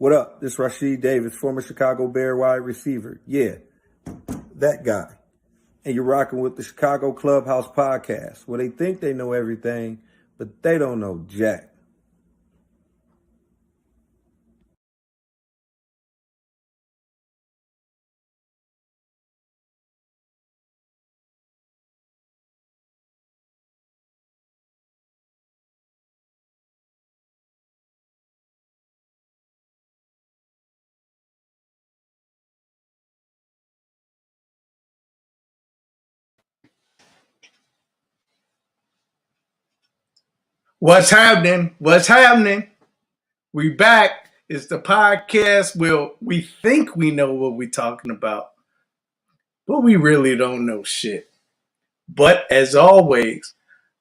What up? This is Rashid Davis, former Chicago Bear wide receiver. Yeah, that guy. And you're rocking with the Chicago Clubhouse podcast, where they think they know everything, but they don't know jack. What's happening? What's happening? We back. It's the podcast where we think we know what we're talking about, but we really don't know shit. But as always,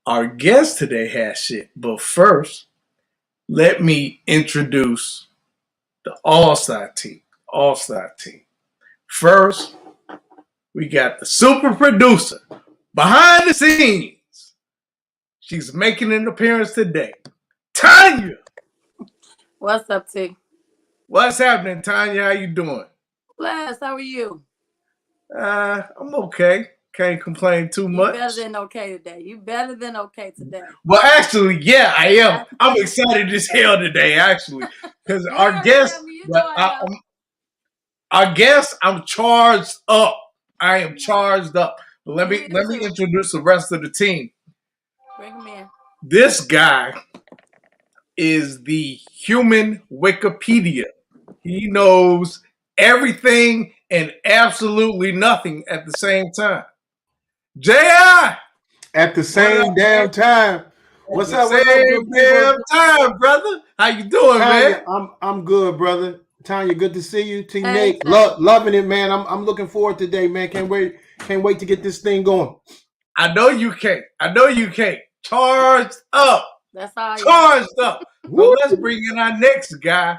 our guest today has shit. But first, let me introduce the All-Star team. All-Star team. First, we got the super producer behind the scenes. She's making an appearance today. Tanya! What's up, T? What's happening, Tanya? How you doing? Blessed. How are you? I'm okay. Can't complain too much. You better than okay today. You better than okay today. Well, actually, yeah, I am. I'm excited as hell today, actually, because our guest, I'm charged up. I am charged up. But let me introduce the rest of the team. Bring him in. This guy is the human Wikipedia. He knows everything and absolutely nothing at the same time. J.I. At the same damn time. What's up? Same damn time, brother. How you doing, Tanya, man? I'm good, brother. Tanya, good to see you. Team Hey, Nate, loving it, man. I'm looking forward today, man. Can't wait to get this thing going. I know you can't. Charged up. That's all. Charged up. So let's bring in our next guy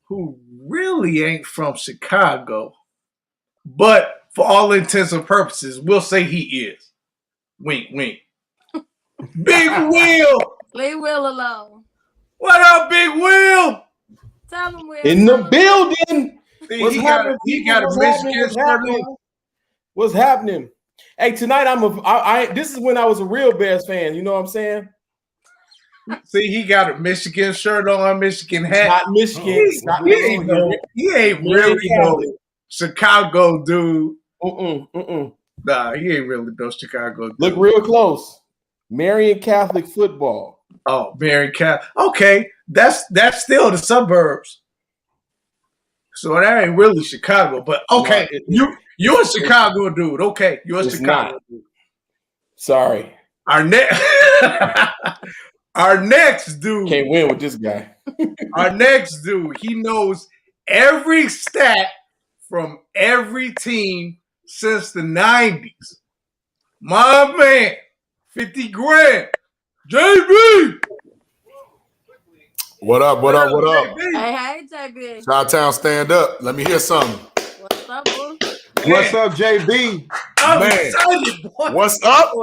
who really ain't from Chicago, but for all intents and purposes, we'll say he is. Wink, wink. Big Will. Leave Will alone. What up, Big Will? Tell him Will. In the building. See, he got a Michigan shirt on. What's happening? Hey, tonight this is when I was a real Bears fan. You know what I'm saying? See, he got a Michigan shirt on, Michigan hat. Not Michigan. He ain't really no Chicago dude. Nah, he ain't really no Chicago dude. Look real close. Marion Catholic football. Oh, Marion Catholic. Okay, that's still the suburbs. So that ain't really Chicago, but okay, you're a Chicago dude. Okay, you're a Chicago dude. Sorry. Our next dude can't win with this guy. Our next dude, he knows every stat from every team since the 90s. My man, 50 grand, JB. What up? Hey, JB. Chi-Town, stand up. Let me hear something. What's up, boo? What's up, JB? I'm excited, boy. What's up?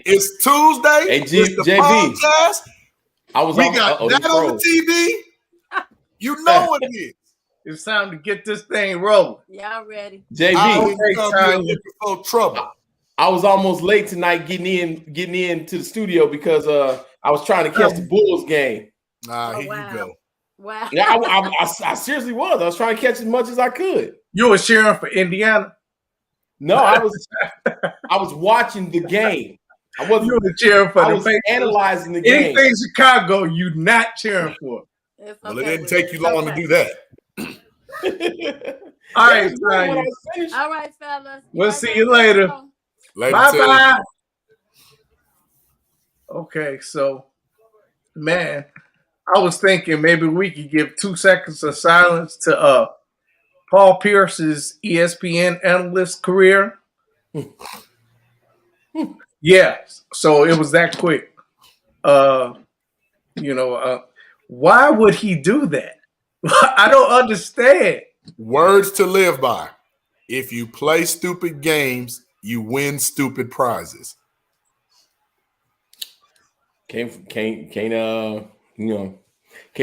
It's Tuesday. Hey, it's the JB. Podcast. We got that on the TV. You know what it is. It's time to get this thing rolling. Y'all ready? JB, looking for trouble. I was almost late tonight getting into the studio because I was trying to catch the Bulls game. Here you go. Wow. Yeah, I seriously was. I was trying to catch as much as I could. You were cheering for Indiana? No, I was watching the game. I wasn't cheering for I was analyzing the game. Anything Chicago, you not cheering for. Okay, well, it didn't take you long to do that. All right, all right, fellas. We'll see you later. Bye-bye. Okay, so, man, I was thinking maybe we could give 2 seconds of silence to Paul Pierce's ESPN analyst career. Yeah, so it was that quick. Why would he do that? I don't understand. Words to live by. If you play stupid games, you win stupid prizes. Can't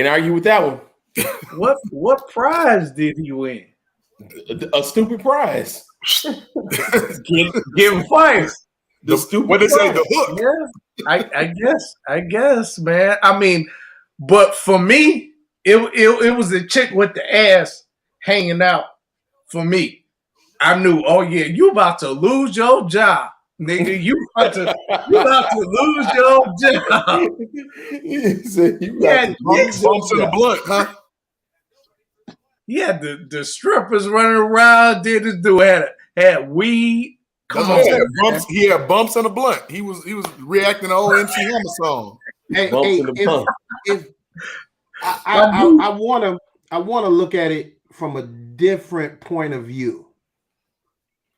argue with that one. What prize did he win? A stupid prize. Give him fired. The stupid What they say, prize. the hook. Yeah, I guess, man. I mean, but for me, it was a chick with the ass hanging out. For me, I knew. Oh yeah, you about to lose your job, nigga. You about to lose your job. He said, you Yeah, got to lose your Bumps in the job. blunt, huh? Yeah, the strippers running around. Did this dude had weed? Come on, He had bumps in the blunt. He was reacting to old MC Hammer song. Hey, Bumps in the blunt. if I want to look at it from a different point of view,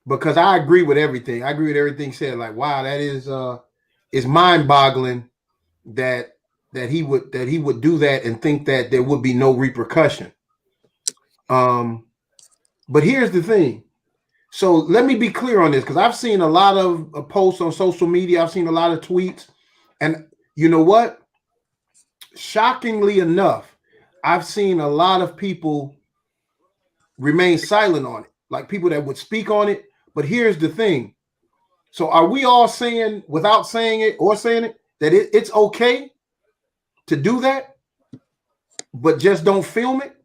because I agree with everything. I agree with everything said. Like, wow, that is mind-boggling that he would do that and think that there would be no repercussion. But here's the thing. So let me be clear on this, because I've seen a lot of posts on social media. I've seen a lot of tweets, and you know what? Shockingly enough, I've seen a lot of people remain silent on it, like people that would speak on it. But here's the thing. So are we all saying, without saying it or saying it, that it's okay to do that, but just don't film it?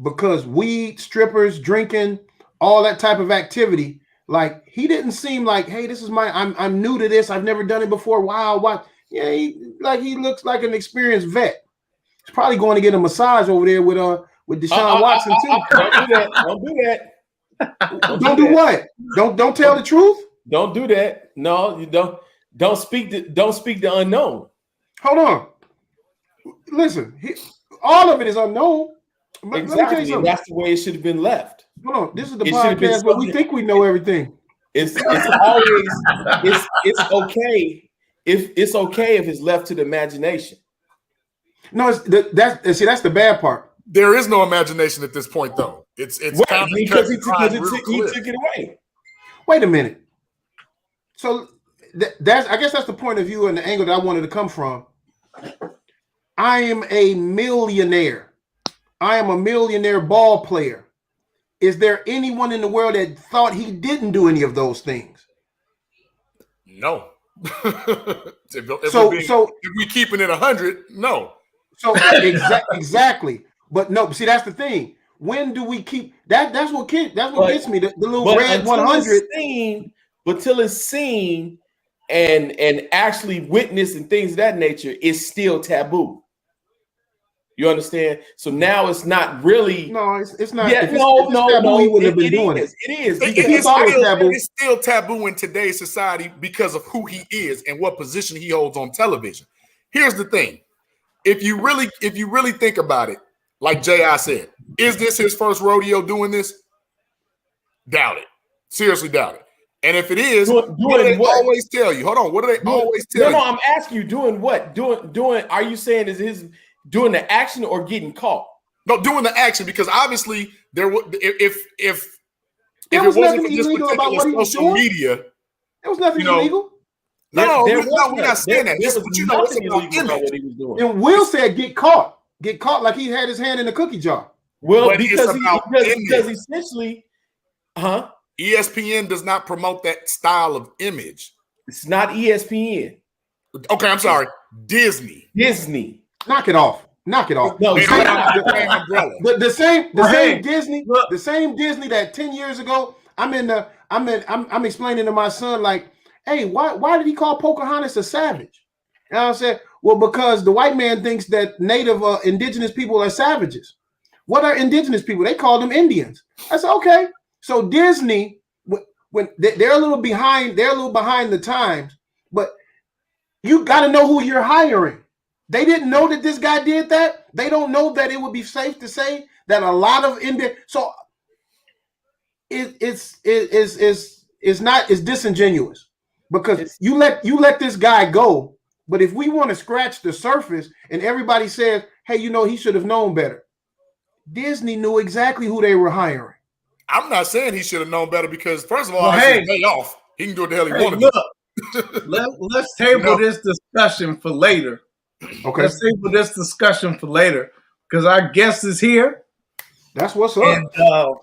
Because weed, strippers, drinking, all that type of activity, like he didn't seem like, hey, this is I'm new to this. I've never done it before. Wow, why? Yeah, he looks like an experienced vet. He's probably going to get a massage over there with Deshaun Watson too. Don't do that. Don't do that. Don't do what? Don't tell the truth. Don't do that. No, you don't. Don't speak the unknown. Hold on. Listen, all of it is unknown. Exactly. And that's the way it should have been left. Hold on. This is the podcast where we think we know everything. It's always it's okay if it's left to the imagination. No, that's the bad part. There is no imagination at this point, though. It's right, because he took it away. Wait a minute. So I guess that's the point of view and the angle that I wanted to come from. I am a millionaire. I am a millionaire ball player. Is there anyone in the world that thought he didn't do any of those things? No. If we keeping it 100, no. So exactly. But no, see, that's the thing. When do we keep that? That's what gets me. The little red 100. But till it's seen and actually witnessed and things of that nature, it's still taboo. You understand? So now it's not really. No, it's not. Yeah, no. He wouldn't have been doing it. It is. It's still taboo in today's society because of who he is and what position he holds on television. Here's the thing: if you really think about it, like J.I. said, is this his first rodeo doing this? Doubt it. Seriously, doubt it. And if it is, what do they always tell you? Hold on. What do they always tell you? No, I'm asking you, doing what? Doing. Are you saying is his doing the action or getting caught? No, doing the action, because obviously there would if there was nothing illegal about what he was social doing. Media, there was nothing illegal. No, we're not saying that. It's about image. And Will said get caught like he had his hand in the cookie jar. Well, because essentially, ESPN does not promote that style of image. It's not ESPN. Okay, I'm sorry. Disney. Knock it off. No, the same Disney that 10 years ago, I'm explaining to my son, like, hey, why did he call Pocahontas a savage? And I said, well, because the white man thinks that native indigenous people are savages. What are indigenous people? They call them Indians. I said, okay. So Disney, when they're a little behind the times, but you got to know who you're hiring. They didn't know that this guy did that. They don't know that it would be safe to say that a lot of so it's disingenuous, because you let this guy go. But if we want to scratch the surface and everybody says, hey, he should have known better. Disney knew exactly who they were hiring. I'm not saying he should have known better, because first of all, it's his day off. He can do what the hell he wanted to. Let's table this discussion for later. Okay. Let's table this discussion for later. because our guest is here. That's what's up. And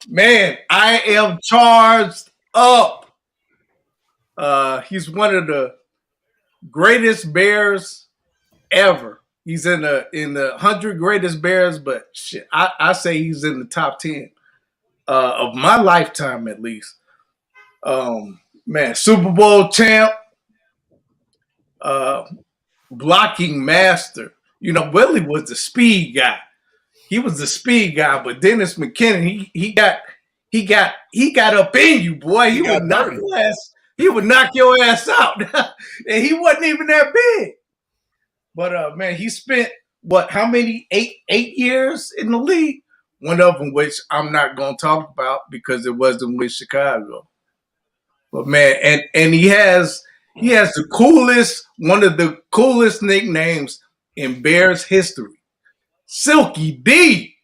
man, I am charged up. He's one of the greatest Bears ever. He's in the 100 greatest Bears, but shit, I say he's in the top 10 of my lifetime at least. Man, Super Bowl champ, blocking master. You know, Willie was the speed guy. He was the speed guy, but Dennis McKinnon, he got up in you, boy. He would knock your ass. He would knock your ass out, and he wasn't even that big. But man, he spent how many 8 years in the league? One of them, which I'm not gonna talk about because it wasn't with Chicago. But man, and he has the coolest, one of the coolest nicknames in Bears history, Silky D.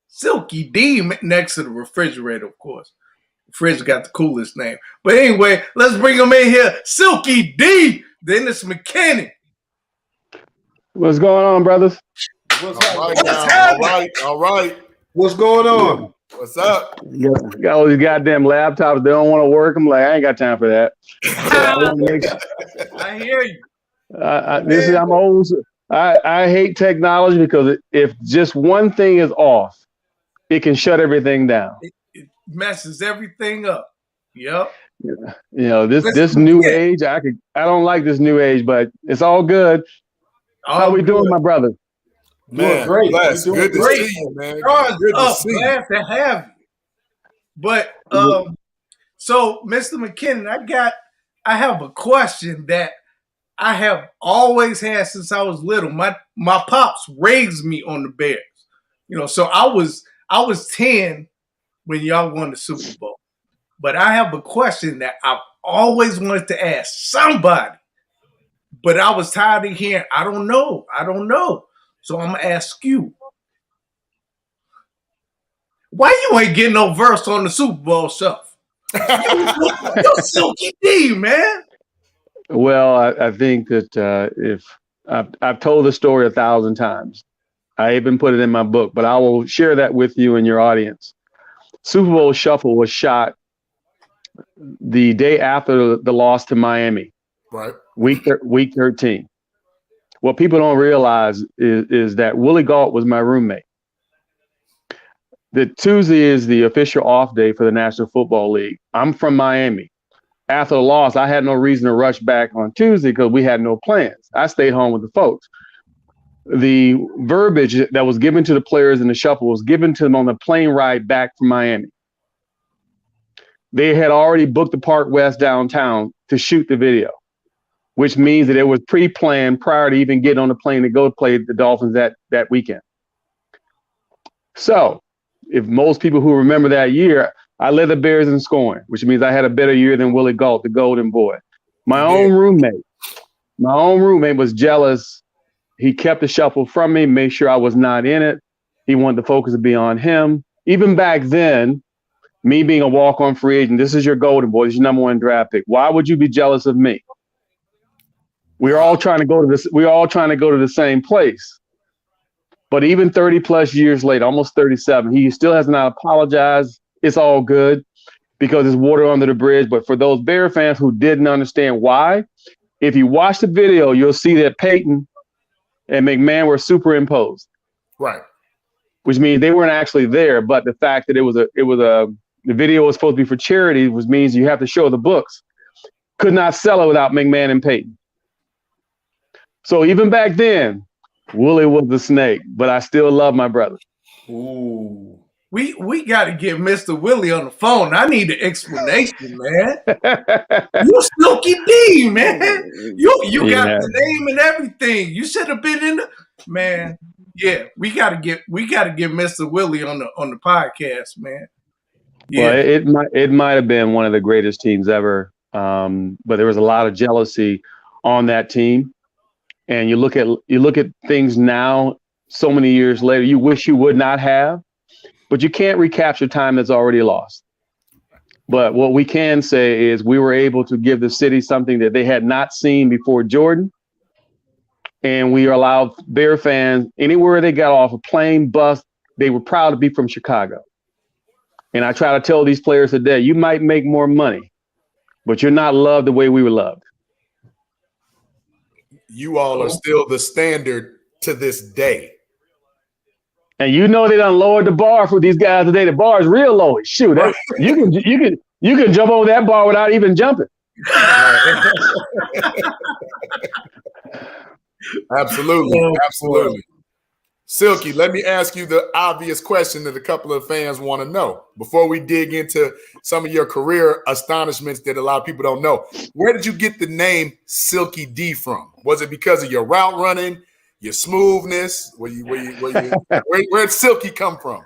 Silky D next to the refrigerator, of course. The fridge got the coolest name. But anyway, let's bring him in here. Silky D, Dennis McKinnon. What's going on, brothers? All right. What's going on? What's up? Got all these goddamn laptops. They don't want to work. I'm like, I ain't got time for that. I hear you. I'm old. I hate technology because if just one thing is off, it can shut everything down. It messes everything up. Yep. You know, this new age, I don't like this new age, but it's all good. How we doing, my brother? Man, great. Bless. Good to see you, man. Good to see you. Glad to have you. But so Mr. McKinnon, I have a question that I have always had since I was little. My pops raised me on the Bears. You know, so I was 10 when y'all won the Super Bowl. But I have a question that I've always wanted to ask somebody. But I was tired of hearing, I don't know. So I'm going to ask you. Why you ain't getting no verse on the Super Bowl stuff? You're Silky D, man. Well, I think that if I've told the story 1,000 times, I even put it in my book, but I will share that with you and your audience. Super Bowl Shuffle was shot the day after the loss to Miami. Right. Week 13. What people don't realize is that Willie Gault was my roommate. The Tuesday is the official off day for the National Football League. I'm from Miami. After the loss, I had no reason to rush back on Tuesday because we had no plans. I stayed home with the folks. The verbiage that was given to the players in the shuffle was given to them on the plane ride back from Miami. They had already booked the Park West downtown to shoot the video, which means that it was pre-planned prior to even getting on the plane to go play the Dolphins that weekend. So if most people who remember that year, I led the Bears in scoring, which means I had a better year than Willie Gault, the golden boy. My own roommate was jealous. He kept the shuffle from me, made sure I was not in it. He wanted the focus to be on him. Even back then, me being a walk-on free agent, this is your golden boy, this is your number 1 draft pick. Why would you be jealous of me? We're all trying to go to this. We're all trying to go to the same place. But even 30 plus years later, almost 37, he still has not apologized. It's all good because it's water under the bridge. But for those Bear fans who didn't understand why, if you watch the video, you'll see that Peyton and McMahon were superimposed. Right. Which means they weren't actually there. But the fact that the video was supposed to be for charity, which means you have to show the books. Could not sell it without McMahon and Peyton. So even back then, Willie was the snake, but I still love my brother. Ooh. We got to get Mr. Willie on the phone. I need an explanation, man. You Silky D, man. You got the name and everything. You should have been in the man. Yeah, we gotta get Mr. Willie on the podcast, man. Yeah. Well, it might have been one of the greatest teams ever, but there was a lot of jealousy on that team. And you look at things now, so many years later, you wish you would not have, but you can't recapture time that's already lost. But what we can say is we were able to give the city something that they had not seen before Jordan. and we allowed Bear fans anywhere they got off a plane, bus. They were proud to be from Chicago. And I try to tell these players today, you might make more money, but you're not loved the way we were loved. You all are still the standard to this day. And you know they done lowered the bar for these guys today. The bar is real low. Shoot, you can jump over that bar without even jumping. Absolutely, absolutely. Silky, let me ask you the obvious question that a couple of fans want to know before we dig into some of your career astonishments that a lot of people don't know. Where did you get the name Silky D from? Was it because of your route running, your smoothness? Where did Silky come from?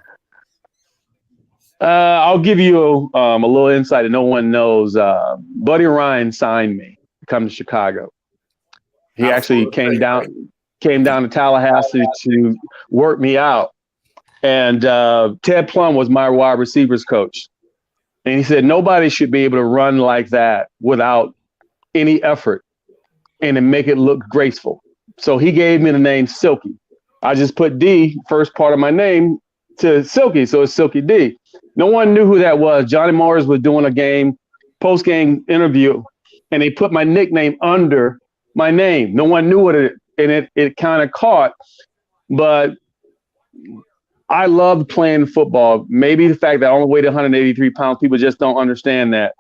I'll give you a little insight that no one knows. Buddy Ryan signed me to come to Chicago. He actually came down to Tallahassee to work me out. And Ted Plum was my wide receivers coach. And he said, nobody should be able to run like that without any effort and to make it look graceful. So he gave me the name Silky. I just put D, first part of my name, to Silky. So it's Silky D. No one knew who that was. Johnny Morris was doing a post-game interview, and they put my nickname under my name. No one knew what it kind of caught, but I loved playing football. Maybe the fact that I only weighed 183 pounds, people just don't understand that.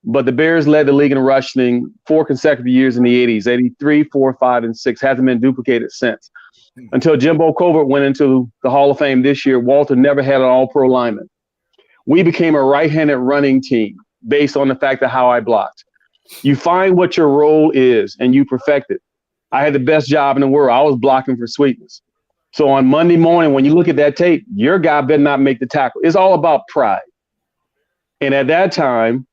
But the Bears led the league in rushing 4 consecutive years in the 80s, 83, 4, 5, and 6. Hasn't been duplicated since. Until Jimbo Covert went into the Hall of Fame this year, Walter never had an all-pro lineman. We became a right-handed running team based on the fact of how I blocked. You find what your role is, and you perfect it. I had the best job in the world. I was blocking for sweetness. So on Monday morning, when you look at that tape, your guy better not make the tackle. It's all about pride. And at that time,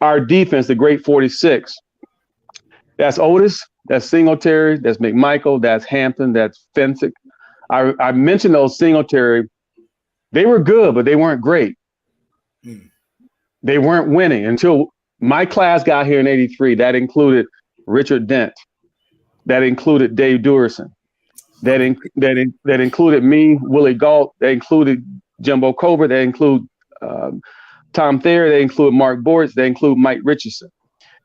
our defense, the great 46, that's Otis, that's Singletary, that's McMichael, that's Hampton, that's Fensick. I mentioned those Singletary. They were good, but they weren't great. They weren't winning until my class got here in 83. That included Richard Dent. That included Dave Durison. That included me, Willie Galt. That included Jimbo Covert. That included Tom Thayer. They include Mark Bortz. They include Mike Richardson.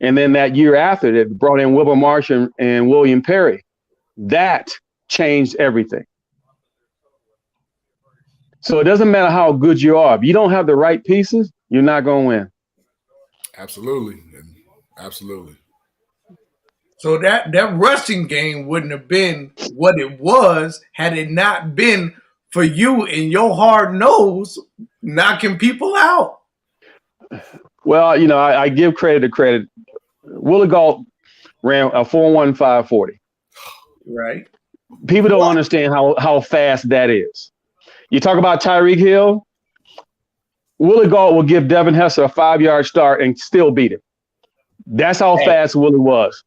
And then that year after, they brought in Wilbur Marsh and William Perry. That changed everything. So it doesn't matter how good you are. If you don't have the right pieces, you're not going to win. Absolutely. Absolutely. So that rushing game wouldn't have been what it was had it not been for you and your hard nose knocking people out. Well, I give credit to credit. Willie Galt ran a 4.15 40. Right. People don't understand how fast that is. You talk about Tyreek Hill. Willie Galt will give Devin Hester a 5-yard start and still beat him. That's how fast Willie was.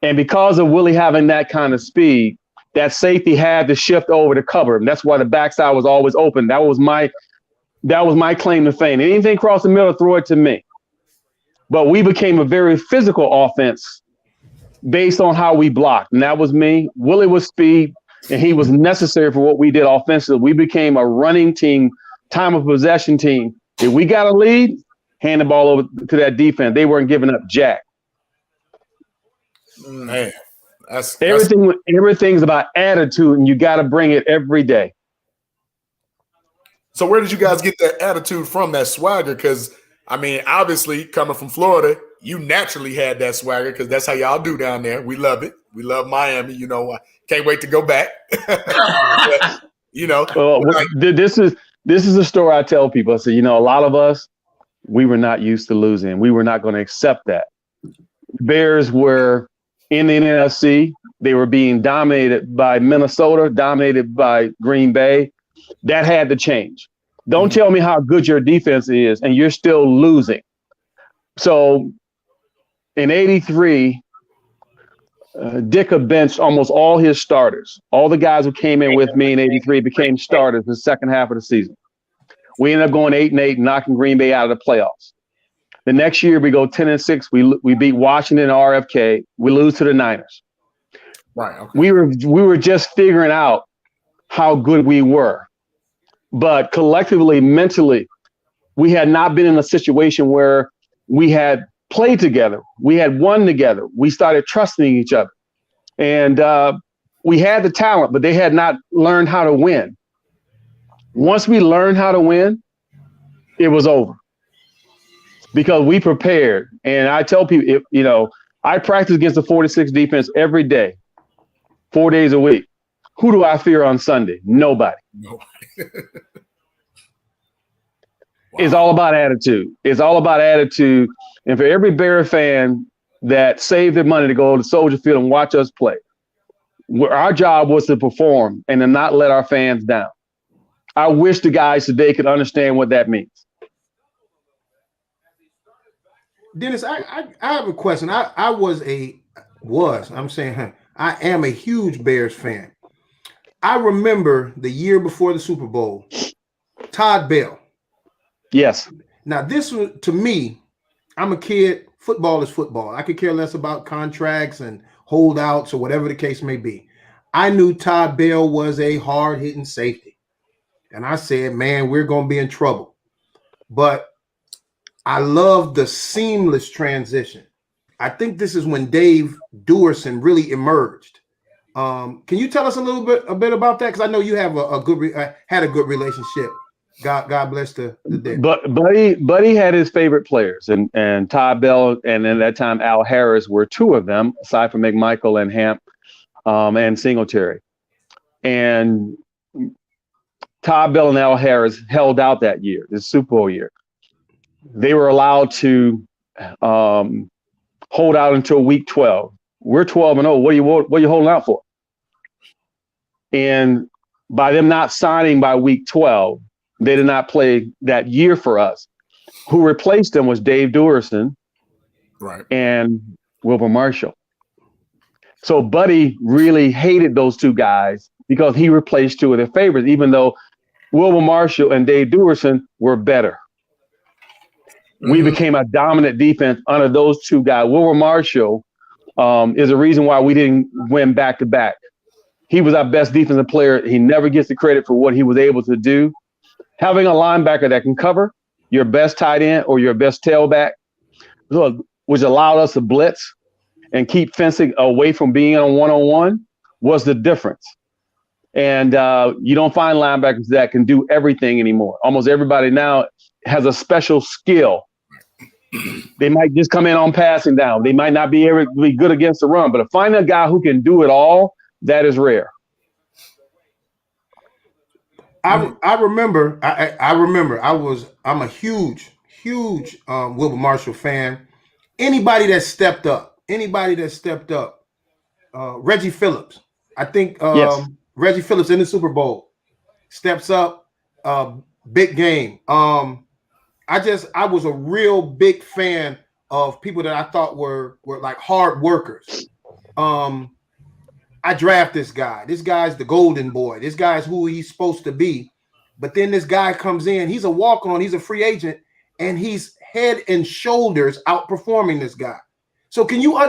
And because of Willie having that kind of speed, that safety had to shift over to cover him. That's why the backside was always open. That was my claim to fame. Anything across the middle, throw it to me. But we became a very physical offense based on how we blocked. And that was me. Willie was speed, and he was necessary for what we did offensively. We became a running team, time of possession team. If we got a lead, hand the ball over to that defense. They weren't giving up jack. Man, everything's about attitude, and you got to bring it every day. So where did you guys get that attitude from, that swagger? Because, I mean, obviously, coming from Florida, you naturally had that swagger because that's how y'all do down there. We love it. We love Miami. Can't wait to go back. But, this is a story I tell people. I say, a lot of us, we were not used to losing. We were not going to accept that. Bears were in the NFC. They were being dominated by Minnesota, dominated by Green Bay. That had to change. Don't tell me how good your defense is and you're still losing. So in 83, Ditka benched almost all his starters. All the guys who came in with me in 83 became starters the second half of the season. We ended up going 8-8, knocking Green Bay out of the playoffs. The next year we go 10-6. We beat Washington and RFK. We lose to the Niners. Right. Okay. We were just figuring out how good we were. But collectively, mentally, we had not been in a situation where we had played together. We had won together. We started trusting each other. And we had the talent, but they had not learned how to win. Once we learned how to win, it was over. Because we prepared. And I tell people, I practice against the 46 defense every day, 4 days a week. Who do I fear on Sunday? Nobody. Wow. It's all about attitude. It's all about attitude. And for every Bear fan that saved their money to go to Soldier Field and watch us play, our job was to perform and to not let our fans down. I wish the guys today could understand what that means. Dennis, I have a question. I am a huge Bears fan. I remember the year before the Super Bowl, Todd Bell. Yes. Now, this was, to me, I'm a kid. Football is football. I could care less about contracts and holdouts or whatever the case may be. I knew Todd Bell was a hard-hitting safety. And I said, man, we're going to be in trouble. But I love the seamless transition. I think this is when Dave Duerson really emerged. Can you tell us a bit about that? Because I know you have had a good relationship. God bless the dead. But Buddy had his favorite players, and Todd Bell and at that time Al Harris were two of them, aside from McMichael and Hamp and Singletary. And Todd Bell and Al Harris held out that year, the Super Bowl year. They were allowed to hold out until week 12. We're 12-0. What are you holding out for? And by them not signing by week 12, they did not play that year for us. Who replaced them was Dave Duerson, right, and Wilbur Marshall. So Buddy really hated those two guys because he replaced two of their favorites, even though Wilbur Marshall and Dave Duerson were better. We became a dominant defense under those two guys. Wilbur Marshall is the reason why we didn't win back-to-back. He was our best defensive player. He never gets the credit for what he was able to do. Having a linebacker that can cover your best tight end or your best tailback, which allowed us to blitz and keep fencing away from being on one-on-one, was the difference. And you don't find linebackers that can do everything anymore. Almost everybody now has a special skill. They might just come in on passing down. They might not be able to be good against the run, but to find a guy who can do it all, that is rare. I remember. I'm a huge Wilbur Marshall fan. Anybody that stepped up. Reggie Phillips. I think yes. Reggie Phillips in the Super Bowl steps up. Big game. I was a real big fan of people that I thought were like hard workers. I draft this guy. This guy's the golden boy. This guy's who he's supposed to be. But then this guy comes in. He's a walk-on. He's a free agent. And he's head and shoulders outperforming this guy. So can you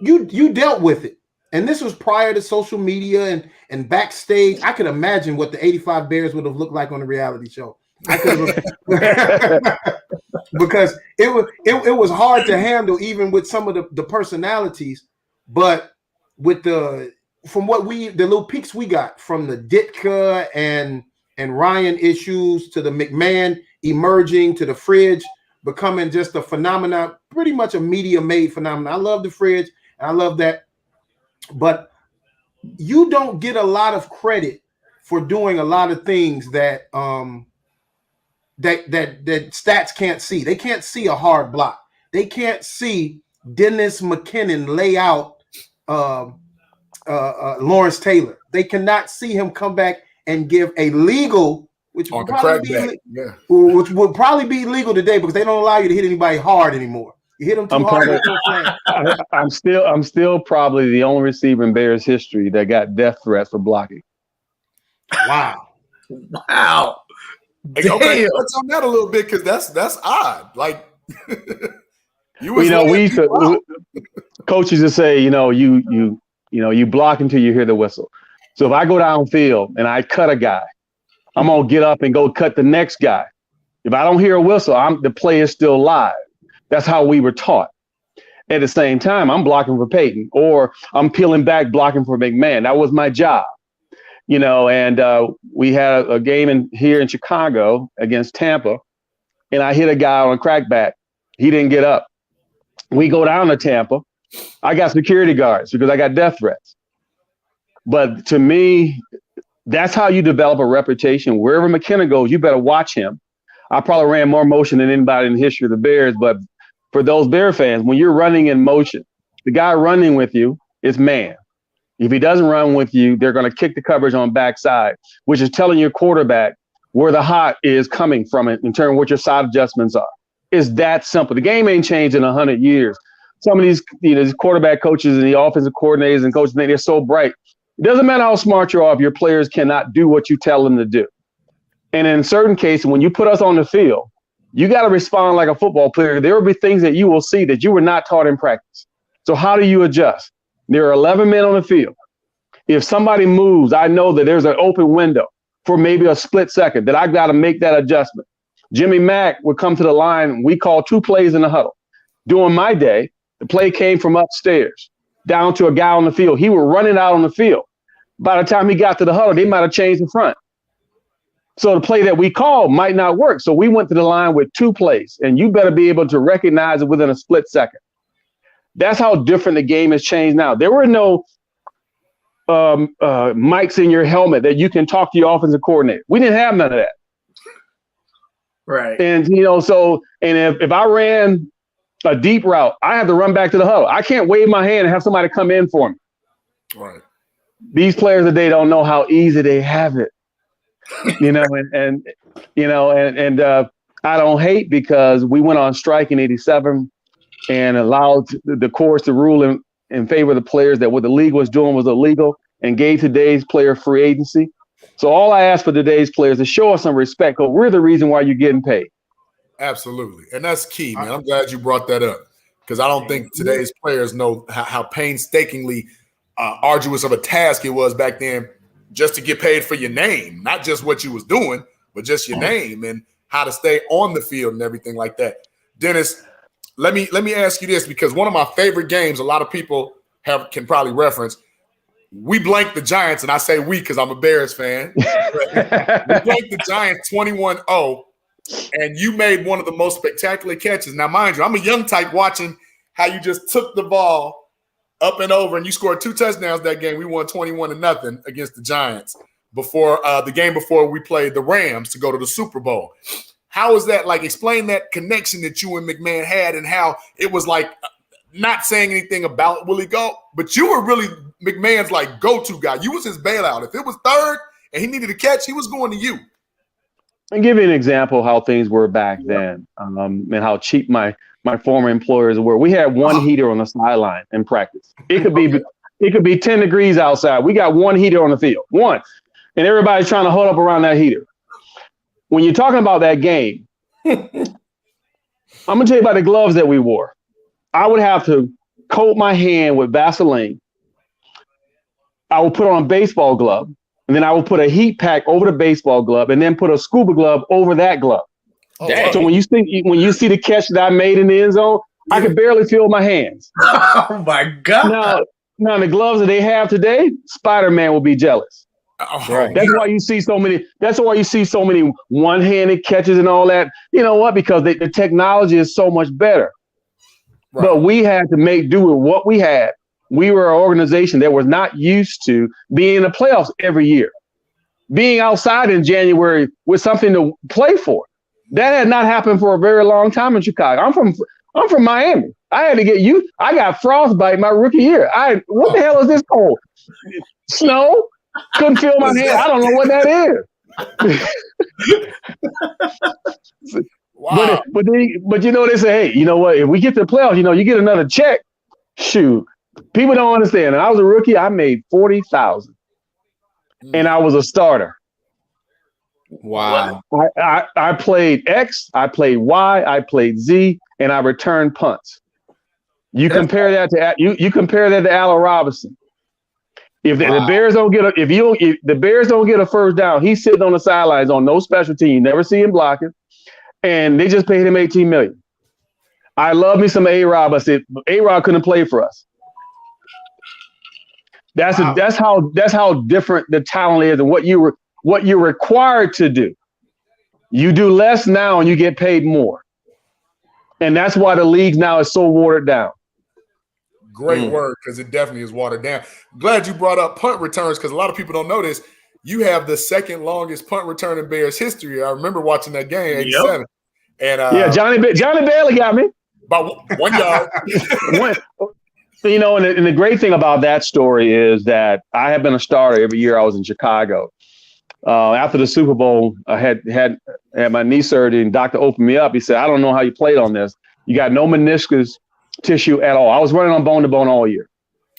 you dealt with it. And this was prior to social media and backstage. I could imagine what the 85 Bears would have looked like on a reality show. I could because it was hard to handle even with some of the personalities. But with the little peaks we got from the Ditka and Ryan issues to the McMahon emerging to the Fridge becoming just a phenomenon, pretty much a media-made phenomenon. I love the Fridge, and I love that. But you don't get a lot of credit for doing a lot of things that that stats can't see. They can't see a hard block. They can't see Dennis McKinnon lay out Lawrence Taylor. They cannot see him come back and give a legal, which would probably be illegal today because they don't allow you to hit anybody hard anymore. You hit them too hard. I'm still probably the only receiver in Bears history that got death threats for blocking. Wow. Okay, let's on that a little bit because that's odd. Like we used to coaches to say, you You block until you hear the whistle. So if I go downfield and I cut a guy, I'm going to get up and go cut the next guy. If I don't hear a whistle, the play is still live. That's how we were taught. At the same time, I'm blocking for Peyton, or I'm peeling back blocking for McMahon. That was my job. And we had a game here in Chicago against Tampa, and I hit a guy on a crackback. He didn't get up. We go down to Tampa. I got security guards because I got death threats. But to me, that's how you develop a reputation. Wherever McKinnon goes, you better watch him. I probably ran more motion than anybody in the history of the Bears, but for those Bear fans, when you're running in motion, the guy running with you is man. If he doesn't run with you, they're going to kick the coverage on backside, which is telling your quarterback where the hot is coming from in terms of what your side adjustments are. It's that simple. The game ain't changed in 100 years. Some of these, these quarterback coaches and the offensive coordinators and coaches think they're so bright. It doesn't matter how smart you are if your players cannot do what you tell them to do. And in certain cases, when you put us on the field, you got to respond like a football player. There will be things that you will see that you were not taught in practice. So how do you adjust? There are 11 men on the field. If somebody moves, I know that there's an open window for maybe a split second that I got to make that adjustment. Jimmy Mack would come to the line. We call 2 plays in the huddle. During my day, the play came from upstairs down to a guy on the field. He was running out on the field. By the time he got to the huddle, they might have changed the front. So the play that we called might not work. So we went to the line with 2 plays, and you better be able to recognize it within a split second. That's how different the game has changed now. There were no mics in your helmet that you can talk to your offensive coordinator. We didn't have none of that. Right. And, if I ran a deep route, I have to run back to the huddle. I can't wave my hand and have somebody come in for me. Right. These players today don't know how easy they have it. I don't hate because we went on strike in 87 and allowed the courts to rule in favor of the players that what the league was doing was illegal and gave today's player free agency. So all I ask for today's players is show us some respect because we're the reason why you're getting paid. Absolutely. And that's key, man. I'm glad you brought that up because I don't think today's players know how painstakingly arduous of a task it was back then just to get paid for your name, not just what you was doing, but just your name and how to stay on the field and everything like that. Dennis, let me ask you this because one of my favorite games, a lot of people can probably reference. We blanked the Giants, and I say we because I'm a Bears fan. We blanked the Giants 21-0, and you made one of the most spectacular catches. Now, mind you, I'm a young type watching how you just took the ball up and over, and you scored 2 touchdowns that game. We won 21-0 against the Giants before the game before we played the Rams to go to the Super Bowl. How is that? Like, explain that connection that you and McMahon had and how it was like not saying anything about Willie Galt, but you were really McMahon's like go-to guy. You was his bailout. If it was third and he needed a catch, he was going to you. I'll give you an example of how things were back then and how cheap my former employers were. We had one heater on the sideline in practice. It could be 10 degrees outside. We got one heater on the field, one. And everybody's trying to hold up around that heater. When you're talking about that game, I'm going to tell you about the gloves that we wore. I would have to coat my hand with Vaseline. I would put on a baseball glove, and then I would put a heat pack over the baseball glove, and then put a scuba glove over that glove. Dang. So when you see the catch that I made in the end zone, I could barely feel my hands. Oh my God! Now the gloves that they have today, Spider-Man will be jealous. Right. That's why you see so many. That's why you see so many one-handed catches and all that. You know what? Because the technology is so much better. Right. But we had to make do with what we had. We were an organization that was not used to being in the playoffs every year. Being outside in January with something to play for. That had not happened for a very long time in Chicago. I'm from Miami. I had to get you. I got frostbite my rookie year. What the hell is this cold? Snow? Couldn't feel my hand. I don't know what that is. Wow. But they say, hey, you know what? If we get to the playoffs, you get another check. Shoot, people don't understand. And I was a rookie. I made $40,000, and I was a starter. Wow. I played X, I played Y, I played Z, and I returned punts. You compare that to Allen Robinson. If the Bears don't get if the Bears don't get a first down, he's sitting on the sidelines on no special team. Never see him blocking, and they just paid him $18 million. I love me some A-Rod, but said A-Rod couldn't play for us. That's how different the talent is and what you're required to do. You do less now and you get paid more, and that's why the league now is so watered down. Great word, because it definitely is watered down. Glad you brought up punt returns, because a lot of people don't know this. You have the second longest punt return in Bears history. I remember watching that game, 87. Yep. And Johnny Bailey got me. About 1 yard. And the great thing about that story is that I have been a starter every year I was in Chicago. After the Super Bowl, I had my knee surgery, and doctor opened me up. He said, I don't know how you played on this. You got no meniscus tissue at all. I was running on bone to bone all year.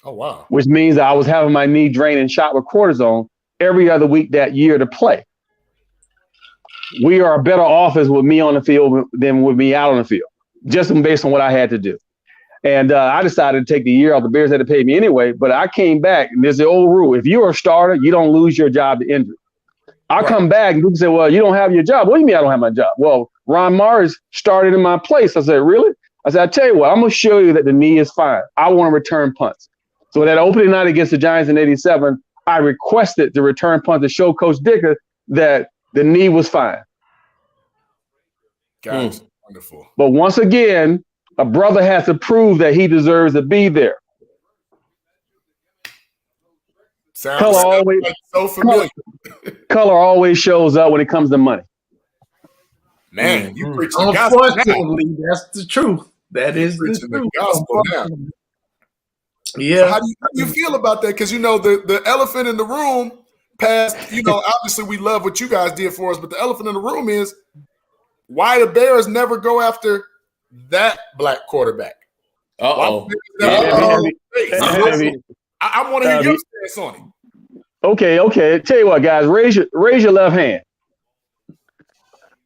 Oh, wow. Which means that I was having my knee drained and shot with cortisone every other week that year to play. We are better off as with me on the field than with me out on the field, just based on what I had to do. And I decided to take the year off. The Bears had to pay me anyway, but I came back, and there's the old rule. If you're a starter, you don't lose your job to injury. I come back, and people say, well, you don't have your job. What do you mean I don't have my job? Well, Ron Mars started in my place. I said, really? I said, I tell you what, I'm going to show you that the knee is fine. I want to return punts. So that opening night against the Giants in 87, I requested to return punt to show Coach Dicker that the knee was fine. Guys, wonderful. But once again, a brother has to prove that he deserves to be there. Sounds like so familiar. Color always shows up when it comes to money. Man, you preach the Unfortunately, that's the truth. That is the gospel now. Yeah. So how do you feel about that? Because the elephant in the room past, obviously we love what you guys did for us, but the elephant in the room is why the Bears never go after that black quarterback. Uh-oh. I want to hear your stance on it. Okay. Tell you what, guys, raise your left hand.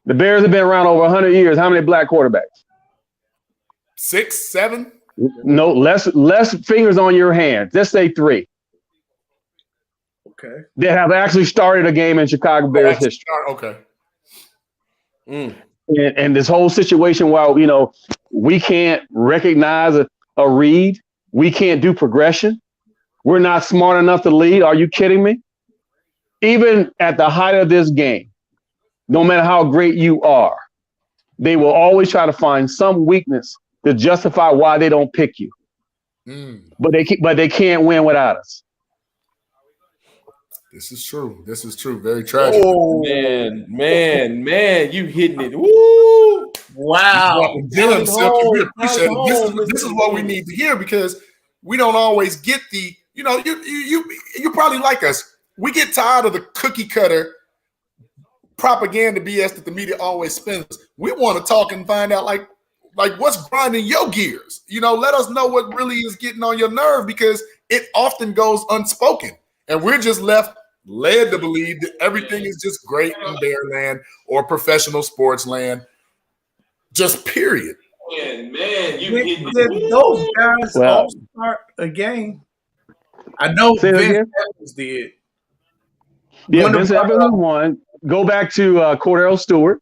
The Bears have been around over 100 years. How many black quarterbacks? 6, 7? No, less fingers on your hand. Just say 3. Okay. That have actually started a game in Chicago Bears history. Okay. And this whole situation, while we can't recognize a read, we can't do progression. We're not smart enough to lead. Are you kidding me? Even at the height of this game, no matter how great you are, they will always try to find some weakness to justify why they don't pick you. But they can't win without us. This is true. Very tragic. Oh man, you hitting it. Woo! Wow. Dylan, Silky, we appreciate it. This is what we need to hear, because we don't always get the, you probably like us. We get tired of the cookie cutter propaganda BS that the media always spins. We want to talk and find out like what's grinding your gears. Let us know what really is getting on your nerve, because it often goes unspoken. And we're just led to believe that everything is just great in Bear land or professional sports land. Just period. Man, did those guys all start a game? I know Vince Evans did. Yeah, Vince Evans won. Go back to Cordell Stewart.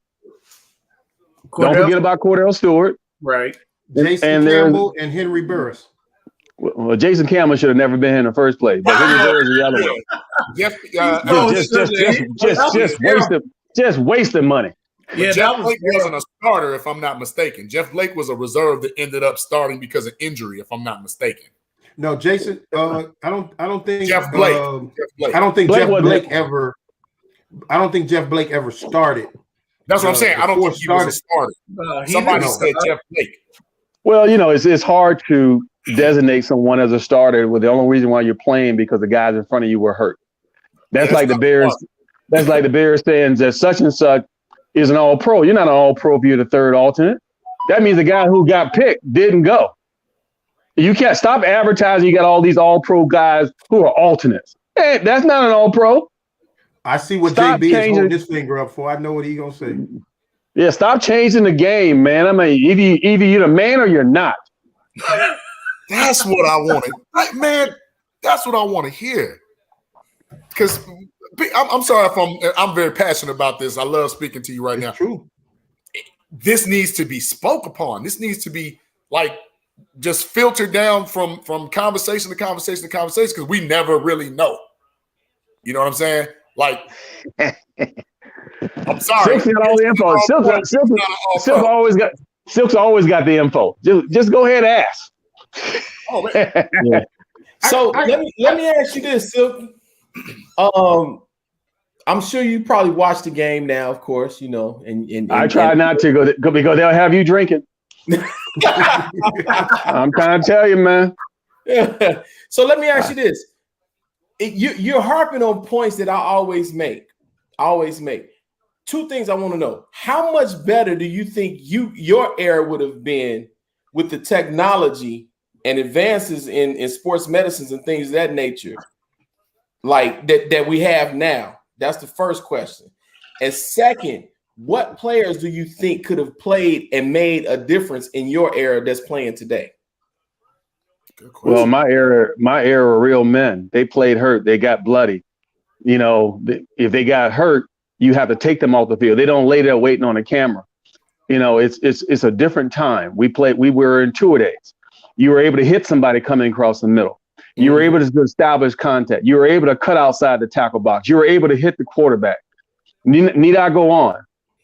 Don't forget about Cordell Stewart. Right. Jason Campbell and Henry Burris. Well, Jason Campbell should have never been here in the first place, but Henry Burris is the other one. Just wasting money. Yeah, Jeff Blake wasn't a starter, if I'm not mistaken. Jeff Blake was a reserve that ended up starting because of injury, if I'm not mistaken. No, Jason. I don't think Jeff Blake. I don't think Jeff Blake ever. I don't think Jeff Blake ever started. That's what I'm saying. I don't think he was a starter. Somebody said Jeff Blake. Well, it's hard to designate someone as a starter with the only reason why you're playing because the guys in front of you were hurt. That's like the Bears. That's like the Bears saying that such and such is an all-pro. You're not an all-pro if you're the third alternate. That means the guy who got picked didn't go. You can't stop advertising. You got all these all-pro guys who are alternates. Hey, that's not an all-pro. I see what JB is holding his finger up for. I know what he's gonna say. Yeah, stop changing the game, man. I mean, either you're the man or you're not. That's what I wanted. Man, that's what I want to hear. because I'm sorry if I'm very passionate about this. I love speaking to you right now. True. This needs to be spoke upon. This needs to be like just filtered down from conversation to conversation to conversation, because we never really know. You know what I'm saying? Like, I'm sorry. Silk's got all the info. Silk's always got the info. Just go ahead and ask. Oh, man. Yeah. So let me ask you this, Silky. I'm sure you probably watched the game now, of course, you know. And I try not to go because they'll have you drinking. I'm trying to tell you, man. So let me ask you this. You're harping on points that I always make. Two things I want to know. How much better do you think your era would have been with the technology and advances in sports medicines and things of that nature, like that we have now? That's the first question. And second, what players do you think could have played and made a difference in your era that's playing today? Well, my era were real men. They played hurt. They got bloody. You know, if they got hurt, you have to take them off the field. They don't lay there waiting on the camera. You know, it's a different time. We were in tour days. You were able to hit somebody coming across the middle. You were able to establish contact. You were able to cut outside the tackle box. You were able to hit the quarterback. Need I go on?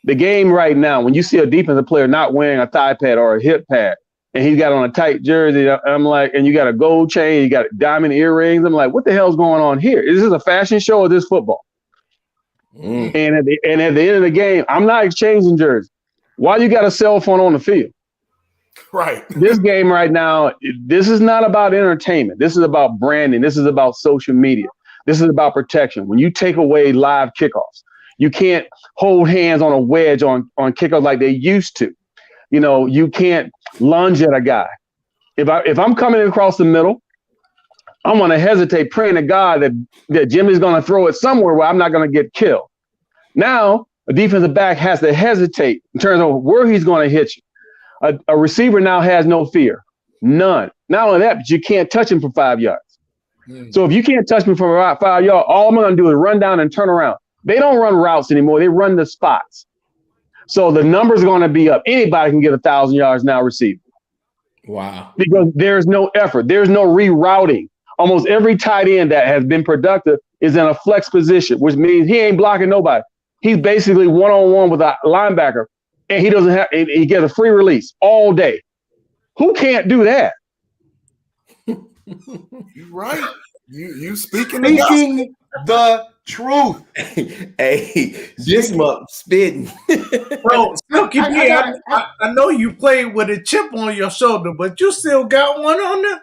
The game right now, when you see a defensive player not wearing a thigh pad or a hip pad, and he's got on a tight jersey, I'm like, and you got a gold chain, you got diamond earrings. I'm like, what the hell's going on here? Is this a fashion show or this football? And at the end of the game, I'm not exchanging jerseys. Why you got a cell phone on the field? Right. This game right now, this is not about entertainment. This is about branding. This is about social media. This is about protection. When you take away live kickoffs, you can't hold hands on a wedge on kickoffs like they used to. You know, you can't lunge at a guy. If I'm coming across the middle, I'm going to hesitate, praying to God that Jimmy's going to throw it somewhere where I'm not going to get killed. Now, a defensive back has to hesitate in terms of where he's going to hit you. A receiver now has no fear, none. Not only that, but you can't touch him for 5 yards. So if you can't touch me for about 5 yards, all I'm going to do is run down and turn around. They don't run routes anymore. They run the spots. So the numbers are going to be up. Anybody can get 1,000 yards now receiving. Wow. Because there's no effort. There's no rerouting. Almost every tight end that has been productive is in a flex position, which means he ain't blocking nobody. He's basically one-on-one with a linebacker, and he gets a free release all day. Who can't do that? You're right. You speaking the truth. Hey, this month spitting. Bro, Silky, I know you played with a chip on your shoulder, but you still got one on there?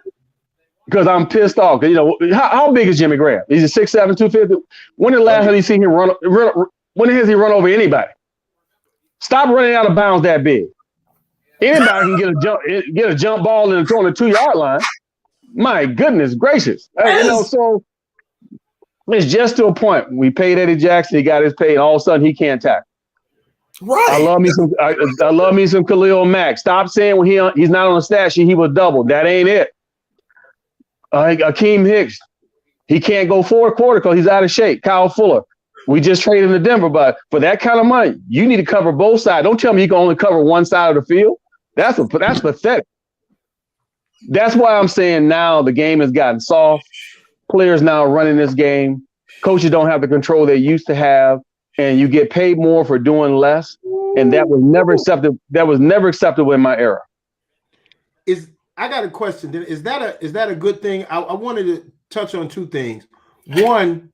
Because I'm pissed off. You know, how big is Jimmy Graham? He's a 6'7", 250. When the last time you seen him run? When has he run over anybody? Stop running out of bounds that big. Anybody can get a jump ball and throw on the 2-yard line. My goodness gracious. You know, so it's just to a point. We paid Eddie Jackson, he got his pay, and all of a sudden he can't tackle. Right. I love me some Khalil Mack. Stop saying when he's not on the stat sheet, he was doubled. That ain't it. Akeem Hicks, he can't go forward quarter because he's out of shape. Kyle Fuller, we just traded him to Denver, but for that kind of money, you need to cover both sides. Don't tell me you can only cover one side of the field. That's pathetic. That's why I'm saying now the game has gotten soft. Players now running this game. Coaches don't have the control they used to have, and you get paid more for doing less. And that was never accepted. That was never acceptable in my era. I got a question. Is that a good thing? I wanted to touch on two things. One,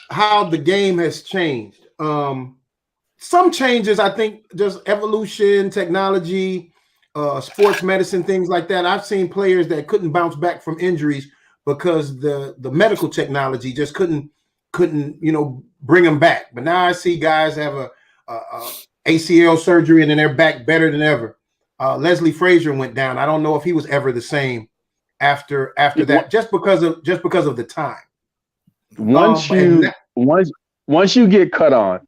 how the game has changed. Some changes, I think, just evolution, technology, sports medicine, things like that. I've seen players that couldn't bounce back from injuries because the medical technology just couldn't bring them back. But now I see guys have a ACL surgery and then they're back better than ever. Leslie Frazier went down. I don't know if he was ever the same after that, just because of the time. Once you get cut on,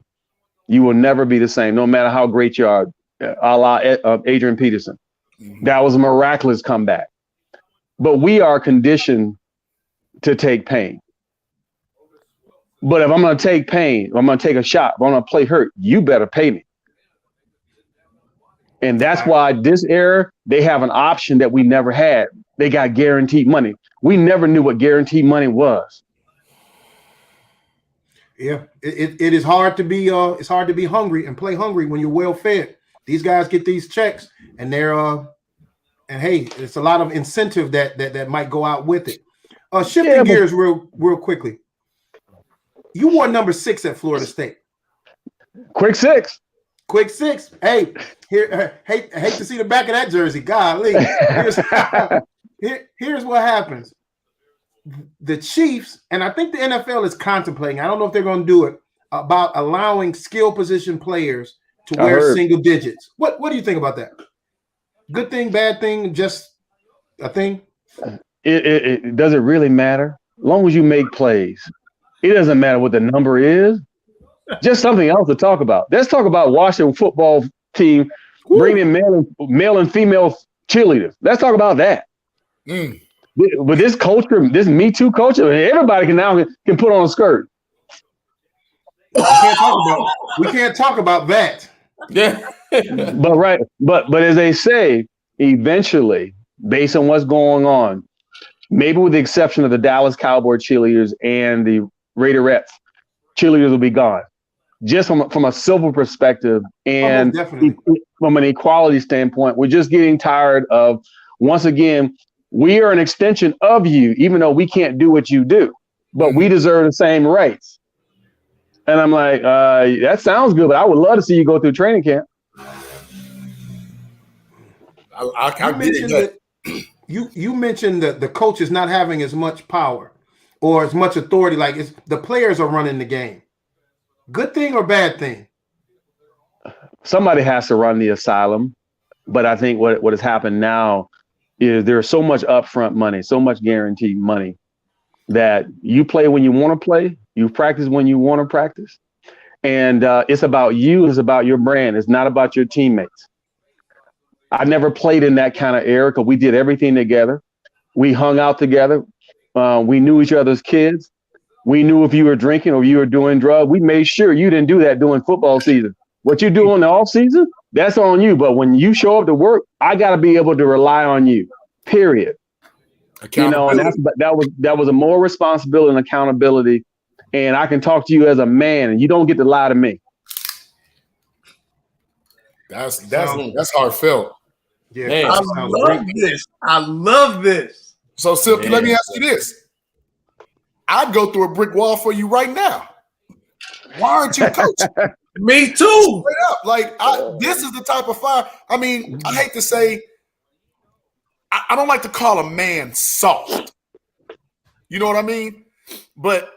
you will never be the same, no matter how great you are. A la Adrian Peterson, that was a miraculous comeback. But we are conditioned to take pain. But if I'm going to take pain, if I'm going to take a shot, if I'm going to play hurt, you better pay me. And that's why this era, they have an option that we never had. They got guaranteed money. We never knew what guaranteed money was. Yeah, it is hard to be it's hard to be hungry and play hungry when you're well fed. These guys get these checks and they're and hey, it's a lot of incentive that might go out with it. Shifting gears real quickly. You wore number 6 at Florida State. Quick six. Hey, here hate to see the back of that jersey. Golly. Here's what happens. The Chiefs, and I think the NFL is contemplating, I don't know if they're going to do it, about allowing skill position players to wear single digits. What do you think about that? Good thing, bad thing, just a thing? It doesn't really matter. As long as you make plays. It doesn't matter what the number is. Just something else to talk about. Let's talk about Washington football team bringing male and female cheerleaders. Let's talk about that. But this culture, this Me Too culture, everybody can put on a skirt. We can't talk about that. Yeah. But as they say, eventually, based on what's going on, maybe with the exception of the Dallas Cowboy cheerleaders and the Raiderettes, cheerleaders will be gone. Just from a civil perspective and from an equality standpoint, we're just getting tired of, once again, we are an extension of you, even though we can't do what you do, but we deserve the same rights. And I'm like, that sounds good, but I would love to see you go through training camp. You mentioned that the coach is not having as much power or as much authority. Like the players are running the game. Good thing or bad thing? Somebody has to run the asylum, but I think what has happened now is there's so much upfront money, so much guaranteed money that you play when you want to play, you practice when you want to practice. And it's about you, it's about your brand. It's not about your teammates. I never played in that kind of era because we did everything together. We hung out together. We knew each other's kids. We knew if you were drinking or you were doing drugs. We made sure you didn't do that during football season. What you do in the off season, that's on you. But when you show up to work, I got to be able to rely on you, period. You know, and that was a more responsibility and accountability. And I can talk to you as a man, and you don't get to lie to me. That's heartfelt. Yeah, man, I love this. So, Silky, let me ask you this. I'd go through a brick wall for you right now. Why aren't you coaching? Me too. Straight up. Like, this is the type of fire. I mean, I hate to say, I don't like to call a man soft. You know what I mean? But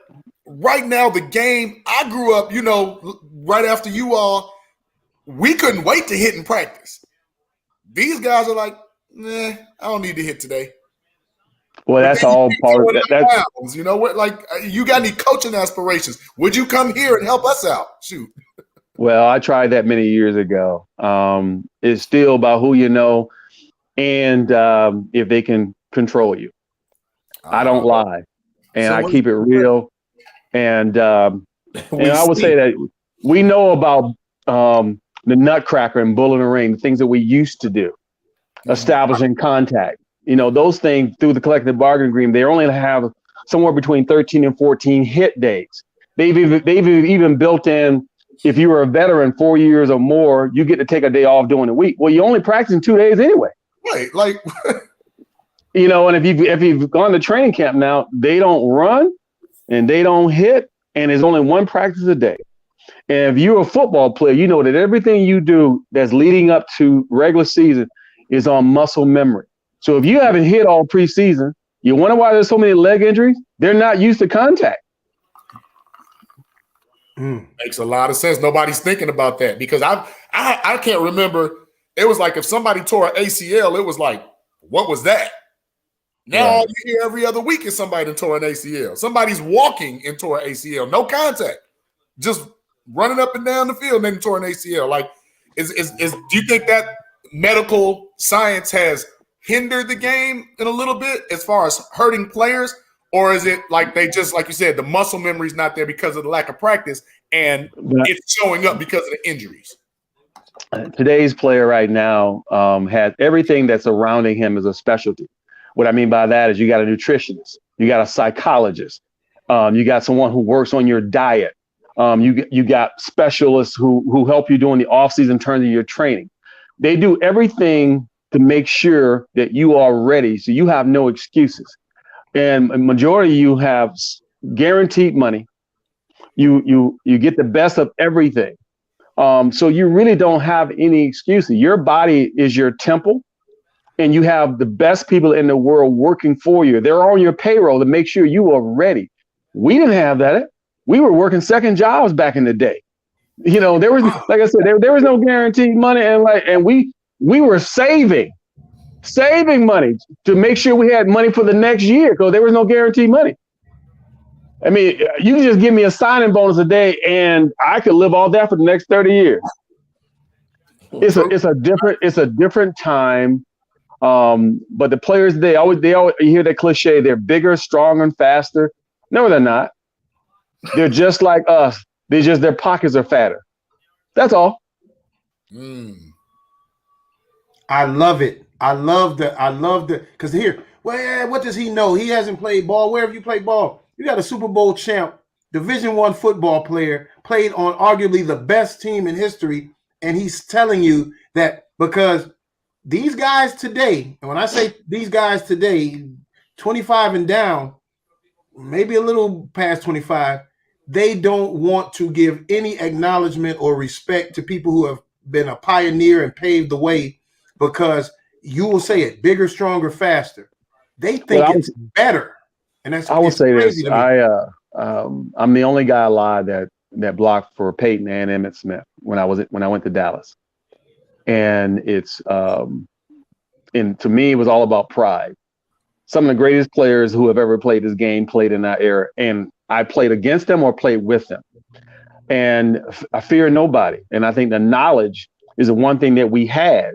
right now, the game, I grew up, you know, right after you all, we couldn't wait to hit in practice. These guys are like, nah, I don't need to hit today. Well, that's all part of that. You know what? Like, you got any coaching aspirations? Would you come here and help us out? Shoot. Well, I tried that many years ago. It's still about who you know and if they can control you. I don't lie, and I keep it real. And I would say that we know about the Nutcracker and Bull in the Ring, the things that we used to do, establishing contact. You know, those things through the collective bargaining agreement, they only have somewhere between 13 and 14 hit days. They've even built in, if you were a veteran 4 years or more, you get to take a day off during the week. Well, you only practice in 2 days anyway. Right. Like, you know, and if you've gone to training camp now, they don't run and they don't hit, and there's only one practice a day. And if you're a football player, you know that everything you do that's leading up to regular season is on muscle memory. So if you haven't hit all preseason, you wonder why there's so many leg injuries? They're not used to contact. Makes a lot of sense. Nobody's thinking about that because I can't remember. It was like if somebody tore an ACL, it was like, what was that? Now all you hear every other week is somebody that tore an ACL. Somebody's walking and tore an ACL, no contact, just running up and down the field and then tore an ACL. Like, do you think that medical science has hindered the game in a little bit as far as hurting players, Or is it like they just, like you said, the muscle memory's not there because of the lack of practice and it's showing up because of the injuries? Today's player right now has everything that's surrounding him as a specialty. What I mean by that is you got a nutritionist, you got a psychologist, you got someone who works on your diet. You got specialists who help you during the off season in terms of your training. They do everything to make sure that you are ready, so you have no excuses. And a majority of you have guaranteed money. You get the best of everything. So you really don't have any excuses. Your body is your temple, and you have the best people in the world working for you. They're on your payroll to make sure you are ready. We didn't have that. We were working second jobs back in the day. You know, there was, like I said, there was no guaranteed money, and we were saving money to make sure we had money for the next year because there was no guaranteed money. I mean, you can just give me a signing bonus a day and I could live all that for the next 30 years. It's a different time. But the players, they always you hear that cliche, they're bigger, stronger, and faster. No, they're not. They're just like us. Their pockets are fatter. That's all. I love it. I love the because here, well, what does he know? He hasn't played ball. Where have you played ball? You got a Super Bowl champ, Division I football player, played on arguably the best team in history, and he's telling you that because these guys today, and when I say these guys today, 25 and down, maybe a little past 25, they don't want to give any acknowledgement or respect to people who have been a pioneer and paved the way, because you will say it, bigger, stronger, faster. They think it's better. And that's, I will say this. I'm the only guy alive that blocked for Peyton and Emmitt Smith when I went to Dallas. And it's and to me, it was all about pride. Some of the greatest players who have ever played this game played in that era, and I played against them or played with them. And I fear nobody. And I think the knowledge is the one thing that we had.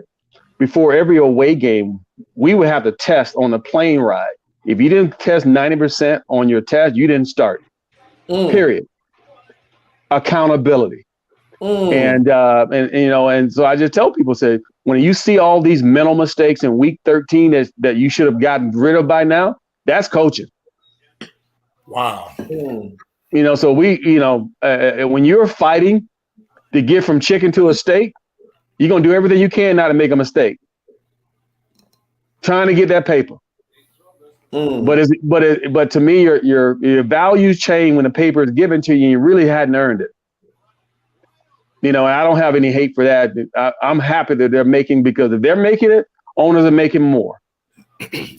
Before every away game, we would have to test on the plane ride. If you didn't test 90% on your test, you didn't start. Period. Accountability. And you know, and so I just tell people, say, when you see all these mental mistakes in week 13 that you should have gotten rid of by now, that's coaching. Wow. You know, so when you're fighting to get from chicken to a steak, you're gonna do everything you can not to make a mistake. Trying to get that paper. But to me, your values change when the paper is given to you and you really hadn't earned it. You know, and I don't have any hate for that. I'm happy that they're making, because if they're making it, owners are making more.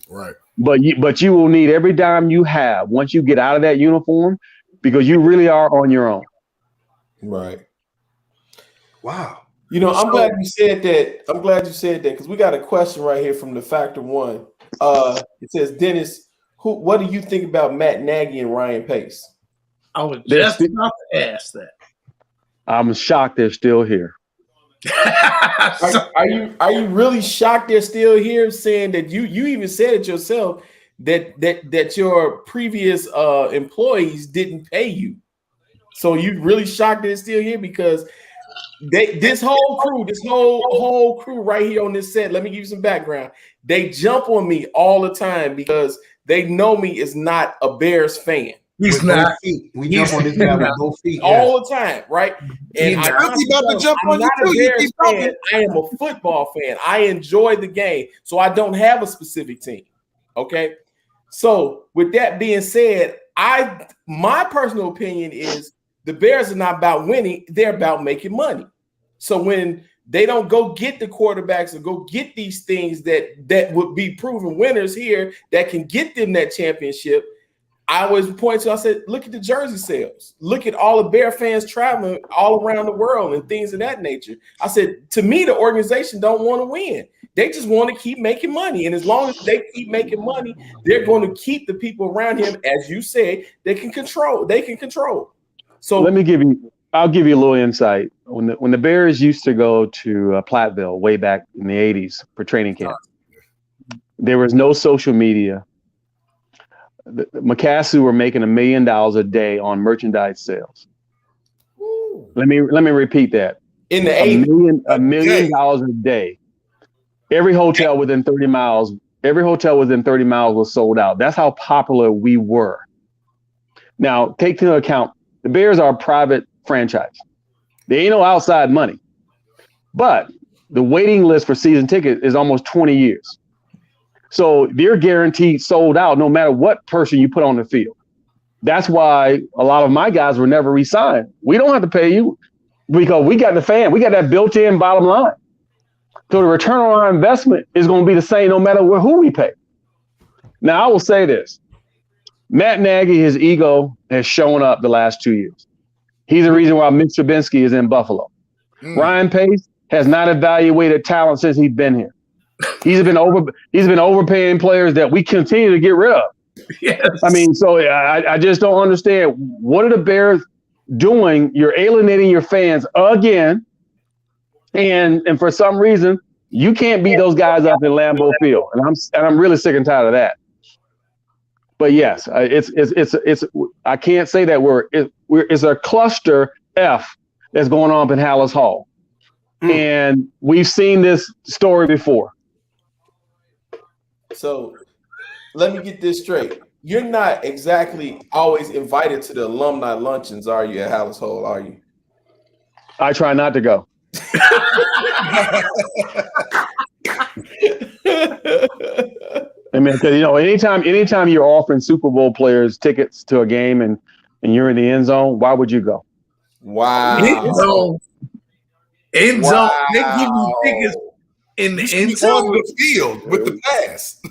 Right. But you will need every dime you have once you get out of that uniform, because you really are on your own. Right. Wow. You know, I'm glad you said that because we got a question right here from the Factor One. It says, Dennis, what do you think about Matt Nagy and Ryan Pace? I was just about to ask that. I'm shocked they're still here. Are you really shocked they're still here? Saying that you even said it yourself that your previous employees didn't pay you, so you really shocked that it's still here? Because this whole crew right here on this set, let me give you some background. They jump on me all the time because they know me as not a Bears fan. He's not. We jump on this guy with both feet all the time, right? And I'm not a Bears fan. I am a football fan. I enjoy the game, so I don't have a specific team. Okay, so with that being said, my personal opinion is the Bears are not about winning; they're about making money. So when they don't go get the quarterbacks or go get these things that would be proven winners here that can get them that championship, I always point to, I said, look at the jersey sales. Look at all the Bear fans traveling all around the world and things of that nature. I said, to me, the organization don't want to win. They just want to keep making money. And as long as they keep making money, they're going to keep the people around him, as you said, they can control. So I'll give you a little insight. When the Bears used to go to Platteville way back in the 80s for training camp, there was no social media. McCaskey were making $1 million a day on merchandise sales. Ooh. Let me repeat that. In the $1 million a day. Every hotel within 30 miles was sold out. That's how popular we were. Now, take into account, the Bears are a private franchise. There ain't no outside money. But the waiting list for season tickets is almost 20 years. So they're guaranteed sold out no matter what person you put on the field. That's why a lot of my guys were never re-signed. We don't have to pay you because we got the fan. We got that built-in bottom line. So the return on our investment is going to be the same no matter who we pay. Now, I will say this. Matt Nagy, his ego has shown up the last 2 years. He's the reason why Mitch Trubisky is in Buffalo. Ryan Pace has not evaluated talent since he's been here. He's been overpaying players that we continue to get rid of. Yes. I mean, so I just don't understand. What are the Bears doing? You're alienating your fans again. And for some reason, you can't beat those guys up in Lambeau Field. And I'm really sick and tired of that. But yes, it's I can't say that word. It's a cluster F that's going on up in Hallis Hall. And we've seen this story before. So let me get this straight. You're not exactly always invited to the alumni luncheons, are you, at Hallis Hall, are you? I try not to go. I mean, because anytime you're offering Super Bowl players tickets to a game and you're in the end zone, why would you go? Wow. End zone. They give you tickets in the end zone. On the field with the pass.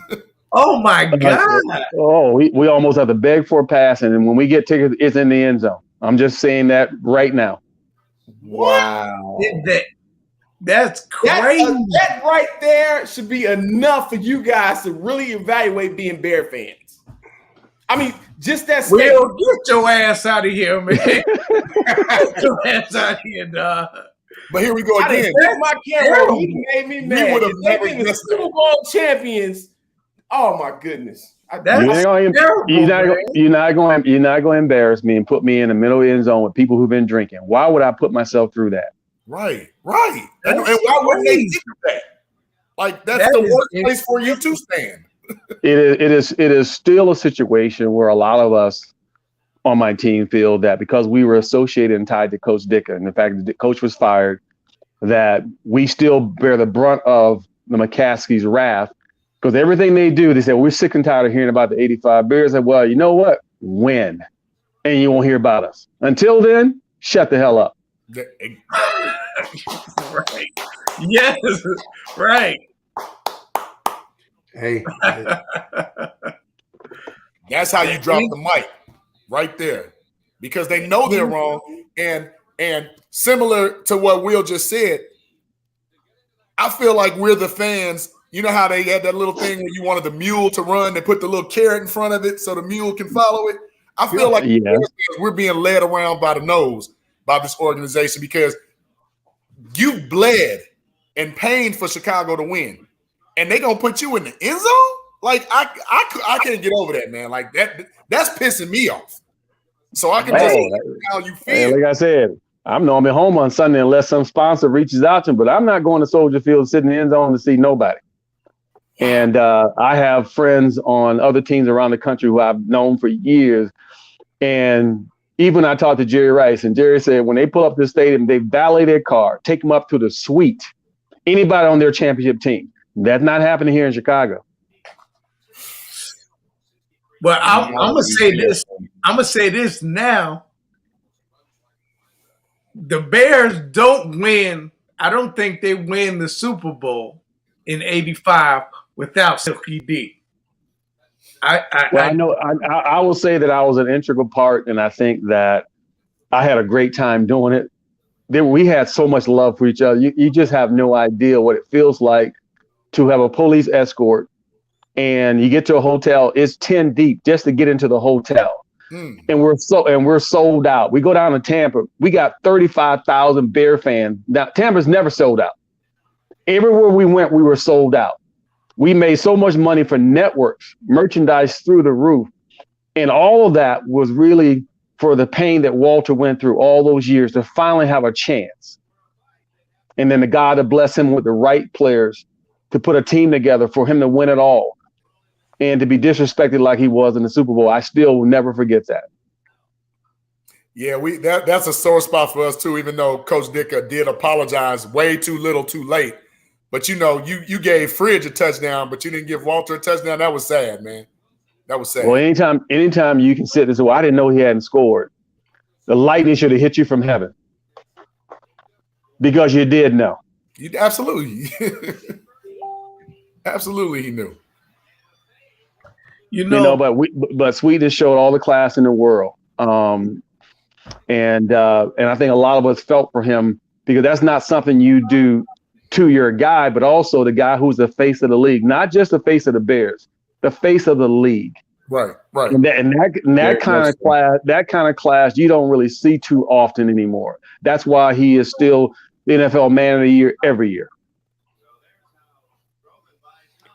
Oh my God. Oh, we almost have to beg for a pass, and then when we get tickets, it's in the end zone. I'm just saying that right now. Wow. That's crazy. That right there should be enough for you guys to really evaluate being Bear fans. I mean, just that statement. Will, get your ass out of here, man. Get your ass out of here, dog. But here we go again. My camera, he made me mad. We would have If they never being the guessed Super Bowl champions. Oh my goodness. That's terrible, you're not going to embarrass me and put me in the middle end zone with people who've been drinking. Why would I put myself through that? Right. And why wouldn't they do that? Like that's the worst place for you to stand. It is still a situation where a lot of us on my team feel that because we were associated and tied to Coach Dicker, and the fact that the coach was fired, that we still bear the brunt of the McCaskey's wrath. Because everything they do, they say, we're sick and tired of hearing about the 85 Bears. Like, well, you know what? Win. And you won't hear about us. Until then, shut the hell up. Right. Yes. Right. Hey. That's how you drop the mic right there. Because they know they're wrong. And similar to what Will just said, I feel like we're the fans. You know how they had that little thing where you wanted the mule to run? They put the little carrot in front of it so the mule can follow it. I feel like we're being led around by the nose by this organization because you bled and pained for Chicago to win, and they're gonna put you in the end zone. Like I can't get over that, man. Like that's pissing me off. So I can just how you feel. Like I said, I'm normally home on Sunday unless some sponsor reaches out to me, but I'm not going to Soldier Field sitting in the end zone to see nobody. And I have friends on other teams around the country who I've known for years. And even I talked to Jerry Rice, and Jerry said when they pull up to the stadium, they valet their car, take them up to the suite. Anybody on their championship team. That's not happening here in Chicago. Well, I'm gonna say this. I'm gonna say this now. The Bears don't win. I don't think they win the Super Bowl in '85 without Silky D. I know. I will say that I was an integral part, and I think that I had a great time doing it. We had so much love for each other. You just have no idea what it feels like to have a police escort, and you get to a hotel. It's 10 deep just to get into the hotel, and we're sold out. We go down to Tampa. We got 35,000 Bear fans. Now Tampa's never sold out. Everywhere we went, we were sold out. We made so much money for networks, merchandise through the roof. And all of that was really for the pain that Walter went through all those years to finally have a chance. And then the God to bless him with the right players to put a team together for him to win it all and to be disrespected like he was in the Super Bowl. I still will never forget that. Yeah, that's a sore spot for us too, even though Coach Dicker did apologize way too little too late. But you gave Fridge a touchdown, but you didn't give Walter a touchdown. That was sad, man. That was sad. Well, anytime you can sit and say, well, I didn't know he hadn't scored. The lightning should have hit you from heaven. Because you did know. Absolutely. Absolutely he knew. But Sweden showed all the class in the world. And I think a lot of us felt for him because that's not something you do to your guy, but also the guy who's the face of the league, not just the face of the Bears, the face of the league. Right. And that kind of class you don't really see too often anymore. That's why he is still the NFL Man of the Year every year.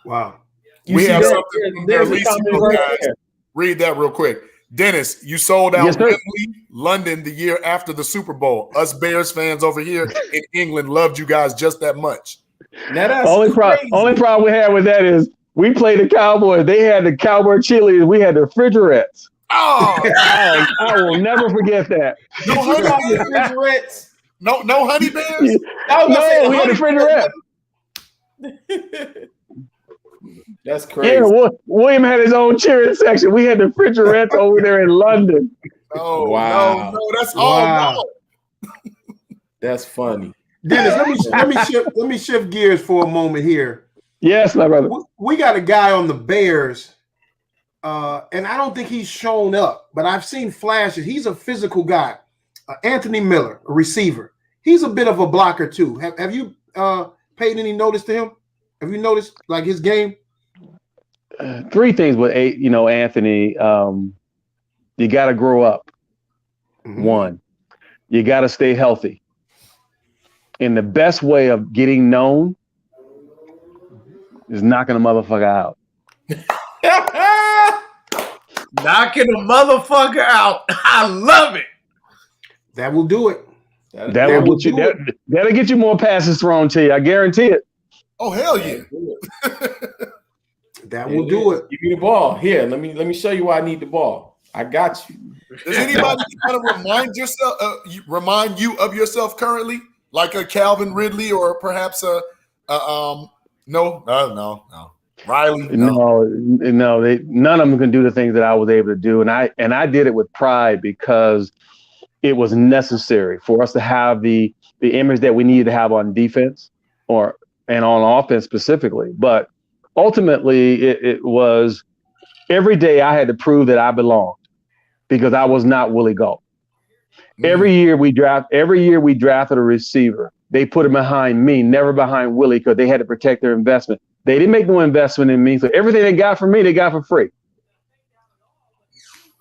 Wow. We have something from their guys. Read that real quick. Dennis, you sold out Wembley, London the year after the Super Bowl. Us Bears fans over here in England loved you guys just that much. Now that's only problem we had with that is we played the Cowboys. They had the Cowboy cheerleaders. We had the refrigerettes. Oh, I will never forget that. No honey refrigerettes. No honey bears. No, we had the refrigerette. That's crazy. Yeah, William had his own cheering section. We had the refrigerettes over there in London. Oh, wow. No, that's all. Wow. That's funny. Dennis, let me shift gears for a moment here. Yes, my brother. We got a guy on the Bears, and I don't think he's shown up, but I've seen flashes. He's a physical guy. Anthony Miller, a receiver. He's a bit of a blocker too. Have you paid any notice to him? Have you noticed like his game? Three things with Anthony. You got to grow up. Mm-hmm. One, you got to stay healthy. And the best way of getting known is knocking a motherfucker out. Knocking a motherfucker out. I love it. That will do it. That'll get you more passes thrown to you. I guarantee it. Oh, hell yeah. That will do it. Give me the ball. Here, let me show you why I need the ball. I got you. Does anybody kind of remind you of yourself currently? Like a Calvin Ridley or perhaps no. Riley? No, none of them can do the things that I was able to do. And I did it with pride because it was necessary for us to have the image that we needed to have on defense and on offense specifically. But ultimately, it was every day I had to prove that I belonged because I was not Willie Gault. Mm-hmm. Every year we drafted a receiver. They put him behind me, never behind Willie, because they had to protect their investment. They didn't make no investment in me, so everything they got from me, they got for free.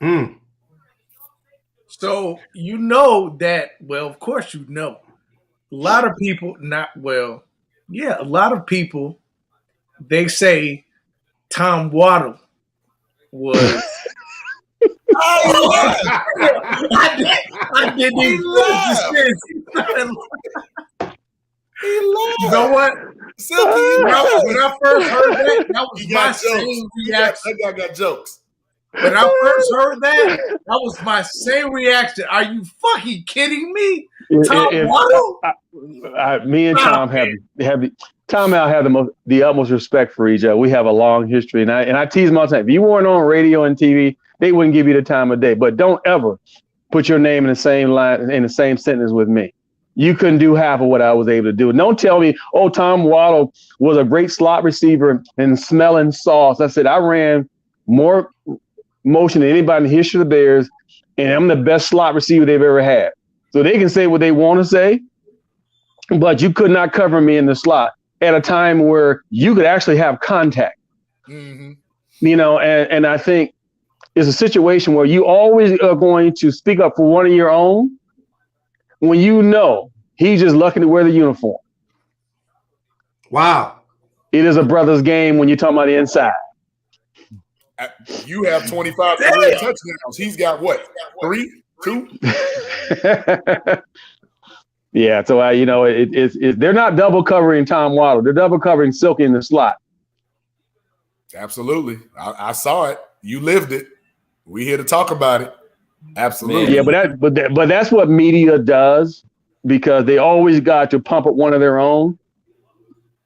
Mm. So you know that, well, of course you know. A lot of people, a lot of people, they say Tom Waddle was. I didn't even You know what? Silky, when I first heard that was my same reaction. I got jokes. When I first heard that was my same reaction. Are you fucking kidding me? Tom Waddle? Me and Tom have Tom and I have the utmost respect for each other. We have a long history, and I tease him all the time. If you weren't on radio and TV, they wouldn't give you the time of day. But don't ever put your name in the same line in the same sentence with me. You couldn't do half of what I was able to do. And don't tell me, oh, Tom Waddle was a great slot receiver and smelling sauce. I said I ran more motion than anybody in the history of the Bears, and I'm the best slot receiver they've ever had. So they can say what they want to say, but you could not cover me in the slot at a time where you could actually have contact. Mm-hmm. And I think it's a situation where you always are going to speak up for one of your own when you know he's just lucky to wear the uniform. Wow. It is a brother's game when you're talking about the inside. You have 25 career touchdowns. He's got what? 3, 2? Yeah, so they're not double covering Tom Waddle. They're double covering Silky in the slot. Absolutely. I saw it. You lived it. We here to talk about it. Absolutely. Yeah, but that's what media does, because they always got to pump up one of their own.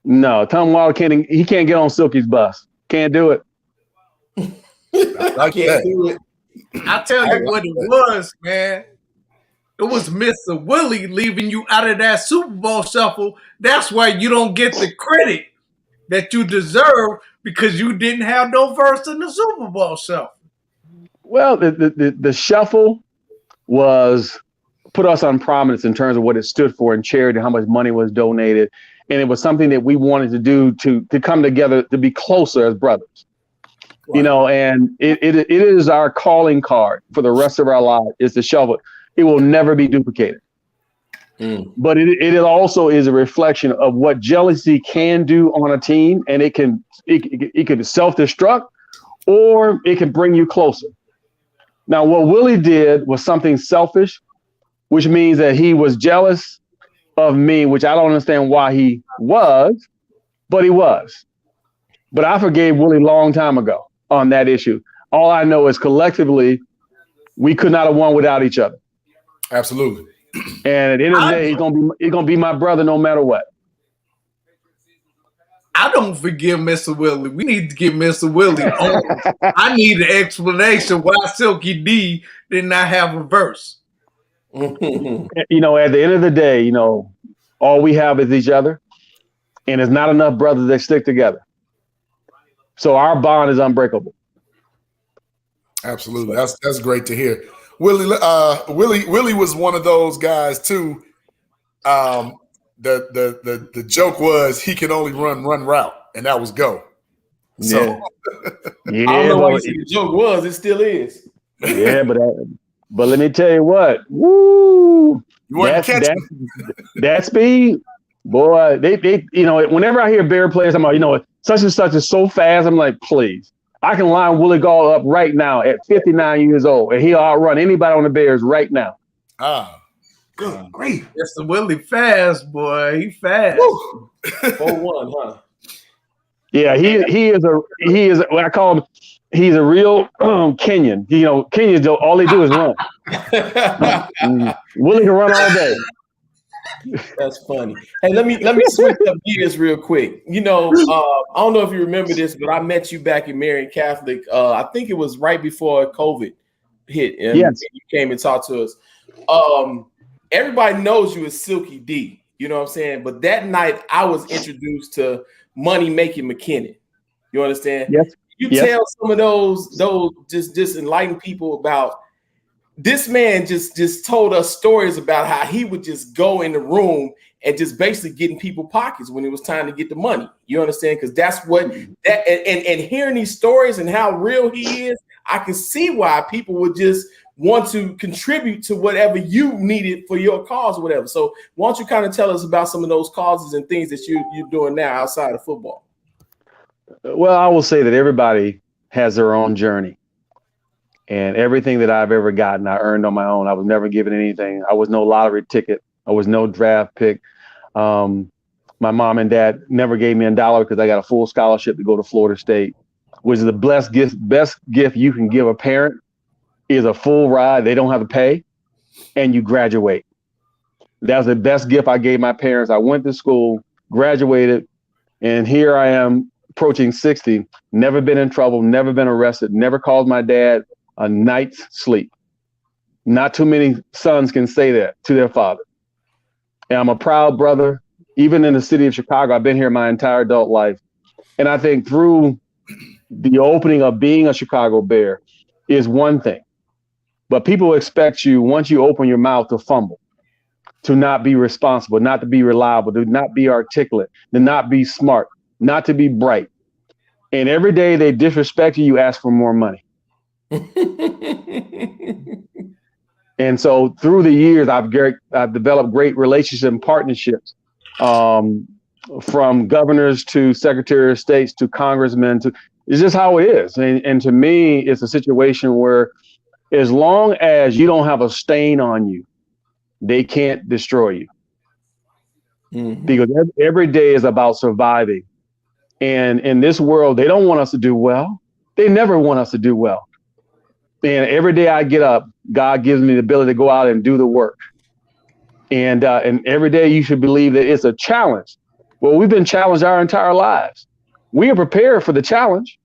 No, Tom Waddle can't get on Silky's bus. Can't do it. I can't do it. I'll tell you what it was, man. It was Mr. Willie leaving you out of that Super Bowl shuffle. That's why you don't get the credit that you deserve, because you didn't have no verse in the Super Bowl shuffle. Well, the shuffle was put us on prominence in terms of what it stood for in charity, how much money was donated. And it was something that we wanted to do to come together, to be closer as brothers. Wow. And it is our calling card for the rest of our lives, is the shuffle. It will never be duplicated. But it also is a reflection of what jealousy can do on a team, and it can self-destruct, or it can bring you closer. Now, what Willie did was something selfish, which means that he was jealous of me, which I don't understand why he was, but he was. But I forgave Willie a long time ago on that issue. All I know is collectively, we could not have won without each other. Absolutely. And at the end of the day, he's gonna be my brother no matter what. I don't forgive Mr. Willie. We need to get Mr. Willie on. I need an explanation why Silky D did not have a verse. At the end of the day, all we have is each other, and there's not enough brothers that stick together. So our bond is unbreakable. Absolutely. That's great to hear. Willie was one of those guys too. The joke was he can only run route, and that was go. So I don't know what the joke was. It still is. Yeah, but let me tell you what. Woo! That speed, boy. They whenever I hear Bear players, I'm like, such and such is so fast. I'm like, please. I can line Willie Gaul up right now at 59 years old, and he'll outrun anybody on the Bears right now. Good grief. Mr. Willie fast, boy. He fast. 4-1, huh? Yeah, he is what I call him. He's a real Kenyan. Kenyans, all they do is run. Willie can run all day. That's funny. Hey, let me switch up gears real quick. I don't know if you remember this, but I met you back in Marian Catholic. I think it was right before COVID hit, and you came and talked to us. Everybody knows you as Silky D. You know what I'm saying? But that night, I was introduced to Money Making McKinnon. You understand? Yes. You tell some of those just enlightened people about. This man just told us stories about how he would just go in the room and just basically get in people's pockets when it was time to get the money. You understand? Because that's what that and hearing these stories and how real he is, I can see why people would just want to contribute to whatever you needed for your cause or whatever. So why don't you kind of tell us about some of those causes and things that you're doing now outside of football? Well, I will say that everybody has their own journey. And everything that I've ever gotten, I earned on my own. I was never given anything. I was no lottery ticket. I was no draft pick. My mom and dad never gave me $1 because I got a full scholarship to go to Florida State, which is the best gift you can give a parent is a full ride. They don't have to pay, and you graduate. That was the best gift I gave my parents. I went to school, graduated, and here I am approaching 60, never been in trouble, never been arrested, never called my dad a night's sleep. Not too many sons can say that to their father. And I'm a proud brother. Even in the city of Chicago, I've been here my entire adult life. And I think through the opening of being a Chicago Bear is one thing. But people expect you, once you open your mouth, to fumble, to not be responsible, not to be reliable, to not be articulate, to not be smart, not to be bright. And every day they disrespect you, you ask for more money. And so through the years, I've developed great relationships and partnerships, from governors to secretary of states to congressmen. It's just how it is. And to me, it's a situation where as long as you don't have a stain on you, they can't destroy you. Mm-hmm. Because every day is about surviving. And in this world, they don't want us to do well. They never want us to do well. And every day I get up, God gives me the ability to go out and do the work. And every day you should believe that it's a challenge. Well, we've been challenged our entire lives. We are prepared for the challenge.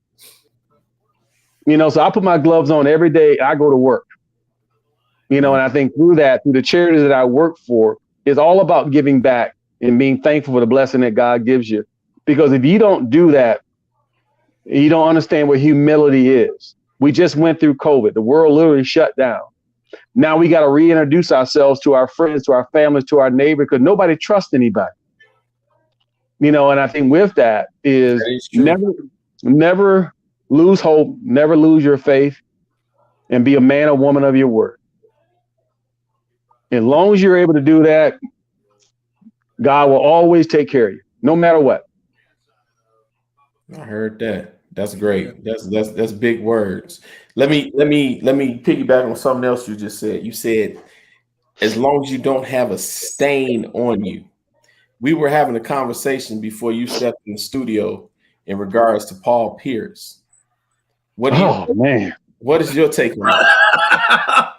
So I put my gloves on every day. I go to work. And I think through the charities that I work for, it's all about giving back and being thankful for the blessing that God gives you. Because if you don't do that, you don't understand what humility is. We just went through COVID. The world literally shut down. Now we got to reintroduce ourselves to our friends, to our families, to our neighbors, because nobody trusts anybody. And I think with that is never lose hope, never lose your faith, and be a man or woman of your word. As long as you're able to do that, God will always take care of you, no matter what. I heard that. That's great. That's big words. Let me piggyback on something else you just said. You said, as long as you don't have a stain on you. We were having a conversation before you stepped in the studio in regards to Paul Pierce. What is your take on that?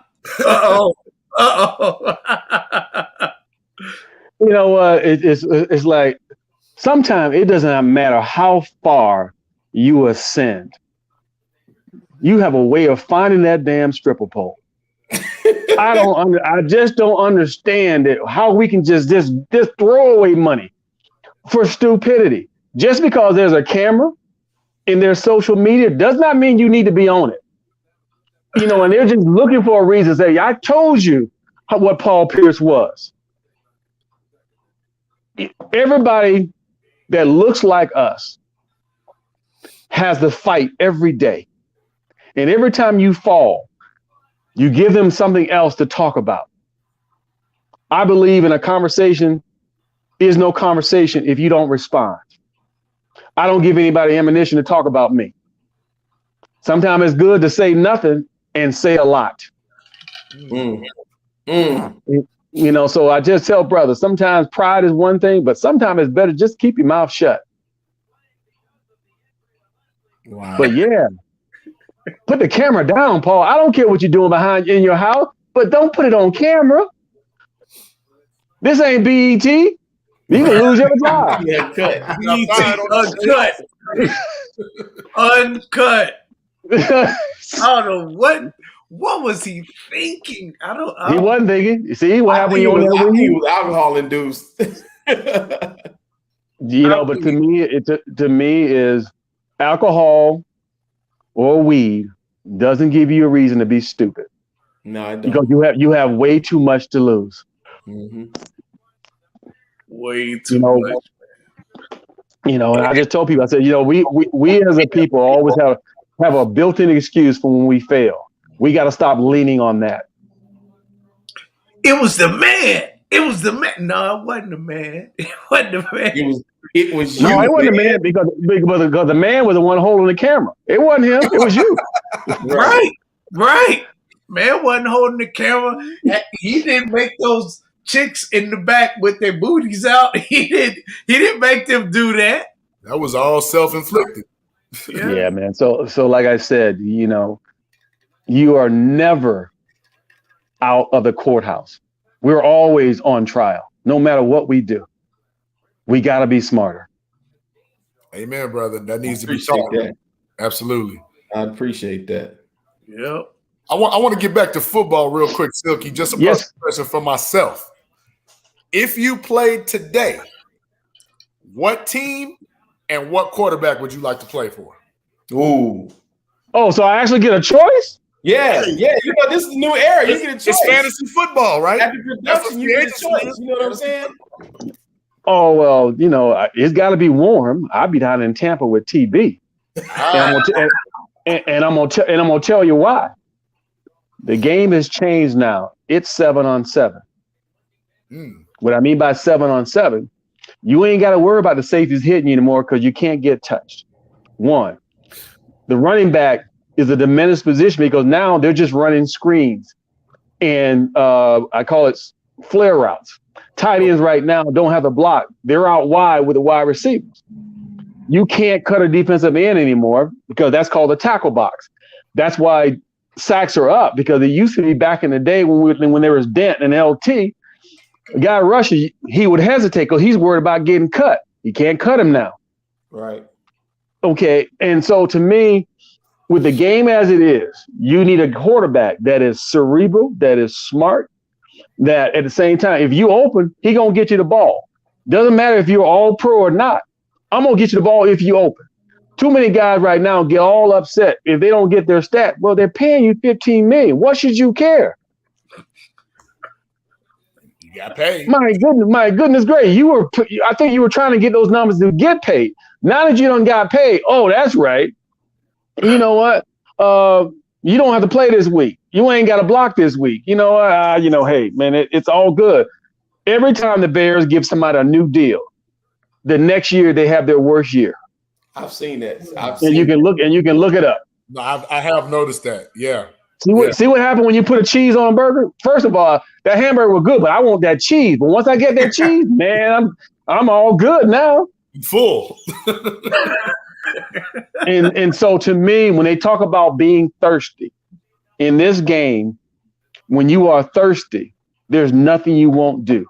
It's like sometimes it doesn't matter how far you ascend. You have a way of finding that damn stripper pole. I just don't understand it. How we can just throw away money for stupidity. Just because there's a camera in their social media does not mean you need to be on it. And they're just looking for a reason to say, I told you what Paul Pierce was. Everybody that looks like us has to fight every day. And every time you fall, you give them something else to talk about. I believe in a conversation is no conversation if you don't respond. I don't give anybody ammunition to talk about me. Sometimes it's good to say nothing and say a lot. So I just tell brothers, sometimes pride is one thing, but sometimes it's better just keep your mouth shut. Wow. But yeah, put the camera down, Paul. I don't care what you're doing in your house, but don't put it on camera. This ain't BET. You can lose your job. Yeah, cut. Uncut. I don't know what was he thinking. He wasn't thinking. You see what happened when you on he was alcohol induced. But to me is alcohol or weed doesn't give you a reason to be stupid. No, I don't. Because you have way too much to lose. Mm-hmm. Way too much. And I just told people, I said, we as a people always have a built-in excuse for when we fail. We got to stop leaning on that. It was the man. No, it wasn't the man. It wasn't the man. It was you. No, it wasn't the man because the man was the one holding the camera. It wasn't him. It was you. Right. Man wasn't holding the camera. He didn't make those chicks in the back with their booties out. He didn't make them do that. That was all self-inflicted. Yeah, man. So like I said, you are never out of the courthouse. We're always on trial, no matter what we do. We got to be smarter. Amen, brother. That needs to be taught. Absolutely. I appreciate that. Yep. I want to get back to football real quick, Silky. Just a personal question for myself. If you played today, what team and what quarterback would you like to play for? Ooh. Oh, so I actually get a choice? Yeah. This is a new era. You get a choice. It's fantasy football, right? After production, you get a choice. You know what I'm saying? Oh, well, it's got to be warm. I'll be down in Tampa with TB. And I'm gonna tell you why. The game has changed now. It's 7-on-7. What I mean by 7-on-7, you ain't got to worry about the safeties hitting you anymore because you can't get touched. One. the running back is a diminished position because now they're just running screens. And I call it flare routes. Tight ends right now don't have the block. They're out wide with the wide receivers. You can't cut a defensive end anymore because that's called a tackle box. That's why sacks are up, because it used to be back in the day when there was Dent and LT, a guy rushing, he would hesitate because he's worried about getting cut. You can't cut him now. Right. Okay. And so to me, with the game as it is, you need a quarterback that is cerebral, that is smart, that at the same time, if you open, he going to get you the ball. Doesn't matter if you're all pro or not. I'm going to get you the ball if you open. Too many guys right now get all upset if they don't get their stat. Well, they're paying you $15 million. What should you care? You got paid. My goodness, great. I think you were trying to get those numbers to get paid. Now that you done got paid, oh, that's right. You know what? You don't have to play this week. You ain't got to block this week. You know, hey, man, it's all good. Every time the Bears give somebody a new deal, the next year they have their worst year. I've seen that. You can look it up. No, I have noticed that. Yeah. See what happened when you put a cheese on a burger? First of all, that hamburger was good, but I want that cheese. But once I get that cheese, man, I'm all good now. Full. And so to me, when they talk about being thirsty in this game, when you are thirsty, there's nothing you won't do.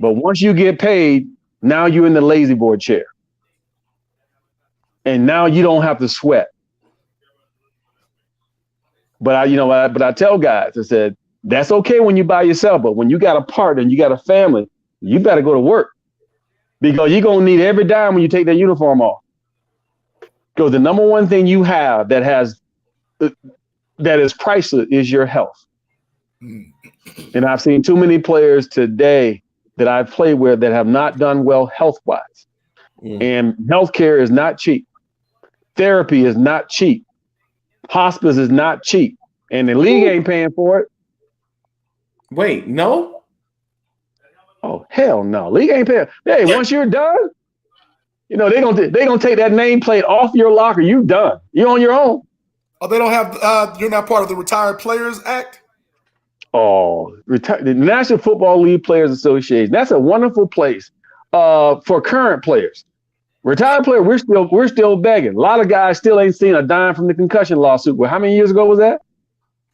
But once you get paid, now you're in the lazy boy chair. And now you don't have to sweat. But I tell guys, I said, that's okay when you by yourself, but when you got a partner and you got a family, you better go to work, because you're going to need every dime when you take that uniform off. Because the number one thing you have that is priceless is your health. And I've seen too many players today that I've played with that have not done well health-wise. And healthcare is not cheap. Therapy is not cheap. Hospice is not cheap. And the league ain't paying for it. Wait, no? Oh, hell no. League ain't paying. Hey, once you're done, they're gonna take that nameplate off your locker. You done. You're on your own. Oh, they don't have you're not part of the Retired Players Act? Oh, the National Football League Players Association. That's a wonderful place for current players. Retired player, we're still begging. A lot of guys still ain't seen a dime from the concussion lawsuit. Well, how many years ago was that?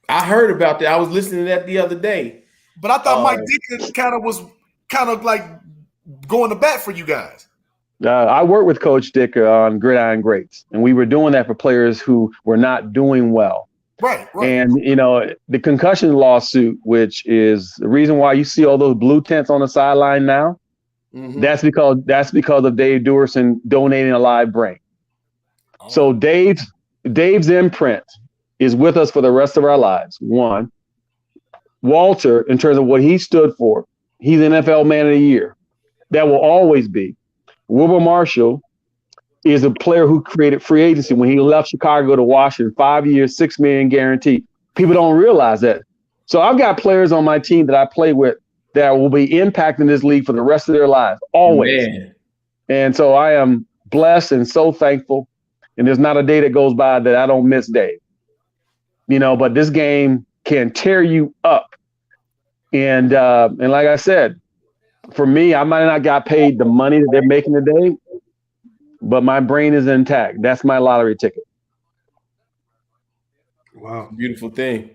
I heard about that. I was listening to that the other day. But I thought Mike Dickens was like going to bat for you guys. I worked with Coach Dick on Gridiron Greats, and we were doing that for players who were not doing well. Right. And, the concussion lawsuit, which is the reason why you see all those blue tents on the sideline now, that's because of Dave Duerson donating a live brain. Oh. So Dave's imprint is with us for the rest of our lives. One, Walter, in terms of what he stood for, he's NFL Man of the Year. That will always be. Wilbur Marshall is a player who created free agency when he left Chicago to Washington, 5 years, $6 million guaranteed. People don't realize that. So I've got players on my team that I play with that will be impacting this league for the rest of their lives, always. Man. And so I am blessed and so thankful. And there's not a day that goes by that I don't miss Dave. But this game can tear you up. And like I said, for me, I might not got paid the money that they're making today, but my brain is intact. That's my lottery ticket. Wow. Beautiful thing.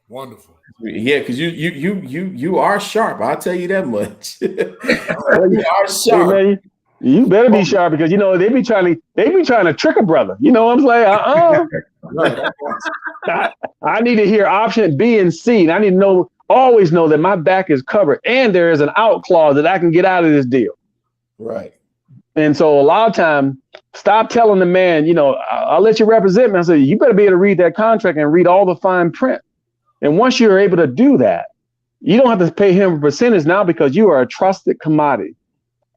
Wonderful. Yeah, because you are sharp. I'll tell you that much. You are sharp. Hey, man, you better be sharp, because they be trying to trick a brother. You know what I'm saying? I need to hear option B and C, and I need to always know that my back is covered and there is an out clause that I can get out of this deal. Right. And so a lot of time, stop telling the man, I'll let you represent me. I say, you better be able to read that contract and read all the fine print. And once you're able to do that, you don't have to pay him a percentage now, because you are a trusted commodity.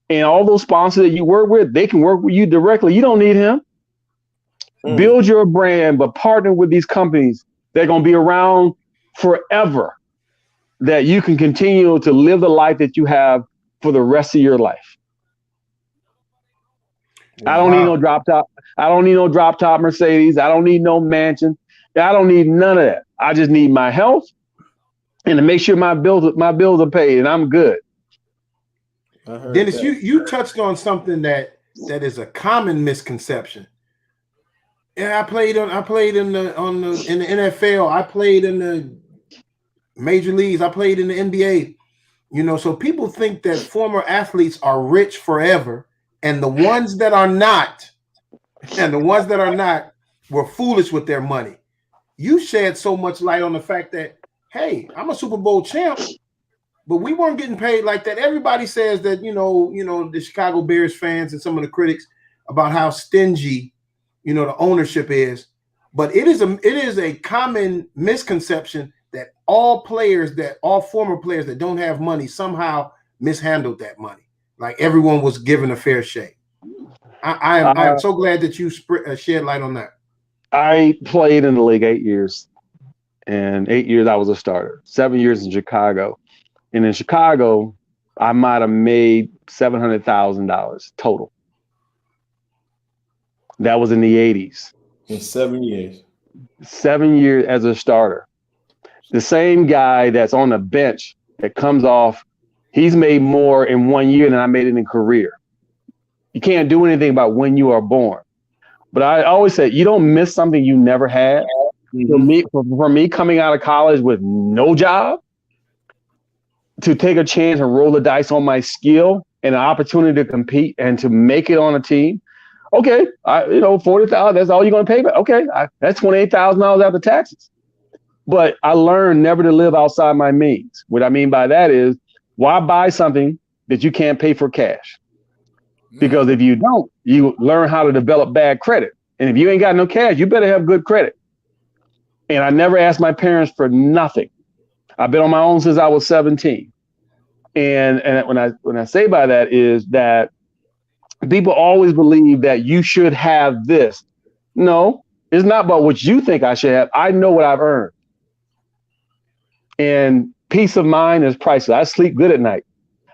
And all those sponsors that you work with, they can work with you directly. You don't need him. Build your brand, but partner with these companies that are going to be around forever, that you can continue to live the life that you have for the rest of your life. I don't need no drop top. I don't need no drop top Mercedes. I don't need no mansion. I don't need none of that. I just need my health and to make sure my bills are paid, and I'm good. Dennis, you touched on something that is a common misconception. Yeah, I played in the NFL. I played in the major leagues. I played in the NBA. You know, so people think that former athletes are rich forever, and the ones that are not, were foolish with their money. You shed so much light on the fact that, hey, I'm a Super Bowl champ, but we weren't getting paid like that. Everybody says that, you know, the Chicago Bears fans and some of the critics about how stingy, the ownership is. But it is a common misconception that all former players that don't have money somehow mishandled that money. Like everyone was given a fair shake. I am so glad that you shed light on that. I played in the league 8 years, and 8 years I was a starter. 7 years in Chicago, and in Chicago, I might have made $700,000 total. That was in the 80s. In 7 years. 7 years as a starter. The same guy that's on the bench that comes off, he's made more in 1 year than I made it in career. You can't do anything about when you are born. But I always say you don't miss something you never had. Mm-hmm. For me, coming out of college with no job, to take a chance and roll the dice on my skill and an opportunity to compete and to make it on a team. Okay, $40,000. That's all you're going to pay me. Okay, that's $28,000 after taxes. But I learned never to live outside my means. What I mean by that is, why buy something that you can't pay for cash? Because if you don't, you learn how to develop bad credit. And if you ain't got no cash, you better have good credit. And I never asked my parents for nothing. I've been on my own since I was 17. And when I say by that is that people always believe that you should have this. No, it's not about what you think I should have. I know what I've earned. And peace of mind is priceless. I sleep good at night.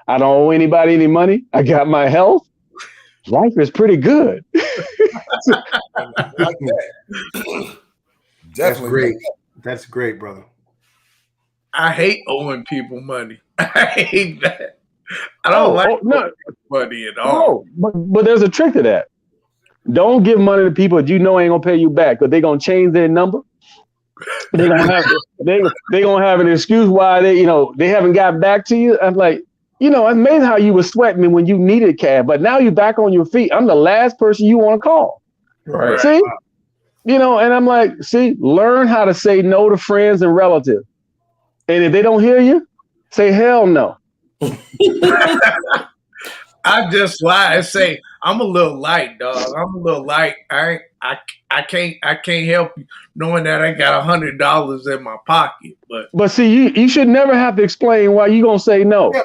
I don't owe anybody any money. I got my health. Life is pretty good. That's great. That's great, brother. I hate owing people money. I hate that. I don't like money at all. No, but there's a trick to that. Don't give money to people that you know ain't gonna pay you back, because they're gonna change their number. They're gonna have an excuse why they haven't got back to you. I'm like, it's amazing how you were sweating me when you needed cash, but now you're back on your feet. I'm the last person you want to call. Right. See? And I'm like, learn how to say no to friends and relatives. And if they don't hear you, say hell no. I just lie and say, I'm a little light, dog. I'm a little light. I can't help you knowing that I got $100 in my pocket. But see, you should never have to explain why you gonna say no. Yeah.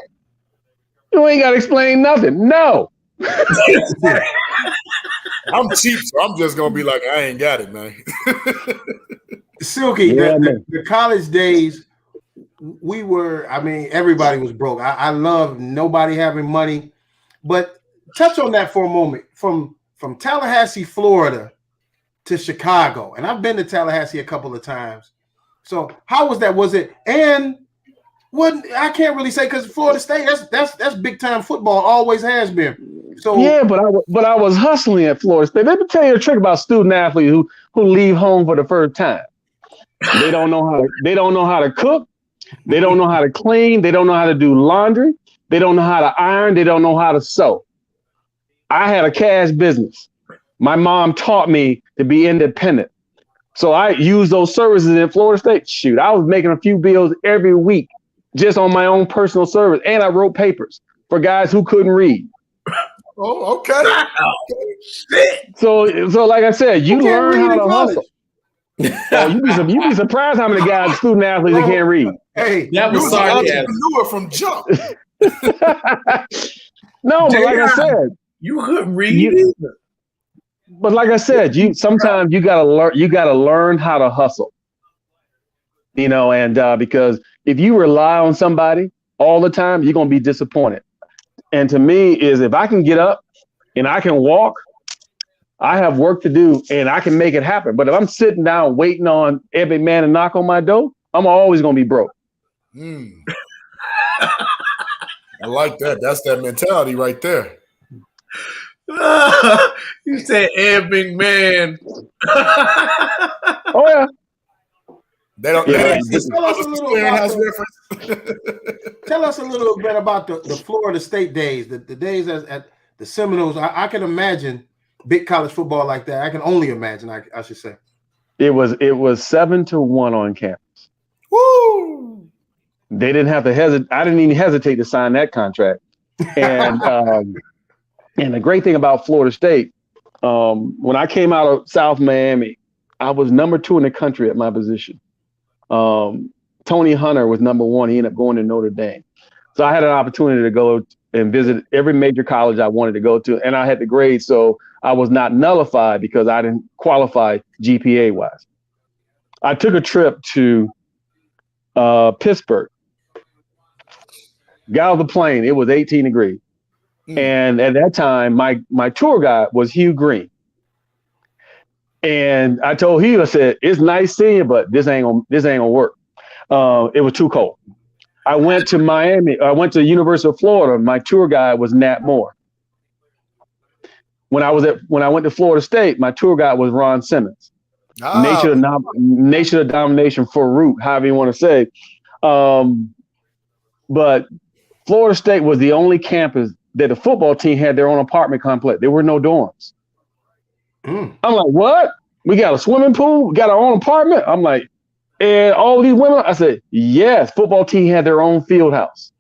You ain't gotta explain nothing. No. I'm cheap, so I'm just gonna be like, I ain't got it, man. Silky, the college days, everybody was broke. I love nobody having money, but touch on that for a moment. From Tallahassee, Florida to Chicago, and I've been to Tallahassee a couple of times. So how was that? Was it I can't really say, because Florida State, that's big time football, always has been. So yeah, but I was hustling at Florida State. Let me tell you a trick about student athletes who leave home for the first time. They don't know how to cook. They don't know how to clean. They don't know how to do laundry. They don't know how to iron. They don't know how to sew. I had a cash business. My mom taught me to be independent. So I used those services in Florida State. Shoot, I was making a few bills every week just on my own personal service. And I wrote papers for guys who couldn't read. Oh, okay. So like I said, you learn how to hustle. You'd be surprised how many guys, student athletes, that can't read. Hey, that was an entrepreneur from jump. No, but like I said, you couldn't read either. But like I said, sometimes you gotta learn how to hustle. And because if you rely on somebody all the time, you're gonna be disappointed. And to me, is if I can get up and I can walk I have work to do and I can make it happen. But if I'm sitting down waiting on every man to knock on my door, I'm always going to be broke. I like that. That's that mentality right there. You said Ed McMahon. Oh yeah. They don't. Yeah, Tell us a little bit about the Florida State days, the days at the Seminoles. I can imagine big college football like that. I can only imagine. I should say. It was 7-1 on campus. Woo! They didn't have to hesitate. I didn't even hesitate to sign that contract. And and the great thing about Florida State, when I came out of South Miami, I was number 2 in the country at my position. Tony Hunter was number 1. He ended up going to Notre Dame. So I had an opportunity to go and visit every major college I wanted to go to. And I had the grades, so I was not nullified because I didn't qualify GPA wise. I took a trip to Pittsburgh. Got off the plane. It was 18 degrees. And at that time, my tour guide was Hugh Green. And I told Hugh, I said, it's nice seeing you, but this ain't gonna work. It was too cold. I went to Miami. I went to the University of Florida. My tour guide was Nat Moore. When I went to Florida State, my tour guide was Ron Simmons. Nation of Domination for Root, however you want to say. But Florida State was the only campus that the football team had their own apartment complex. There were no dorms. I'm like, what? We got a swimming pool? We got our own apartment? I'm like, and all these women? I said, yes, football team had their own field house.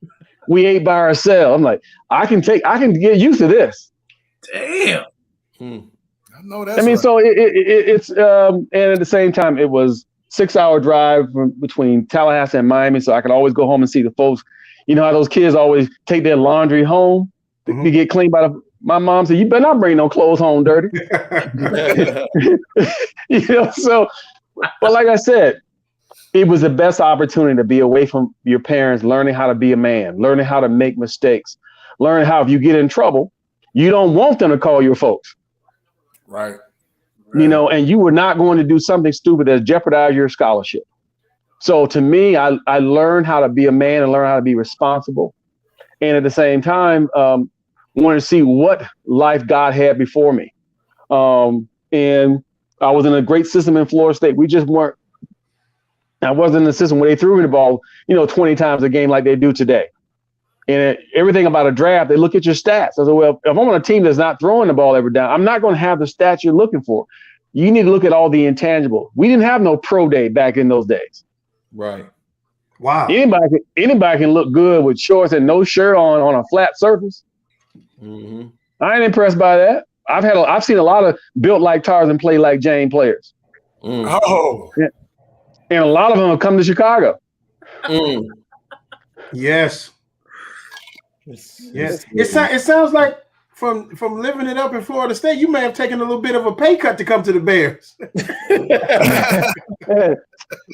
We ate by ourselves. I'm like, I can get used to this. Damn. I know that's right. So it's and at the same time, it was 6-hour drive between Tallahassee and Miami. So I could always go home and see the folks. You know how those kids always take their laundry home to get cleaned by my mom said, you better not bring no clothes home dirty. So, but like I said, it was the best opportunity to be away from your parents, learning how to be a man, learning how to make mistakes, learning how if you get in trouble, you don't want them to call your folks. Right. And you were not going to do something stupid that jeopardize your scholarship. So to me, I learned how to be a man and learn how to be responsible. And at the same time, wanted to see what life God had before me. And I was in a great system in Florida State. I wasn't in the system where they threw me the ball, 20 times a game like they do today. And everything about a draft, they look at your stats. I said, well, if I'm on a team that's not throwing the ball every down, I'm not going to have the stats you're looking for. You need to look at all the intangibles. We didn't have no pro day back in those days. Right. Wow. Anybody can look good with shorts and no shirt on a flat surface. Mm-hmm. I ain't impressed by that. I've seen a lot of built like Tarzan, play like Jane players. Oh. And a lot of them have come to Chicago. Yes. Yes. It sounds like from living it up in Florida State, you may have taken a little bit of a pay cut to come to the Bears.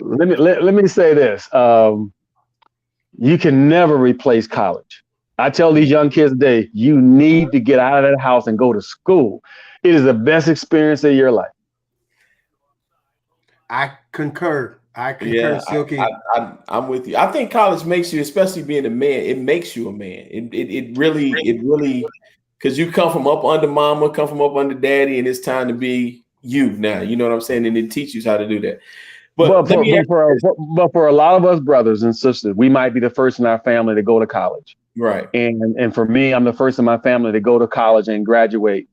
Let me say this. You can never replace college. I tell these young kids today, you need to get out of that house and go to school. It is the best experience of your life. I concur. Silky. I'm with you. I think college makes you, especially being a man, it makes you a man. It really, because you come from up under mama, come from up under daddy, and it's time to be you now. You know what I'm saying? And it teaches you how to do that. But for a lot of us brothers and sisters, we might be the first in our family to go to college. Right. And for me, I'm the first in my family to go to college and graduate.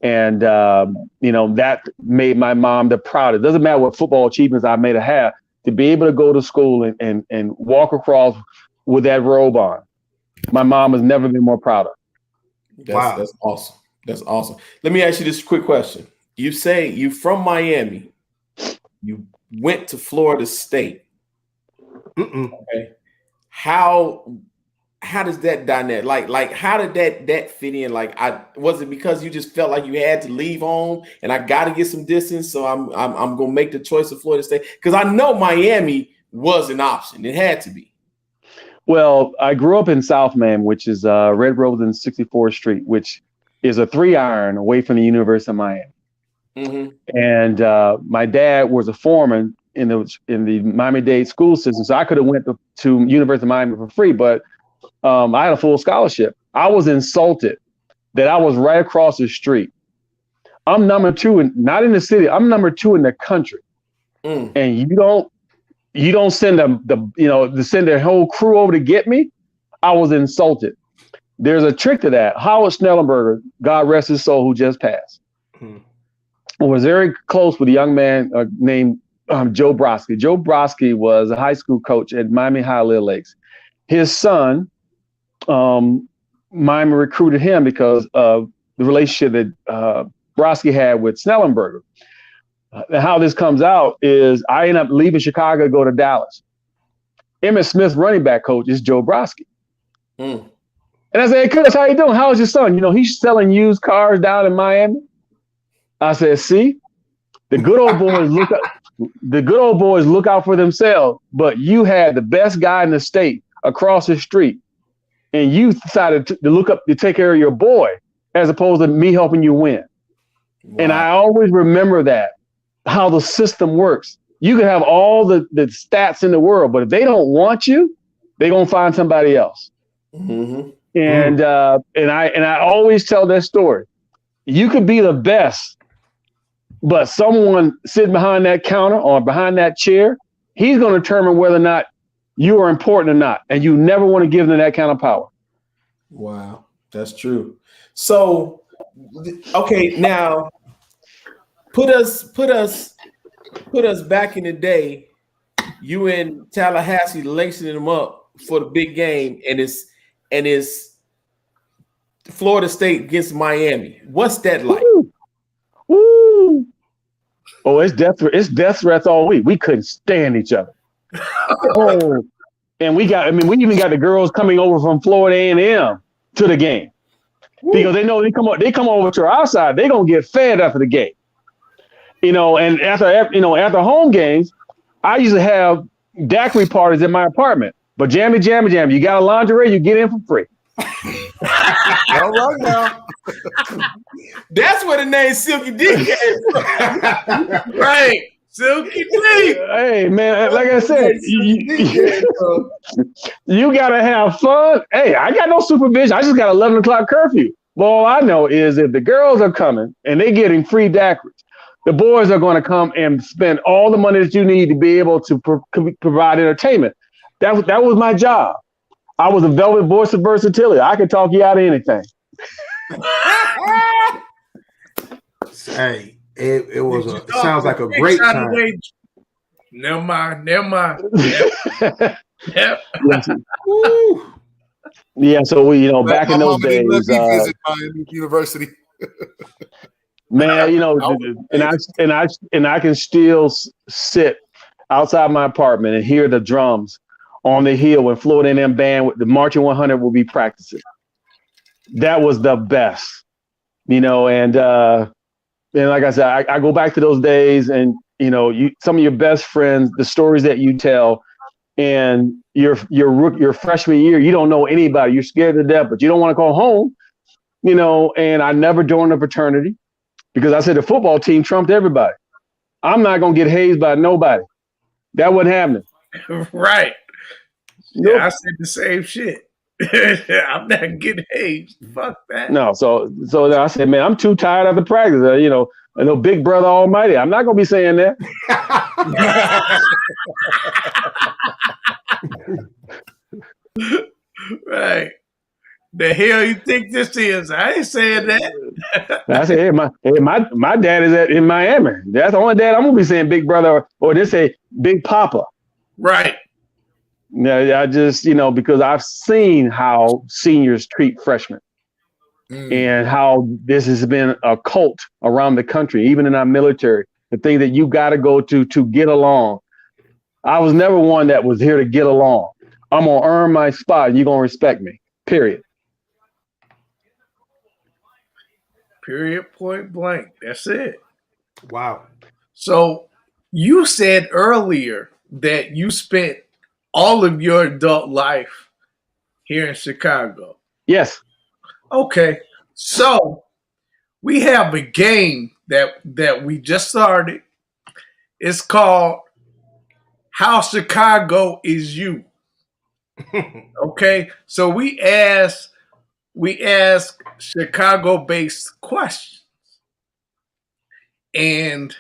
And, that made my mom the proudest. It doesn't matter what football achievements I may have, to be able to go to school and walk across with that robe on. My mom has never been more proud of. Wow. That's awesome. That's awesome. Let me ask you this quick question. You say you from Miami. You went to Florida State. Okay. How does that dynamic like how did that fit in? Like, was it because you just felt like you had to leave home and I got to get some distance, so I'm gonna make the choice of Florida State? Because I know Miami was an option. It had to be. Well, I grew up in South Miami, which is Red Rose and 64th Street, which is a 3-iron away from the University of Miami. And my dad was a foreman in the Miami-Dade school system, so I could have went to University of Miami for free, but I had a full scholarship. I was insulted that I was right across the street. I'm number 2, not in the city. I'm number 2 in the country, and you don't send to send their whole crew over to get me. I was insulted. There's a trick to that. Howard Schnellenberger, God rest his soul, who just passed, was very close with a young man named Joe Brodsky. Joe Brodsky was a high school coach at Miami Hialeah Lakes. His son, Miami recruited him because of the relationship that Brodsky had with Schnellenberger. How this comes out is I end up leaving Chicago to go to Dallas. Emmitt Smith's running back coach is Joe Brodsky. And I said, hey, Chris, how you doing? How's your son? He's selling used cars down in Miami. I said, see, the good old boys look out for themselves, but you had the best guy in the state across the street, and you decided to look up to take care of your boy as opposed to me helping you win. Wow. And I always remember that, how the system works. You can have all the stats in the world, but if they don't want you, they're going to find somebody else. And I always tell that story. You could be the best, but someone sitting behind that counter or behind that chair, he's going to determine whether or not you are important or not. And you never want to give them that kind of power. Wow, that's true. So, okay, now put us back in the day. You in Tallahassee lacing them up for the big game, and it's Florida State against Miami. What's that like? Woo. Oh, it's death threats all week. We couldn't stand each other. And we even got the girls coming over from Florida A&M to the game. Because they know they come over to our side, they're gonna get fed after the game. And after home games, I usually have daiquiri parties in my apartment. But jammy, you got a lingerie, you get in for free. All right now. That's where the name Silky D came from. Right. Silky D. Hey, man, like I said, you got to have fun. Hey, I got no supervision. I just got 11 o'clock curfew. But all I know is if the girls are coming and they're getting free daiquiris, the boys are going to come and spend all the money that you need to be able to provide entertainment. That was my job. I was a velvet voice of versatility. I could talk you out of anything. Hey, it sounds like a great time. Never mind. Yep. Yeah, so we, back in those days, visit Miami University. Man, and I can still sit outside my apartment and hear the drums on the hill when Florida A&M band with the Marching 100 will be practicing. That was the best, and like I said, I go back to those days, and some of your best friends, the stories that you tell, and your freshman year, you don't know anybody, you're scared to death, but you don't want to go home, and I never joined a fraternity because I said the football team trumped everybody. I'm not going to get hazed by nobody. That wasn't happening. Right. Nope. Yeah, I said the same shit. I'm not getting hazed. Fuck that. No, so I said, man, I'm too tired after practice. I know Big Brother Almighty. I'm not going to be saying that. Right. The hell you think this is? I ain't saying that. I said, my dad is in Miami. That's the only dad I'm going to be saying Big Brother or just say Big Papa. Right. Yeah, I just, because I've seen how seniors treat freshmen and how this has been a cult around the country, even in our military, the thing that you got to go to get along. I was never one that was here to get along. I'm going to earn my spot and you're going to respect me, period. Period, point blank. That's it. Wow. So you said earlier that you spent all of your adult life here in Chicago. Yes. Okay. So we have a game that we just started. It's called How Chicago Is You. Okay, so we ask Chicago-based questions, and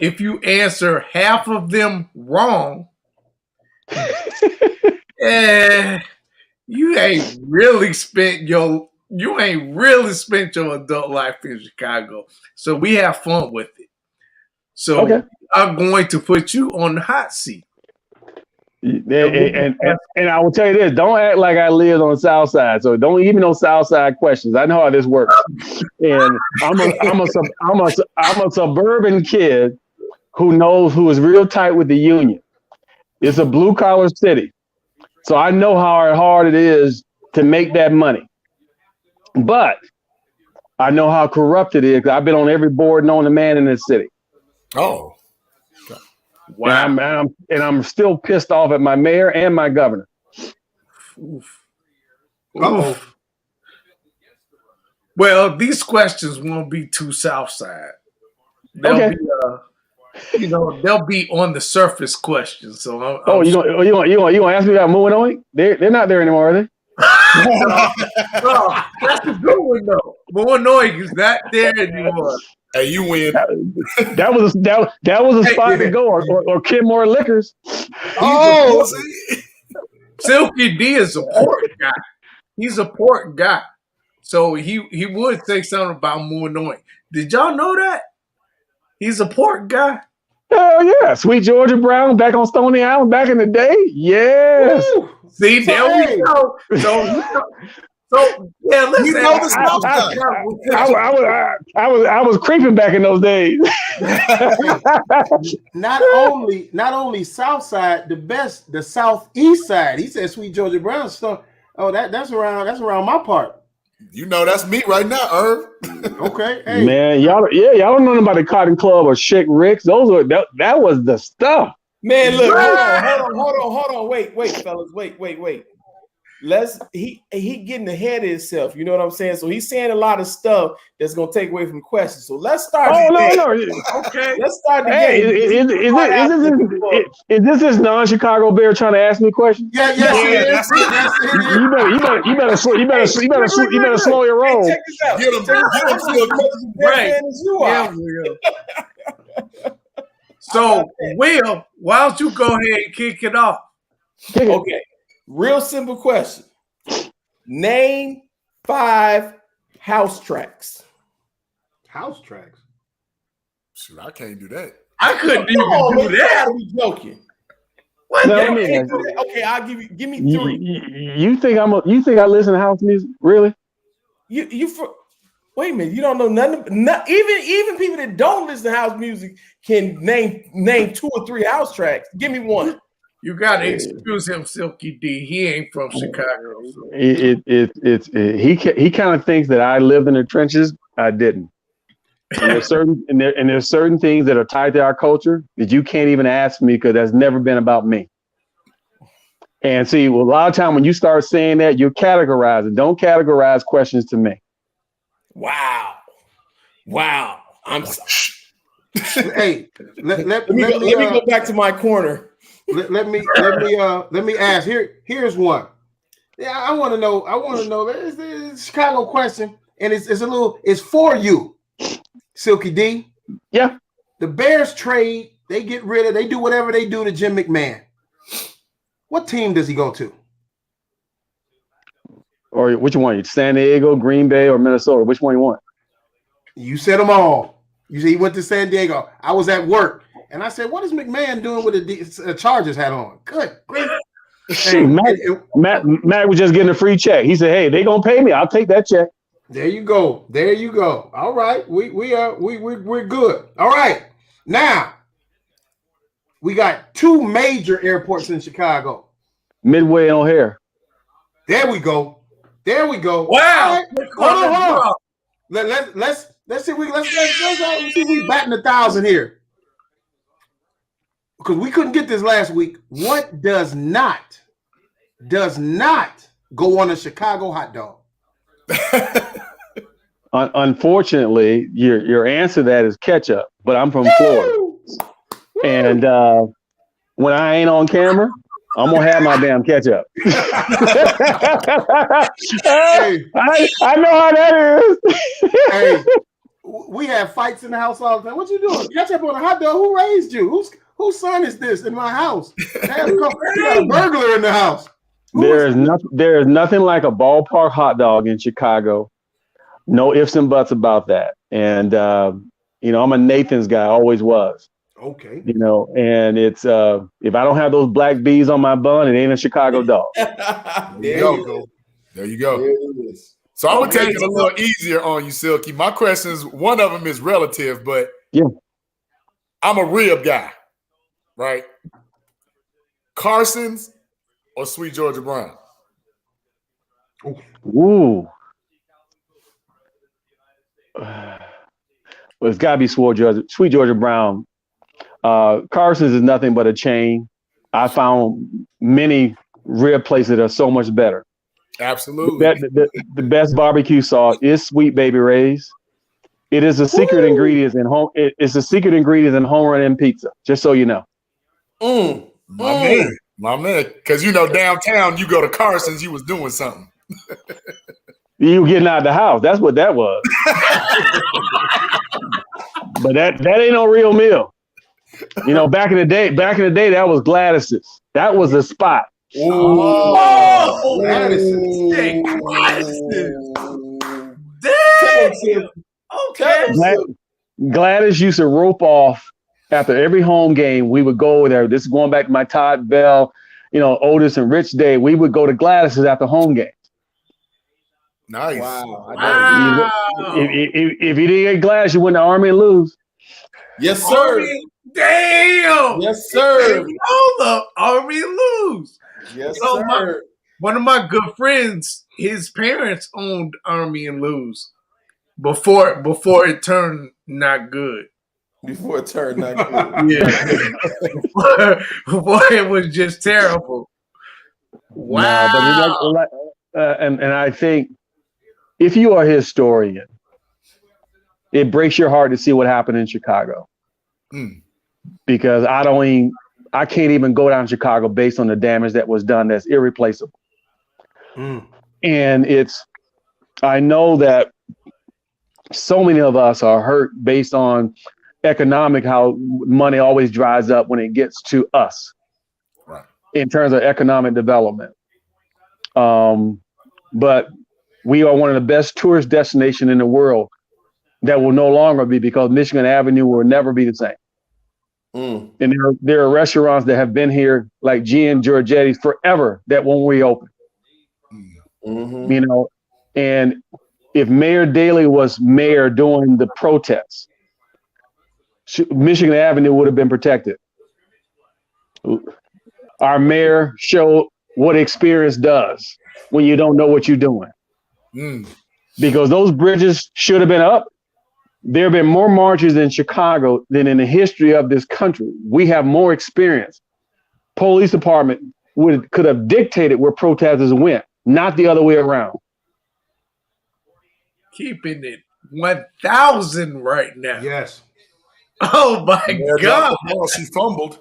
if you answer half of them wrong, you ain't really spent your adult life in Chicago. So we have fun with it. So Okay. I'm going to put you on the hot seat. And I will tell you this: don't act like I lived on the South Side. So don't even know South Side questions. I know how this works. And I'm a suburban kid who is real tight with the union. It's a blue collar city, so I know how hard it is to make that money. But I know how corrupt it is. I've been on every board known to man in this city. Oh. Wow. And I'm still pissed off at my mayor and my governor. Uh-oh. Well, these questions won't be too South Side. They'll be on the surface questions. So you gonna ask me about Moonoi? They're not there anymore, are they? No, that's a good one though. Moonoi is not there anymore. Hey, you win. That was a spot to go, or Kenmore Liquors. Oh, Silky D is a port guy. He's a port guy, so he would say something about Moonoi. Did y'all know that? He's a port guy. Hell yeah, Sweet Georgia Brown back on Stony Island back in the day. Yes. Woo. See, there we go. So yeah, listen. You know the South Side. I was creeping back in those days. Not only South Side, the Southeast Side. He said Sweet Georgia Brown stuff. Oh, that's around my part. You know that's me right now, Irv. Okay, hey. Man, y'all don't know about the Cotton Club or Chick Ricks. That was the stuff. Man, look, hold on, wait, fellas, wait. He getting ahead of himself. You know what I'm saying? So he's saying a lot of stuff that's gonna take away from questions. So let's start. No. Okay, let's start the game. Is this non-Chicago Bear trying to ask me questions? Yeah. That's it. You better slow your roll. Hey, check this out. Get him Right. You are. So, Will, why don't you go ahead and kick it off? Okay. Real simple question. Name 5 house tracks. House tracks? Shoot, I can't do that. I couldn't even do that. You gotta be joking. What? No, Okay, I'll give me 3. You think I listen to house music? Really? Wait a minute, you don't know nothing. Even people that don't listen to house music can name 2 or 3 house tracks. Give me 1. You gotta excuse him, Silky D. He ain't from Chicago. So. He kind of thinks that I lived in the trenches. I didn't. And there's certain things that are tied to our culture that you can't even ask me because that's never been about me. And see, a lot of time when you start saying that, you're categorizing. Don't categorize questions to me. Wow. I'm sorry. Hey, let me go back to my corner. Let me ask. Here's one. Yeah, I want to know. It's a Chicago question, and it's for you, Silky D. Yeah. The Bears trade. They do whatever they do to Jim McMahon. What team does he go to? Or which one? San Diego, Green Bay, or Minnesota? Which one you want? You said them all. You said he went to San Diego. I was at work. And I said, what is McMahon doing with the Chargers hat on? Good. Great. Hey, Matt was just getting a free check. He said, hey, they going to pay me. I'll take that check. There you go. All right. We're good. All right. Now, we got 2 major airports in Chicago. Midway and O'Hare. There we go. Wow. Right. Hold on. Let's see if we batting 1,000 here. Because we couldn't get this last week. What does not go on a Chicago hot dog? Unfortunately, your answer to that is ketchup, but I'm from Florida. And when I ain't on camera, I'm gonna have my damn ketchup. Hey, I know how that is. hey, we have fights in the house all the time. What you doing? Ketchup on a hot dog? Who raised you? Whose son is this in my house? We got a burglar in the house. There is nothing like a ballpark hot dog in Chicago. No ifs and buts about that. And I'm a Nathan's guy, always was. Okay. And it's if I don't have those black bees on my bun, it ain't a Chicago dog. There you go. There you go. There it is. So I'm gonna take it a little easier on you, Silky. My questions, one of them is relative, but yeah, I'm a rib guy, right? Carson's or Sweet Georgia Brown? Ooh. Well, it's got to be Sweet Georgia Brown. Carson's is nothing but a chain. I found many rib places that are so much better. Absolutely. The best barbecue sauce is Sweet Baby Ray's. It is a secret ingredient in home. It's a secret ingredient in home run and pizza. Just so you know. My man. Because downtown, you go to Carson's, you was doing something. You getting out of the house. That's what that was. But that ain't no real meal. Back in the day, that was Gladys's. That was a spot. Oh, Gladys's. Damn. Okay. Gladys used to rope off after every home game. We would go there. This is going back to my Todd Bell, Otis and Rich day. We would go to Gladys's after home games. Nice. Wow. If you didn't get Gladys, you went to Army and lose. Yes, sir. Damn. Yes, sir. The Army lose. Yes, sir. One of my good friends, his parents owned Army and Lose before it turned not good. Before it turned not good. Yeah. before it was just terrible. Wow. No, but and I think if you are a historian, it breaks your heart to see what happened in Chicago. Because I can't even go down to Chicago based on the damage that was done. That's irreplaceable. And I know that so many of us are hurt based on how money always dries up when it gets to us, right, in terms of economic development. But we are one of the best tourist destinations in the world that will no longer be, because Michigan Avenue will never be the same. And there are restaurants that have been here, like G and Giorgetti's, forever, that won't reopen. And if Mayor Daley was mayor during the protests, Michigan Avenue would have been protected. Our mayor showed what experience does when you don't know what you're doing. Because those bridges should have been up. There have been more marches in Chicago than in the history of this country. We have more experience. Police department could have dictated where protesters went, not the other way around. Keeping it 1,000 right now. Yes. Oh my God. She fumbled.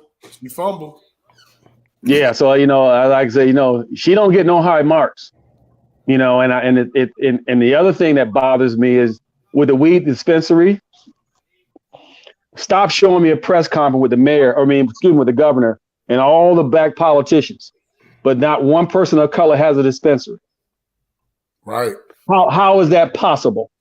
Yeah. So, I like to say, she don't get no high marks, and the other thing that bothers me is with the weed dispensary, stop showing me a press conference with the mayor, with the governor and all the black politicians, but not one person of color has a dispensary. Right. How is that possible?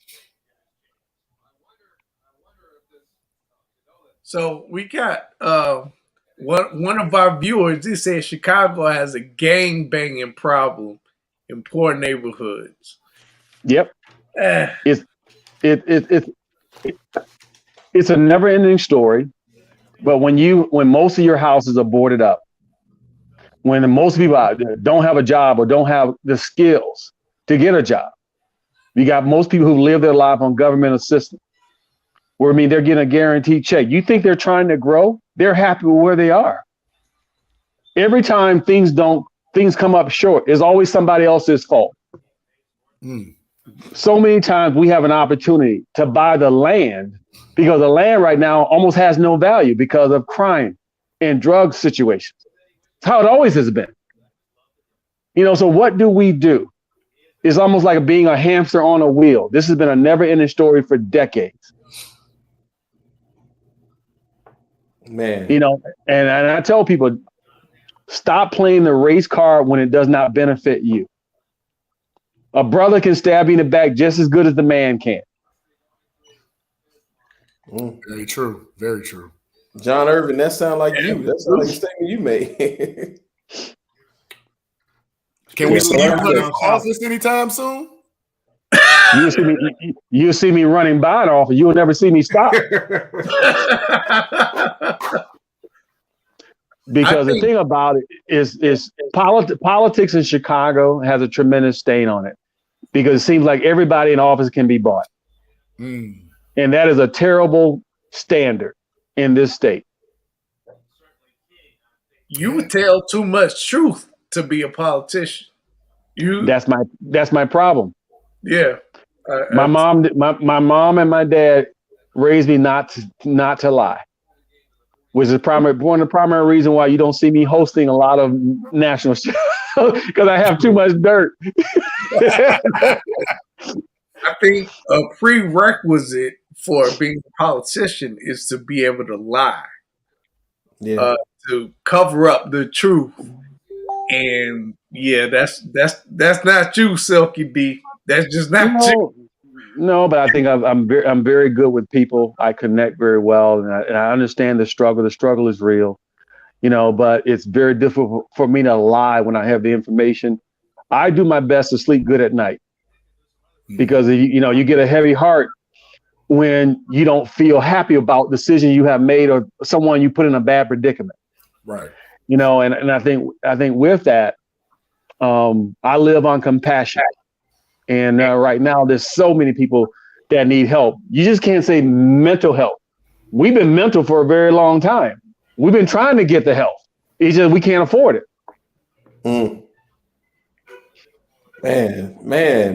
So we got one of our viewers. He said Chicago has a gang banging problem in poor neighborhoods. Yep. It's a never ending story. But when most of your houses are boarded up, when most people don't have a job or don't have the skills to get a job, you got most people who live their life on government assistance, where they're getting a guaranteed check. You think they're trying to grow? They're happy with where they are. Every time things come up short, it's always somebody else's fault. so many times we have an opportunity to buy the land because the land right now almost has no value because of crime and drug situations. It's how it always has been. So what do we do? It's almost like being a hamster on a wheel. This has been a never-ending story for decades. Man. And I tell people, stop playing the race card when it does not benefit you. A brother can stab you in the back just as good as the man can. Very true. Very true. John Irvin, that sounds like you. That sounds like a statement you made. Can we see you run for office anytime soon? You'll see me running by an office. You will never see me stop. Because the thing about it is politics in Chicago has a tremendous stain on it. Because it seems like everybody in office can be bought. And that is a terrible standard in this state. You tell too much truth to be a politician. That's my problem. Yeah. My mom and my dad raised me not to lie, which is one of the primary reasons why you don't see me hosting a lot of national shows because I have too much dirt. I think a prerequisite for being a politician is to be able to lie, to cover up the truth. And yeah, that's not you, Silky D. That's just not you. No, but I think I'm very good with people. I connect very well, and I understand the struggle. The struggle is real, but it's very difficult for me to lie when I have the information. I do my best to sleep good at night because you get a heavy heart when you don't feel happy about decisions you have made or someone you put in a bad predicament. Right. And I think with that, I live on compassion. And right now, there's so many people that need help. You just can't say mental health. We've been mental for a very long time. We've been trying to get the help. It's just we can't afford it. Man,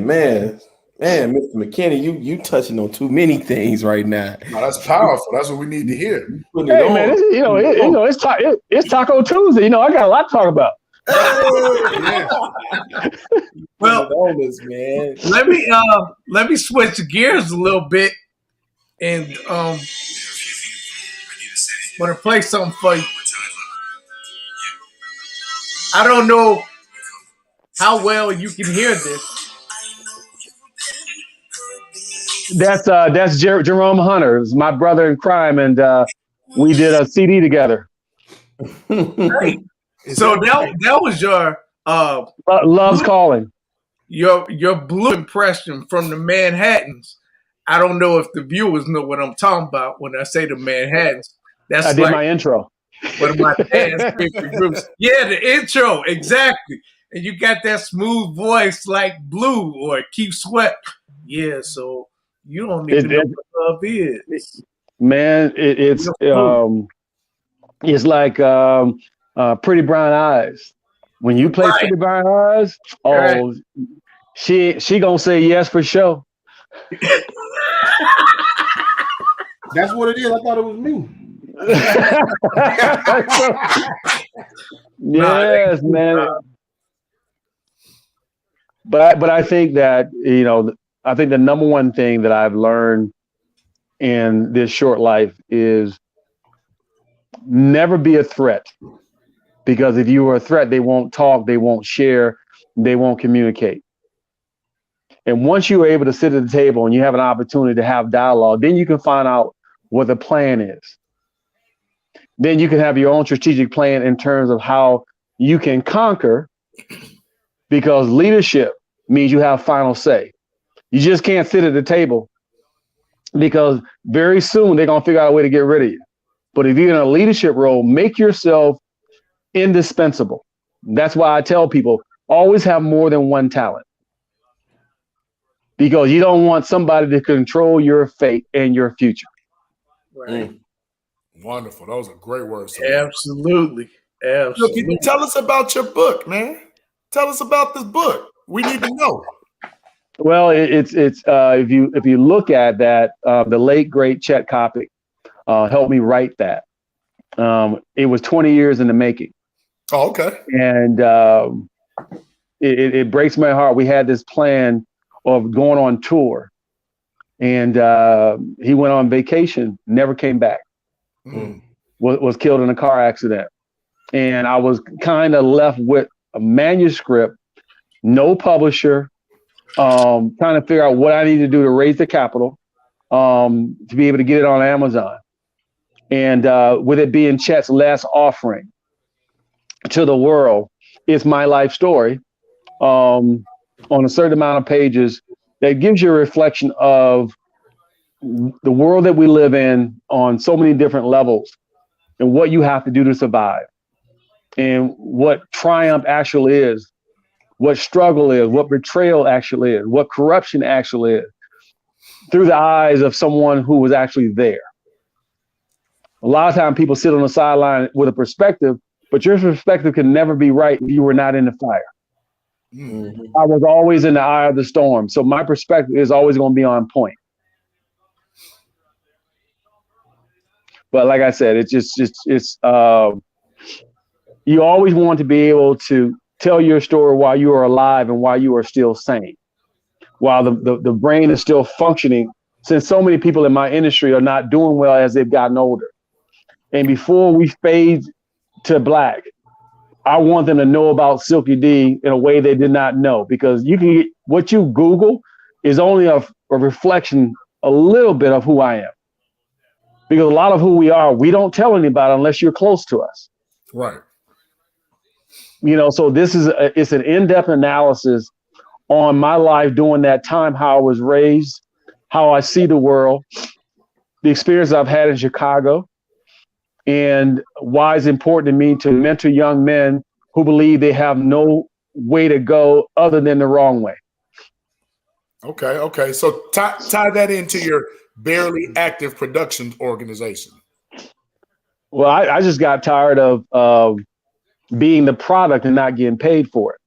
Mr. McKinnon, you touching on too many things right now. No, that's powerful. That's what we need to hear. Hey, man, it's Taco Tuesday. I got a lot to talk about. Well, man. Let me switch gears a little bit and want to play something for you. I don't know how well you can hear this. That's Jerome Hunter. It's my brother in crime, and we did a CD together. Right. So that was your Love's Calling. Your blue impression from the Manhattans. I don't know if the viewers know what I'm talking about when I say the Manhattans. I did my intro. One of my dad's favorite groups. Yeah, the intro, exactly. And you got that smooth voice like Blue or Keith Sweat. Yeah, so you don't even know what love is. Man, it's like Pretty Brown Eyes. When you play Pretty Brown Eyes, she gonna say yes for sure. That's what it is. I thought it was me. Yes, man. But I think that I think the number one thing that I've learned in this short life is never be a threat. Because if you are a threat, they won't talk, they won't share, they won't communicate. And once you are able to sit at the table and you have an opportunity to have dialogue, then you can find out what the plan is. Then you can have your own strategic plan in terms of how you can conquer, because leadership means you have final say. You just can't sit at the table because very soon they're going to figure out a way to get rid of you. But if you're in a leadership role, make yourself indispensable. That's why I tell people always have more than one talent, because you don't want somebody to control your fate and your future. Right. Wonderful. Those are great words. Absolutely. Look, tell us about your book, man. Tell us about this book. We need to know. Well, it's if you look at that, the late great Chet Coppock helped me write that. It was 20 years in the making. Oh, okay. And it breaks my heart. We had this plan of going on tour, and he went on vacation, never came back. Was killed in a car accident, and I was kind of left with a manuscript, no publisher, trying to figure out what I need to do to raise the capital to be able to get it on Amazon. And with it being Chet's last offering to the world, it's my life story on a certain amount of pages that gives you a reflection of the world that we live in on so many different levels and what you have to do to survive and what triumph actually is, what struggle is, what betrayal actually is, what corruption actually is, through the eyes of someone who was actually there. A lot of times people sit on the sideline with a perspective, but your perspective can never be right if you were not in the fire. I was always in the eye of the storm. So my perspective is always going to be on point. But like I said, it's you always want to be able to tell your story while you are alive and while you are still sane, while the brain is still functioning, since so many people in my industry are not doing well as they've gotten older. And before we fade to black, I want them to know about Silky D in a way they did not know, because you can get what you Google is only a reflection, a little bit of who I am. Because a lot of who we are, we don't tell anybody unless you're close to us. Right. You know, so this is it's an in-depth analysis on my life during that time, how I was raised, how I see the world, the experience I've had in Chicago, and why it's important to me to mentor young men who believe they have no way to go other than the wrong way. Okay. So tie that into your Barely Active production organization. Well, I just got tired of being the product and not getting paid for it.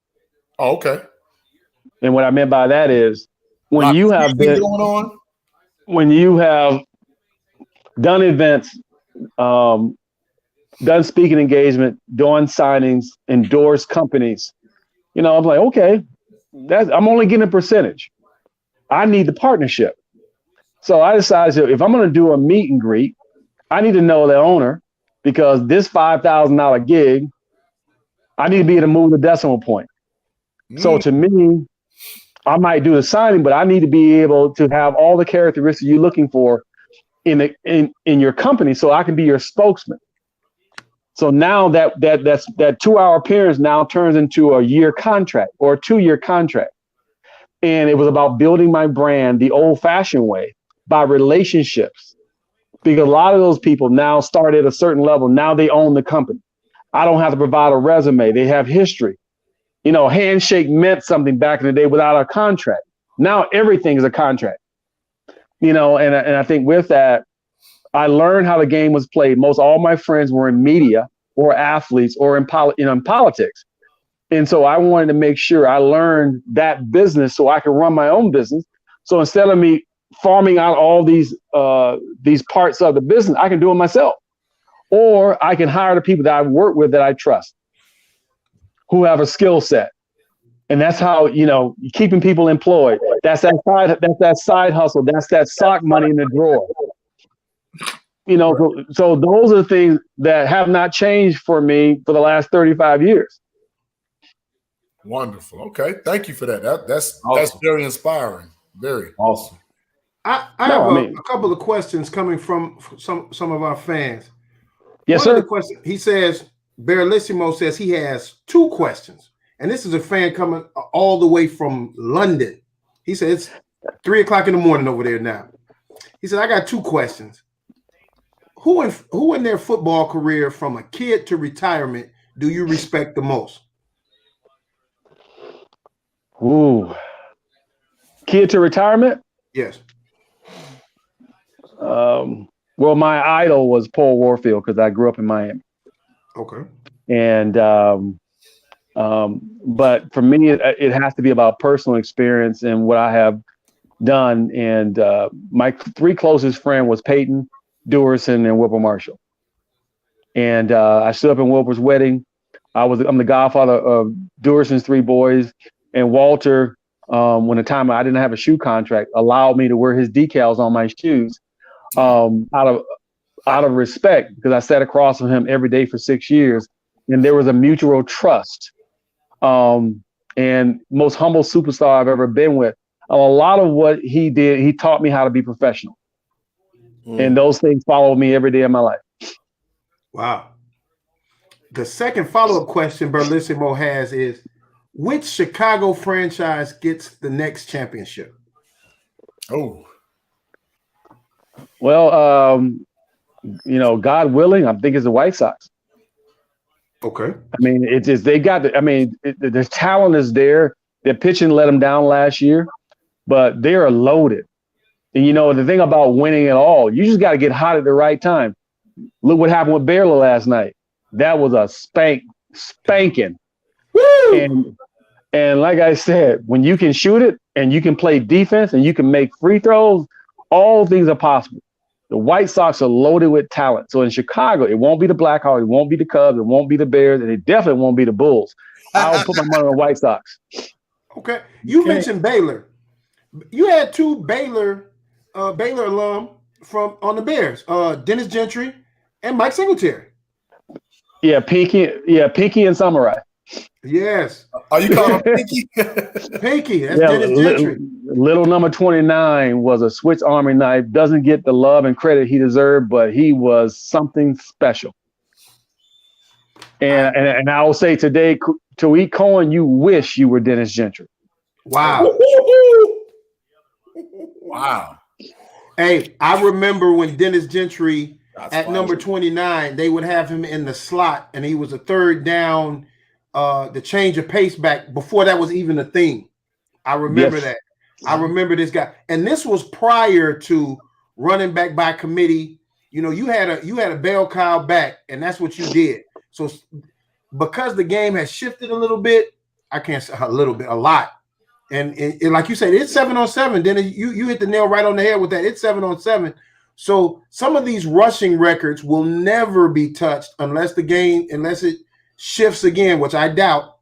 Oh, okay. And what I meant by that is when you have been going on, when you have done events, done speaking engagement, done signings, endorsed companies, you know, I'm like, okay, I'm only getting a percentage. I need the partnership. So I decided if I'm going to do a meet and greet, I need to know the owner, because this $5,000 gig, I need to be able to move the decimal point. So to me, I might do the signing, but I need to be able to have all the characteristics you're looking for in your company, so I can be your spokesman. So now that 2-hour appearance now turns into a year contract or a 2-year contract. And it was about building my brand the old-fashioned way, by relationships. Because a lot of those people now start at a certain level. Now they own the company. I don't have to provide a resume. They have history. You know, handshake meant something back in the day without a contract. Now everything is a contract. You know, and I think with that, I learned how the game was played. Most all my friends were in media or athletes or in politics. And so I wanted to make sure I learned that business so I could run my own business. So instead of me farming out all these parts of the business, I can do it myself. Or I can hire the people that I've worked with that I trust, who have a skill set. And that's how, you know, keeping people employed. That's that side hustle. That's that sock money in the drawer. You know, so those are the things that have not changed for me for the last 35 years. Wonderful. Okay. Thank you for that. That's awesome. That's very inspiring. Very awesome. I have a couple of questions coming from some of our fans. Yes, One sir. of the questions, he says, Barillissimo says he has 2 questions. And this is a fan coming all the way from London. He says it's 3:00 in the morning over there now. He said, I got 2 questions. Who in their football career, from a kid to retirement, do you respect the most? Ooh. Kid to retirement? Yes. Well, my idol was Paul Warfield, because I grew up in Miami. Okay. And But for me, it has to be about personal experience and what I have done. And my three closest friends was Peyton, Duerson, and Wilbur Marshall. And I stood up in Wilbur's wedding. I'm the godfather of Duerson's three boys, and Walter, when the time I didn't have a shoe contract, allowed me to wear his decals on my shoes out of respect, because I sat across from him every day for 6 years, and there was a mutual trust. And most humble superstar I've ever been with. A lot of what he did, he taught me how to be professional, and those things follow me every day of my life. Wow. The second follow-up question Berlissimo has is, which Chicago franchise gets the next championship? Oh. Well, God willing, I think it's the White Sox. Okay. I mean, it's just, they got the talent is there. Their pitching let them down last year, but they are loaded. And, the thing about winning it all, you just got to get hot at the right time. Look what happened with Baylor last night. That was a spanking. Woo! And like I said, when you can shoot it and you can play defense and you can make free throws, all things are possible. The White Sox are loaded with talent. So in Chicago, it won't be the Blackhawks, it won't be the Cubs, it won't be the Bears, and it definitely won't be the Bulls. I'll put my money on the White Sox. Okay. You mentioned Baylor. You had two Baylor alum on the Bears, Dennis Gentry and Mike Singletary. Yeah, Pinky and Samurai. Yes. Are you calling him Pinky? Pinky. That's Dennis Gentry. Little number 29 was a Swiss Army knife. Doesn't get the love and credit he deserved, but he was something special. And I will say today, Tariq Cohen, you wish you were Dennis Gentry. Wow. Wow. Hey, I remember when Dennis Gentry at number 29, they would have him in the slot, and he was a third down, the change of pace back before that was even a thing. I remember that. I remember this guy. And this was prior to running back by committee. You had a bell cow back, and that's what you did. So because the game has shifted a little bit, I can't say a little bit, a lot. And like you said, it's 7-on-7. Then you hit the nail right on the head with that. It's 7-on-7. So some of these rushing records will never be touched unless it shifts again, which I doubt.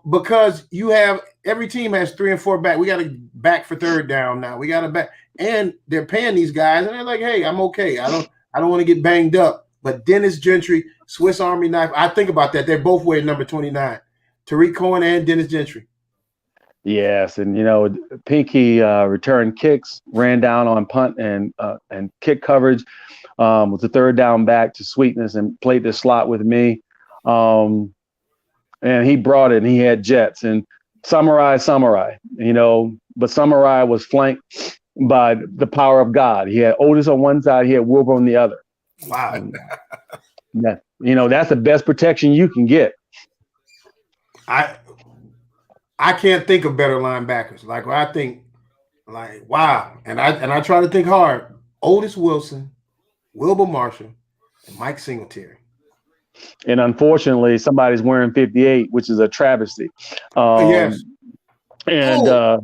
Because every team has 3 and 4 back. We got to back for third down now. We got to back, and they're paying these guys, and they're like, "Hey, I'm okay. I don't want to get banged up." But Dennis Gentry, Swiss Army knife. I think about that. They're both wearing number 29. Tariq Cohen and Dennis Gentry. Yes, and Pinky returned kicks, ran down on punt and kick coverage, was the third down back to Sweetness and played the slot with me. And he brought it, and he had jets and Samurai, but Samurai was flanked by the power of God. He had Otis on one side, he had Wilbur on the other. Wow. That's the best protection you can get. I can't think of better linebackers. Like, I think, wow. And I try to think hard. Otis Wilson, Wilbur Marshall, and Mike Singletary. And unfortunately, somebody's wearing 58, which is a travesty. Yes. And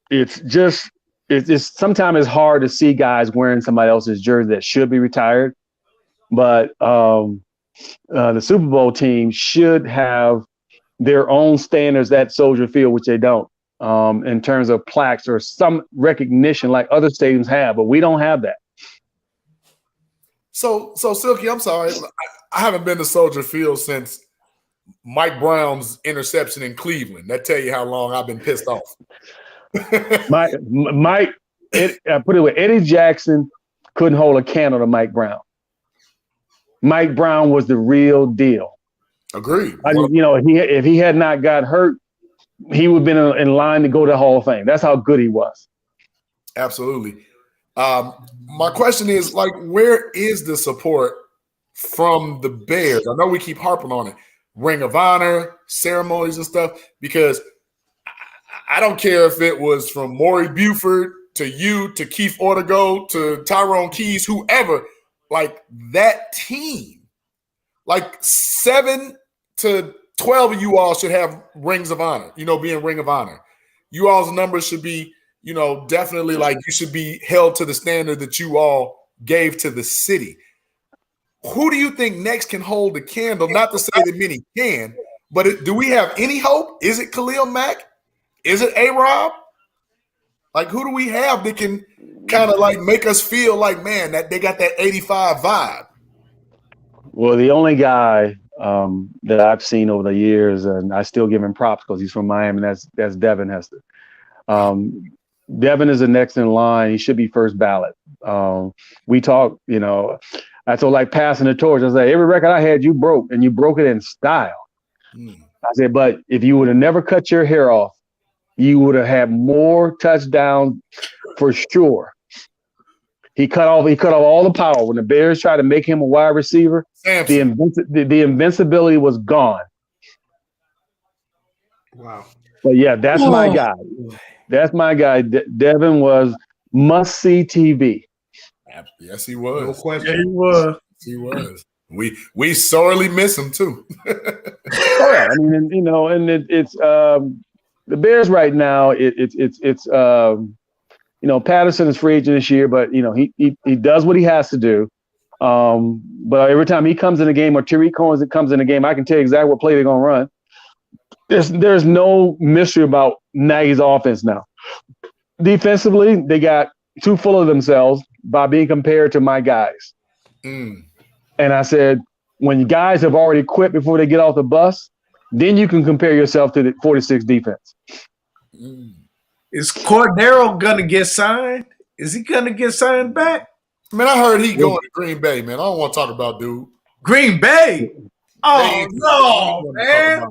it's sometimes it's hard to see guys wearing somebody else's jersey that should be retired. But the Super Bowl team should have their own standards at Soldier Field, which they don't, in terms of plaques or some recognition like other stadiums have, but we don't have that. So Silky, I'm sorry. I haven't been to Soldier Field since Mike Brown's interception in Cleveland. That tell you how long I've been pissed off. Mike, put it with Eddie Jackson couldn't hold a candle to Mike Brown. Mike Brown was the real deal. Agreed. If he had not got hurt, he would have been in line to go to the Hall of Fame. That's how good he was. Absolutely. My question is, where is the support from the Bears? I know we keep harping on it. Ring of Honor, ceremonies and stuff, because I don't care if it was from Maury Buford to you, to Keith Ortego, to Tyrone Keys, whoever, that team, 7 to 12 of you all should have rings of honor, being Ring of Honor. You all's numbers should be, definitely like you should be held to the standard that you all gave to the city. Who do you think next can hold the candle? Not to say that many can, but do we have any hope? Is it Khalil Mack? Is it A-Rob? Like, who do we have that can kind of like make us feel like, man, that they got that 85 vibe? Well, the only guy that I've seen over the years, and I still give him props because he's from Miami, that's Devin Hester. Devin is the next in line. He should be first ballot. We talk, I told like passing the torch. I was like, every record I had, you broke, and you broke it in style. I said, but if you would have never cut your hair off, you would have had more touchdowns for sure. He cut off all the power. When the Bears tried to make him a wide receiver, the invincibility was gone. Wow. But yeah, that's my guy. That's my guy. Devin was must-see TV. Yes, he was. No question. Yeah, he was. He was. We sorely miss him too. Oh yeah, I mean, it's the Bears right now. It's Patterson is free agent this year, but he does what he has to do. But every time he comes in the game, or Tariq Cohen comes in the game, I can tell you exactly what play they're gonna run. There's no mystery about Nagy's offense now. Defensively, they got too full of themselves by being compared to my guys. And I said, when guys have already quit before they get off the bus, then you can compare yourself to the 46 defense. Is Cordero going to get signed? Is he going to get signed back? Man, I heard he going to Green Bay, man. I don't want to talk about dude. Green Bay? Oh, no, man.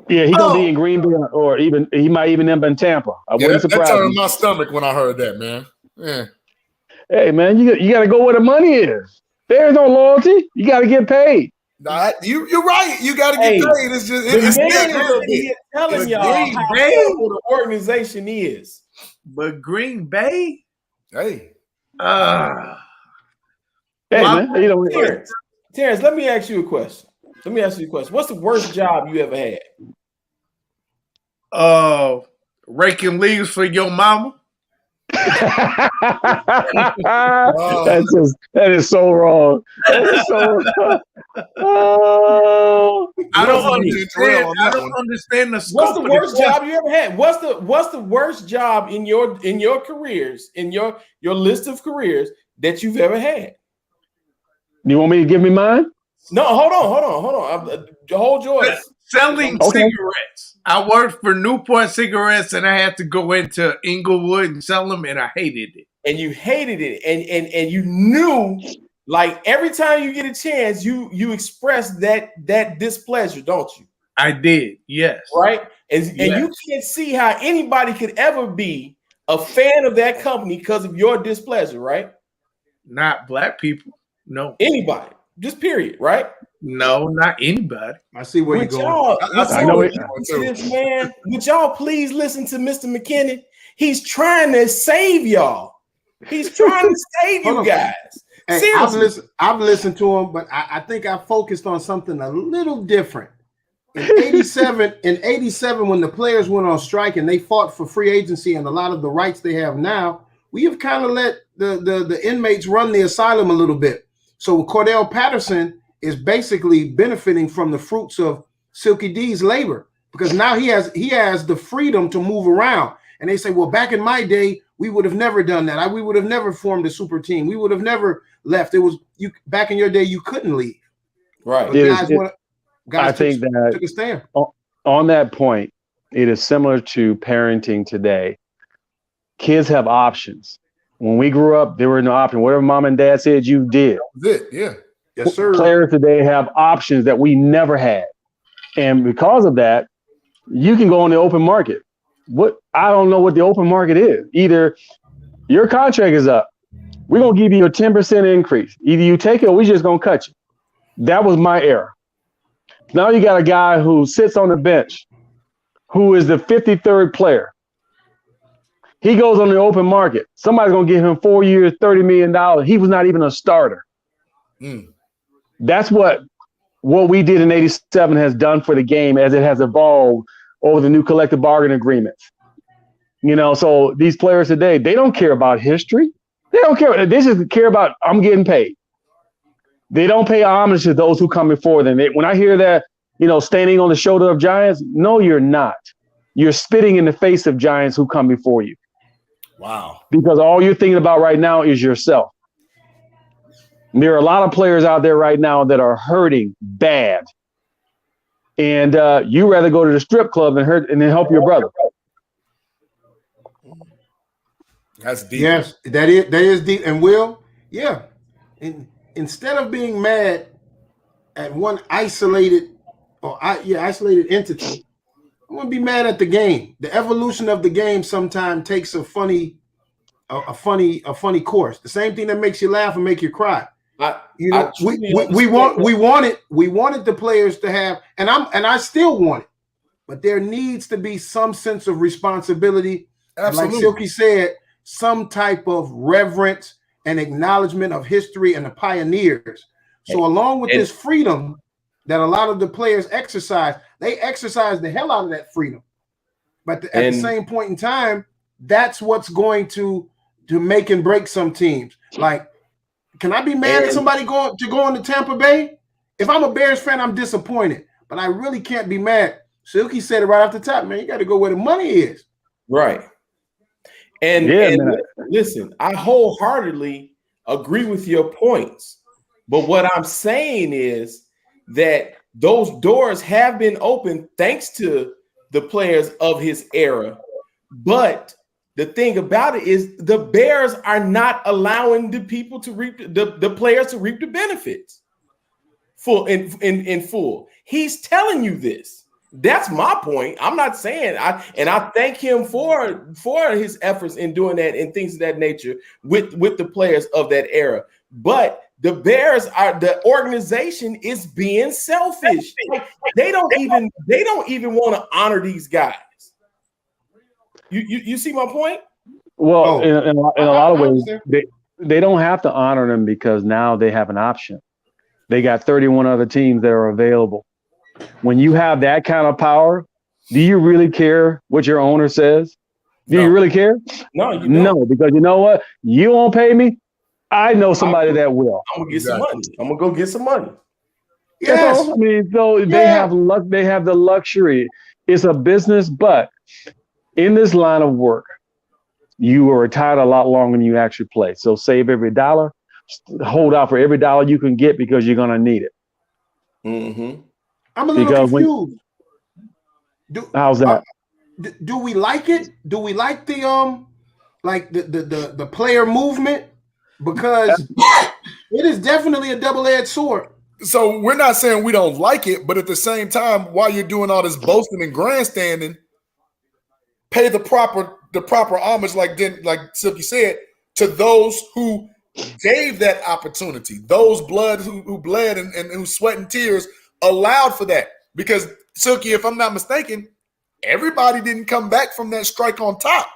Yeah, he's going to be in Green Bay, or even he might even end up in Tampa. I wouldn't surprise that turned me. my stomach when I heard that, man. Yeah. Hey, man, you got to go where the money is. There's no loyalty. You got to get paid. Nah, you're right. You got to get paid. It's just it's telling y'all how terrible the organization is. But Green Bay? Hey. Hey, man. Terrence, let me ask you a question. What's the worst job you ever had? Raking leaves for your mama. That is so wrong. That is so wrong. I don't understand the scope. What's the worst job you ever had? What's the worst job in your careers, in your list of careers that you've ever had? You want me to give me mine? No, hold on. Hold yours. Selling cigarettes. I worked for Newport Cigarettes, and I had to go into Inglewood and sell them, and I hated it. And you hated it, and you knew, like, every time you get a chance, you express that displeasure, don't you? I did, yes. Right? And you can't see how anybody could ever be a fan of that company because of your displeasure, right? Not black people. No. Anybody. Just period, right? No, not anybody. I see where you're going. I know this, man. Would y'all please listen to Mr. McKinnon? He's trying to save y'all. He's trying to save you guys. Hey, Seriously. I've listened to him, but I think I focused on something a little different. In 87, when the players went on strike and they fought for free agency and a lot of the rights they have now, we have kind of let the inmates run the asylum a little bit. So Cordell Patterson is basically benefiting from the fruits of Silky D's labor, because now he has the freedom to move around. And they say, well, back in my day, we would have never done that. We would have never formed a super team. We would have never left. It was you back in your day, you couldn't leave. Right. I think that took a stand. On that point, it is similar to parenting today. Kids have options. When we grew up, there were no option. Whatever mom and dad said, you did. Yeah. Yes, sir. Players today have options that we never had. And because of that, you can go on the open market. I don't know what the open market is. Either your contract is up, we're going to give you a 10% increase. Either you take it or we're just going to cut you. That was my era. Now you got a guy who sits on the bench, who is the 53rd player. He goes on the open market. Somebody's going to give him 4 years, $30 million. He was not even a starter. That's what what we did in '87 has done for the game as it has evolved over the new collective bargaining agreements. So these players today, they don't care about history. They don't care. They just care about, I'm getting paid. They don't pay homage to those who come before them. When I hear that, standing on the shoulder of giants, no, you're not. You're spitting in the face of giants who come before you. Wow. Because all you're thinking about right now is yourself. There are a lot of players out there right now that are hurting bad. And you rather go to the strip club and then help your brother. That's deep. Yes, that is deep. And instead of being mad at one isolated entity, I'm gonna be mad at the game. The evolution of the game sometimes takes a funny course. The same thing that makes you laugh and make you cry. We wanted the players to have, and I still want it, but there needs to be some sense of responsibility. Absolutely. Like Silky said, some type of reverence and acknowledgement of history and the pioneers. So along with this freedom that a lot of the players exercise, they exercise the hell out of that freedom. But at the same point in time, that's what's going to make and break some teams. Like, can I be mad at somebody going to Tampa Bay? If I'm a Bears fan, I'm disappointed, but I really can't be mad. Silky said it right off the top, man. You got to go where the money is. Right. And listen, I wholeheartedly agree with your points. But what I'm saying is that those doors have been opened thanks to the players of his era. But the thing about it is the Bears are not allowing the people to reap the players to reap the benefits in full. He's telling you this. That's my point. I'm not saying I thank him for his efforts in doing that and things of that nature with the players of that era. But the Bears the organization is being selfish. They don't even want to honor these guys. You see my point? Well, in a lot of ways, they don't have to honor them because now they have an option. They got 31 other teams that are available. When you have that kind of power, do you really care what your owner says? Do you really care? No, you don't. No, because you know what? You won't pay me. I know somebody that will. I'm gonna get some money. I'm gonna go get some money. Yes. I mean, so they have the luxury. It's a business, but in this line of work, you are retired a lot longer than you actually play. So save every dollar, hold out for every dollar you can get because you're gonna need it. Mm-hmm. I'm a little confused. How's that? Do we like it? Do we like the the player movement? Because it is definitely a double-edged sword. So we're not saying we don't like it, but at the same time, while you're doing all this boasting and grandstanding, pay the proper homage, like Silky said, to those who gave that opportunity, those who bled and whose sweat and tears allowed for that. Because Silky, if I'm not mistaken, everybody didn't come back from that strike on top.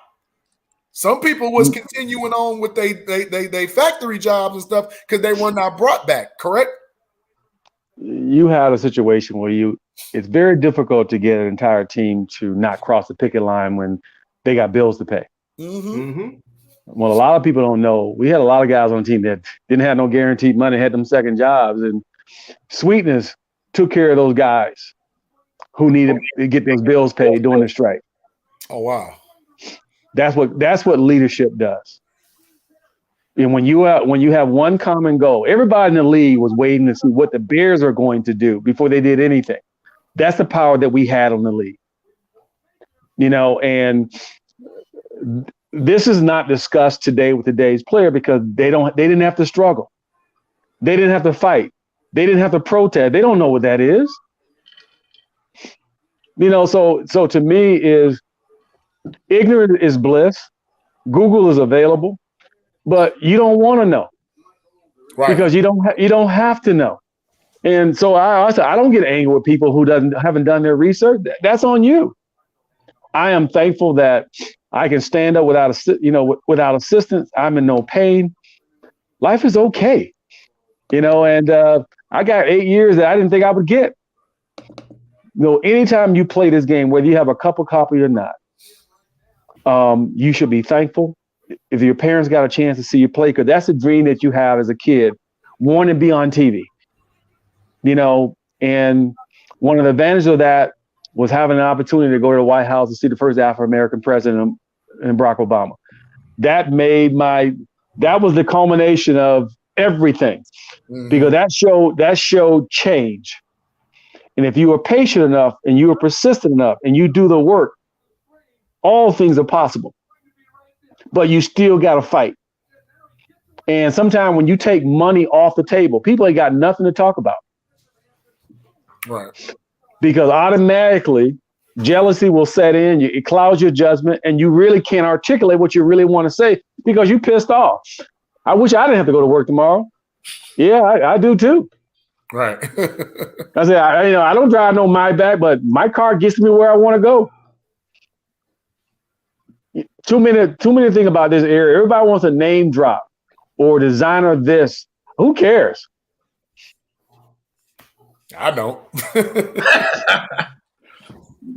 Some people was continuing on with they factory jobs and stuff because they were not brought back, correct? You had a situation where it's very difficult to get an entire team to not cross the picket line when they got bills to pay. Mm-hmm. Mm-hmm. Well, a lot of people don't know. We had a lot of guys on the team that didn't have no guaranteed money, had them second jobs, and Sweetness took care of those guys who needed to get those bills paid during the strike. Oh, wow. That's what leadership does. And when you have one common goal, everybody in the league was waiting to see what the Bears are going to do before they did anything. That's the power that we had on the league. And this is not discussed today with today's player because they didn't have to struggle. They didn't have to fight. They didn't have to protest. They don't know what that is. So to me is ignorance is bliss. Google is available, but you don't want to know, right? Because you don't have to know. And so I don't get angry with people who haven't done their research. That's on you. I am thankful that I can stand up without assistance. I'm in no pain. Life is okay, and I got 8 years that I didn't think I would get. Anytime you play this game, whether you have a cup of coffee or not, you should be thankful if your parents got a chance to see you play, because that's a dream that you have as a kid, wanting to be on TV. And one of the advantages of that was having an opportunity to go to the White House to see the first African-American president, and Barack Obama. That was the culmination of everything, because that showed change. And if you were patient enough and you were persistent enough and you do the work, all things are possible. But you still got to fight. And sometimes when you take money off the table, people ain't got nothing to talk about. Right. Because automatically jealousy will set in, it clouds your judgment, and you really can't articulate what you really want to say because you pissed off. I wish I didn't have to go to work tomorrow. Yeah, I do too. Right. I said, I don't drive no Maybach, but my car gets me where I want to go. Too many things about this area. Everybody wants a name drop or designer this. Who cares? I don't.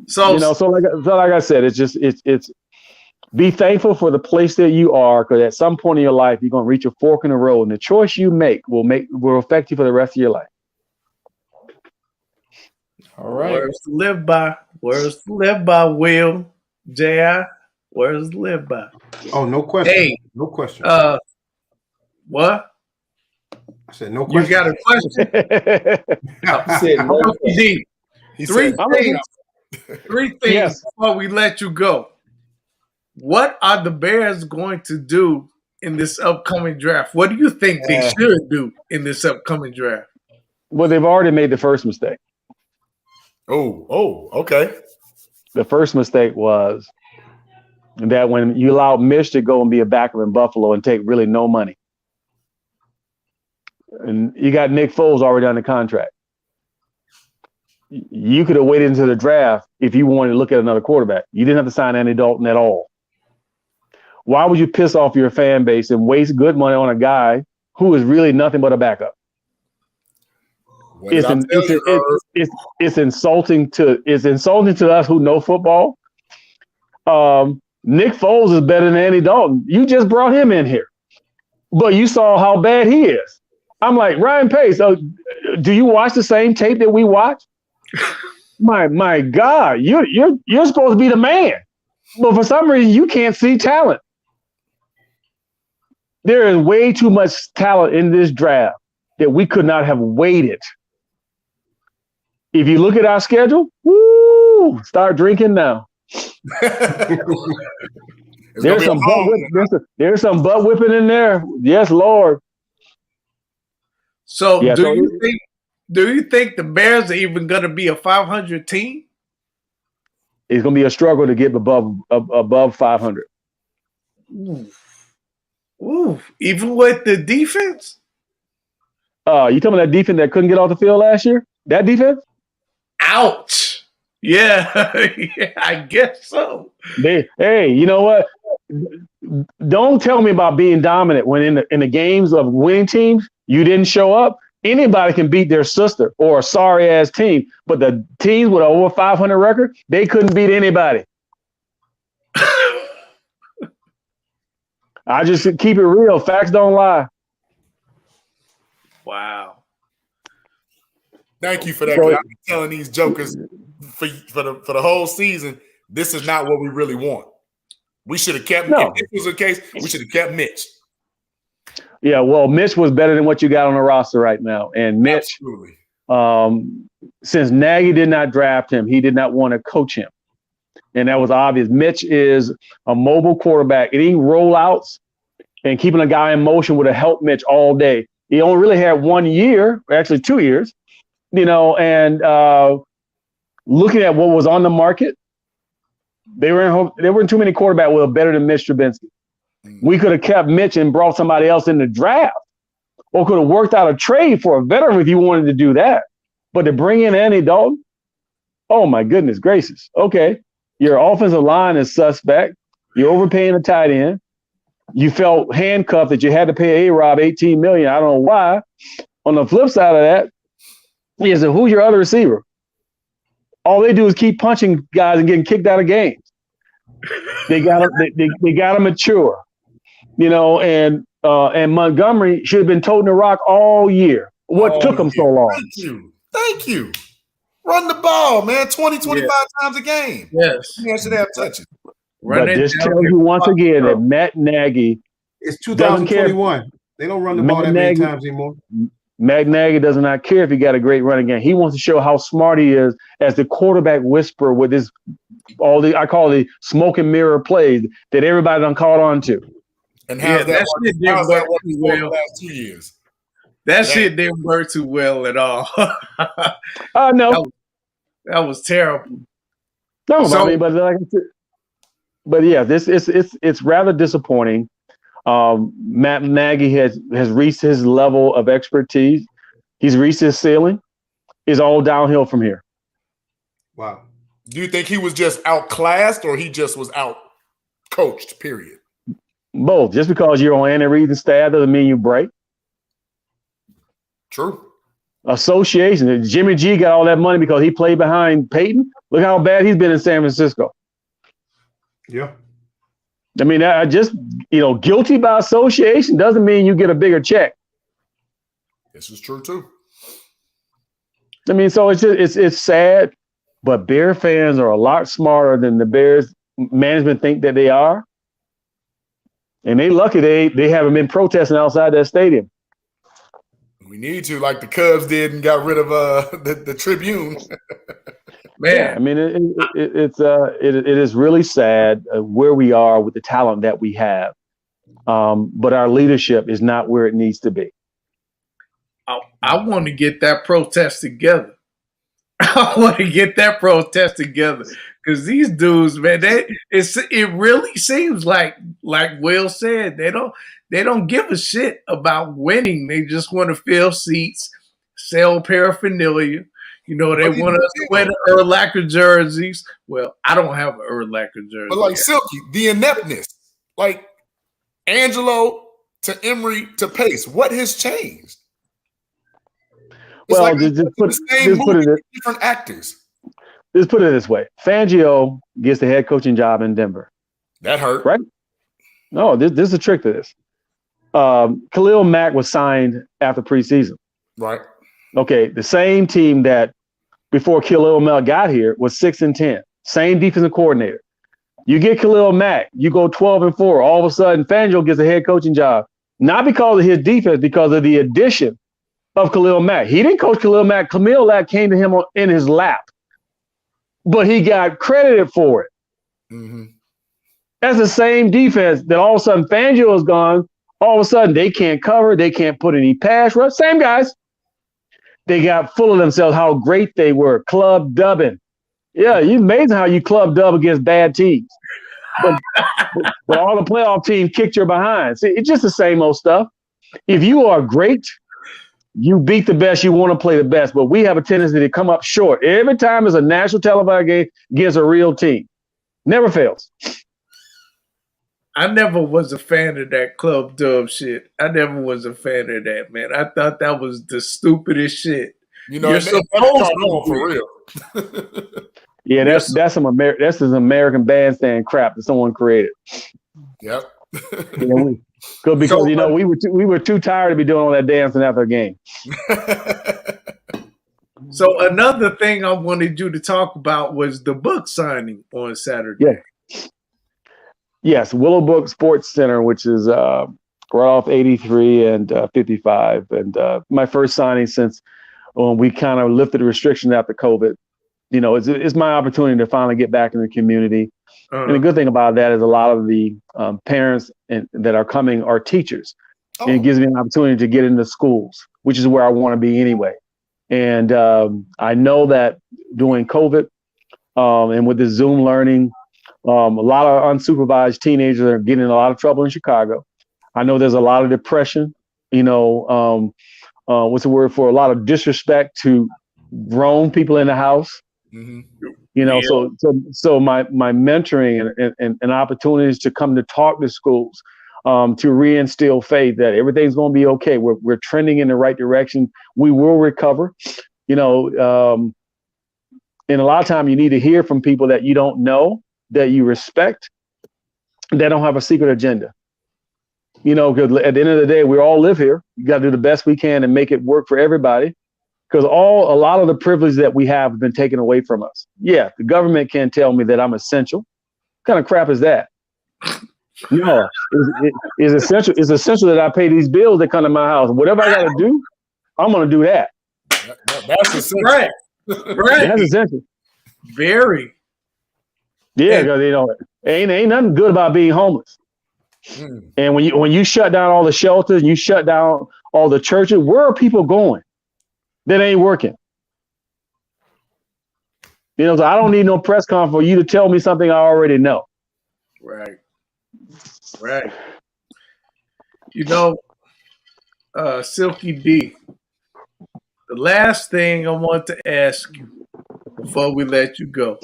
So like I said, it's be thankful for the place that you are, because at some point in your life, you're going to reach a fork in the road, and the choice you make will affect you for the rest of your life. All right. Words to live by. Words to live by, Will. J.I. Words to live by. Oh, no question. Hey. No question. What? I said no question. You got a question? He said no question. Three things before we let you go. What are the Bears going to do in this upcoming draft? What do you think they should do in this upcoming draft? Well, they've already made the first mistake. Oh, okay. The first mistake was that when you allowed Mitch to go and be a backup in Buffalo and take really no money. And you got Nick Foles already on the contract. You could have waited until the draft if you wanted to look at another quarterback. You didn't have to sign Andy Dalton at all. Why would you piss off your fan base and waste good money on a guy who is really nothing but a backup? It's insulting to us who know football. Nick Foles is better than Andy Dalton. You just brought him in here, but you saw how bad he is. I'm like, Ryan Pace, do you watch the same tape that we watch? My God, you're supposed to be the man, but for some reason you can't see talent. There is way too much talent in this draft that we could not have waited. If you look at our schedule, start drinking now. There's some butt whipping in there. Yes, Lord. So do you think the Bears are even going to be a 500 team? It's going to be a struggle to get above 500. Ooh, even with the defense? You talking about that defense that couldn't get off the field last year? That defense? Ouch. Yeah, I guess so. Hey, you know what? Don't tell me about being dominant when in the games of winning teams, you didn't show up. Anybody can beat their sister or a sorry-ass team, but the teams with an over 500 record, they couldn't beat anybody. I just keep it real. Facts don't lie. Wow. Thank you for that. I've been telling these jokers for the whole season, this is not what we really want. We should have kept. If this was the case, we should have kept Mitch. Yeah, well, Mitch was better than what you got on the roster right now, and Mitch, since Nagy did not draft him, he did not want to coach him, and that was obvious. Mitch is a mobile quarterback. Any rollouts and keeping a guy in motion would have helped Mitch all day. He only really had 1 year, actually 2 years, and looking at what was on the market, there weren't too many quarterbacks who were better than Mitch Trubisky. We could have kept Mitch and brought somebody else in the draft, or could have worked out a trade for a veteran if you wanted to do that. But to bring in Andy Dalton, oh my goodness gracious. Okay, your offensive line is suspect. You're overpaying a tight end. You felt handcuffed that you had to pay A-Rob $18 million. I don't know why. On the flip side of that, Yeah, so who's your other receiver? All they do is keep punching guys and getting kicked out of games. They got to mature, and Montgomery should have been toting the rock all year. What took him so long? Thank you. Run the ball, man. 25 times a game. Yes. You should have touches. But this tells you once again that Matt Nagy. It's 2021. They don't run the ball that many times anymore. Matt Nagy does not care if he got a great running game. He wants to show how smart he is as the quarterback whisperer with his I call the smoke and mirror plays that everybody done caught on to. And how's that worked well the last 2 years? That shit didn't work too well at all. No. That was terrible. No, but like I said, but yeah, it's rather disappointing. Matt Nagy has reached his level of expertise. He's reached his ceiling. It's all downhill from here. Wow. Do you think he was just outclassed or he just was out coached, period? Both. Just because you're on Andy Reid's staff doesn't mean you break. True. Association. Jimmy G got all that money because he played behind Peyton. Look how bad he's been in San Francisco. Yeah. I mean, I just, guilty by association doesn't mean you get a bigger check. This is true too. I mean, so it's sad, but Bear fans are a lot smarter than the Bears management think that they are. And they lucky they haven't been protesting outside that stadium. We need to, like the Cubs did and got rid of the Tribune. Man, yeah, I mean, it is really sad where we are with the talent that we have, but our leadership is not where it needs to be. I want to get that protest together. Because these dudes, man, it really seems like Will said, they don't give a shit about winning. They just want to fill seats, sell paraphernalia. They want us to wear the Urlacher jerseys. Well, I don't have an Urlacher jersey. But like Silky, the ineptness, like Angelo to Emery to Pace, what has changed? It's well, like just put it different actors. Just put it this way: Fangio gets the head coaching job in Denver. That hurt, right? No, this is a trick to this. Khalil Mack was signed after preseason. Right. Okay, the same team that before Khalil Mack got here was 6-10. Same defensive coordinator. You get Khalil Mack, you go 12-4. All of a sudden, Fangio gets a head coaching job, not because of his defense, because of the addition of Khalil Mack. He didn't coach Khalil Mack. Khalil Mack came to him in his lap, but he got credited for it. Mm-hmm. That's the same defense that all of a sudden Fangio is gone. All of a sudden they can't cover. They can't put any pass rush. Same guys. They got full of themselves how great they were. Club dubbing. Yeah, it's amazing how you club dub against bad teams. But all the playoff teams kicked your behind. See, it's just the same old stuff. If you are great, you beat the best. You want to play the best. But we have a tendency to come up short. Every time it's a national televised game against a real team. Never fails. I never was a fan of that club dub shit. I never was a fan of that, man. I thought that was the stupidest shit. You're supposed to for real. Yeah, that's some American bandstand crap that someone created. Yep. Because we were too tired to be doing all that dancing after a game. So another thing I wanted you to talk about was the book signing on Saturday. Yeah. Yes, Willowbrook Sports Center, which is right off 83 and 55. And my first signing since we kind of lifted the restrictions after COVID. It's my opportunity to finally get back in the community. Uh-huh. And the good thing about that is a lot of the parents that are coming are teachers. Oh. And it gives me an opportunity to get into schools, which is where I want to be anyway. And I know that during COVID and with the Zoom learning, a lot of unsupervised teenagers are getting in a lot of trouble in Chicago. I know there's a lot of depression, what's the word for a lot of disrespect to grown people in the house. Mm-hmm. So my mentoring and opportunities to come to talk to schools, to reinstill faith that everything's going to be okay. We're trending in the right direction. We will recover. and a lot of time you need to hear from people that you don't know, that you respect, that don't have a secret agenda. Because at the end of the day, we all live here. You got to do the best we can and make it work for everybody. Because a lot of the privilege that we have been taken away from us. Yeah, the government can't tell me that I'm essential. What kind of crap is that? It's essential. It's essential that I pay these bills that come to my house. Whatever I got to do, I'm going to do that. That's essential. Right. That's essential. Very. Yeah, because ain't nothing good about being homeless. And when you shut down all the shelters, you shut down all the churches, where are people going? That ain't working. So I don't need no press conference for you to tell me something I already know. Right. Silky D, the last thing I want to ask you before we let you go.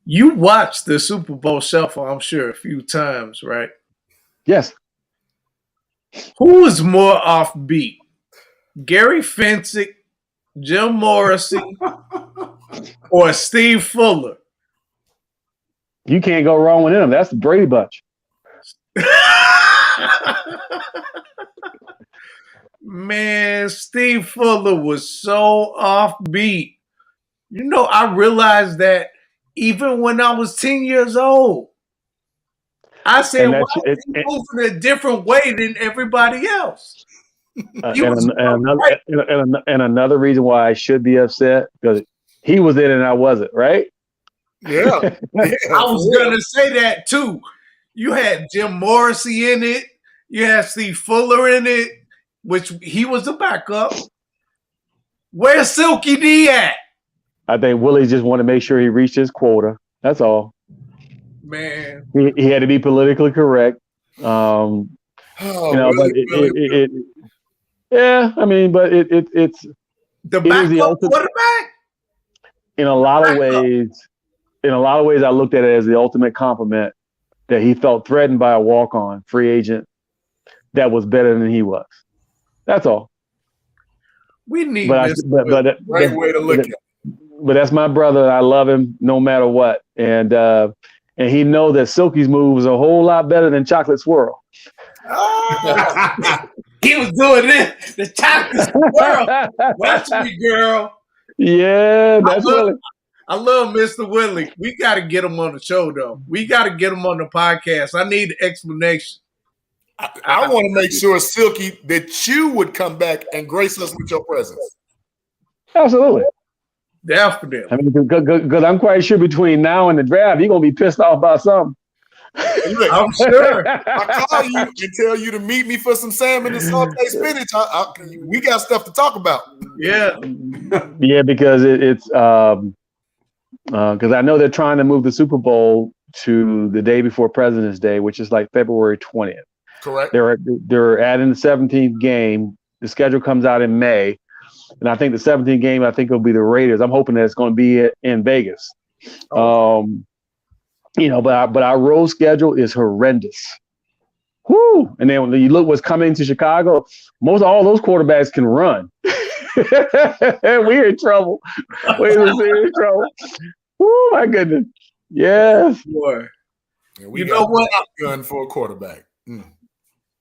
You watched the Super Bowl Shuffle, I'm sure, a few times, right? Yes. Who is more offbeat? Gary Fensick, Jim Morrissey, or Steve Fuller? You can't go wrong with them. That's the Brady Bunch. Man, Steve Fuller was so offbeat. I realized that even when I was 10 years old. I said, why is he moving a different way than everybody else? And another reason why I should be upset, because he was in it and I wasn't, right? Yeah. I was going to say that too. You had Jim Morrissey in it. You had Steve Fuller in it, which he was a backup. Where's Silky D at? I think Willie just wanted to make sure he reached his quota. That's all. Man. He had to be politically correct. But it's the backup quarterback. In a lot of ways, I looked at it as the ultimate compliment that he felt threatened by a walk-on free agent that was better than he was. That's all. We need great way to look at it. But that's my brother. And I love him no matter what. And he know that Silky's move was a whole lot better than Chocolate Swirl. He was doing this. The Chocolate Swirl. Watch me, girl. Yeah, that's Willie. I love Mr. Willie. We got to get him on the show, though. We got to get him on the podcast. I need an explanation. I want to make sure, Silky, that you would come back and grace us with your presence. Absolutely. Definitely. I mean, because I'm quite sure between now and the draft, you're going to be pissed off about something. Look, I'm sure. I call you and tell you to meet me for some salmon and sauteed spinach. We got stuff to talk about. Yeah. Yeah, because it's because I know they're trying to move the Super Bowl to the day before President's Day, which is like February 20th. Correct. They're adding the 17th game. The schedule comes out in May. And I think the 17th game, I think it'll be the Raiders. I'm hoping that it's going to be in Vegas. But our road schedule is horrendous. Whoo! And then when you look what's coming to Chicago, most of all those quarterbacks can run. We're in trouble. We're in serious trouble. Oh my goodness! Yes, boy. You know what? Gun for a quarterback.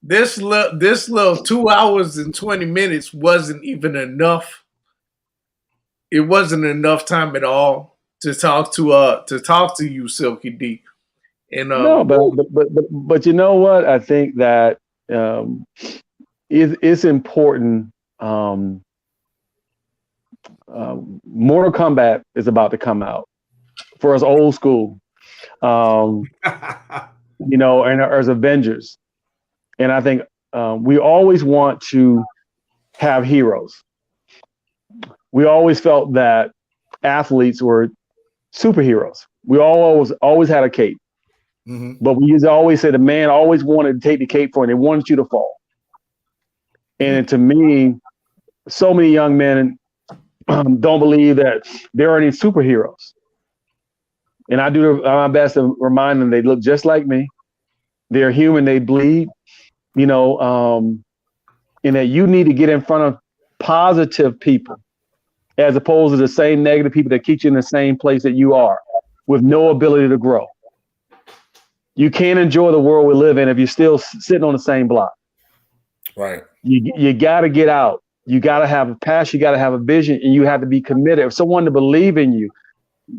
This little 2 hours and 20 minutes wasn't even enough. It wasn't enough time at all to talk to you, Silky D. And no, but you know what? I think that it's important. Mortal Kombat is about to come out for us old school, and as Avengers. And I think we always want to have heroes. We always felt that athletes were superheroes. We always had a cape. Mm-hmm. But we used to always say the man always wanted to take the cape for, and they wanted you to fall. And to me, so many young men don't believe that there are any superheroes. And I do my best to remind them they look just like me. They're human. They bleed. And that you need to get in front of positive people as opposed to the same negative people that keep you in the same place that you are with no ability to grow. You can't enjoy the world we live in if you're still sitting on the same block. Right. You got to get out. You got to have a passion. You got to have a vision, and you have to be committed. If someone to believe in you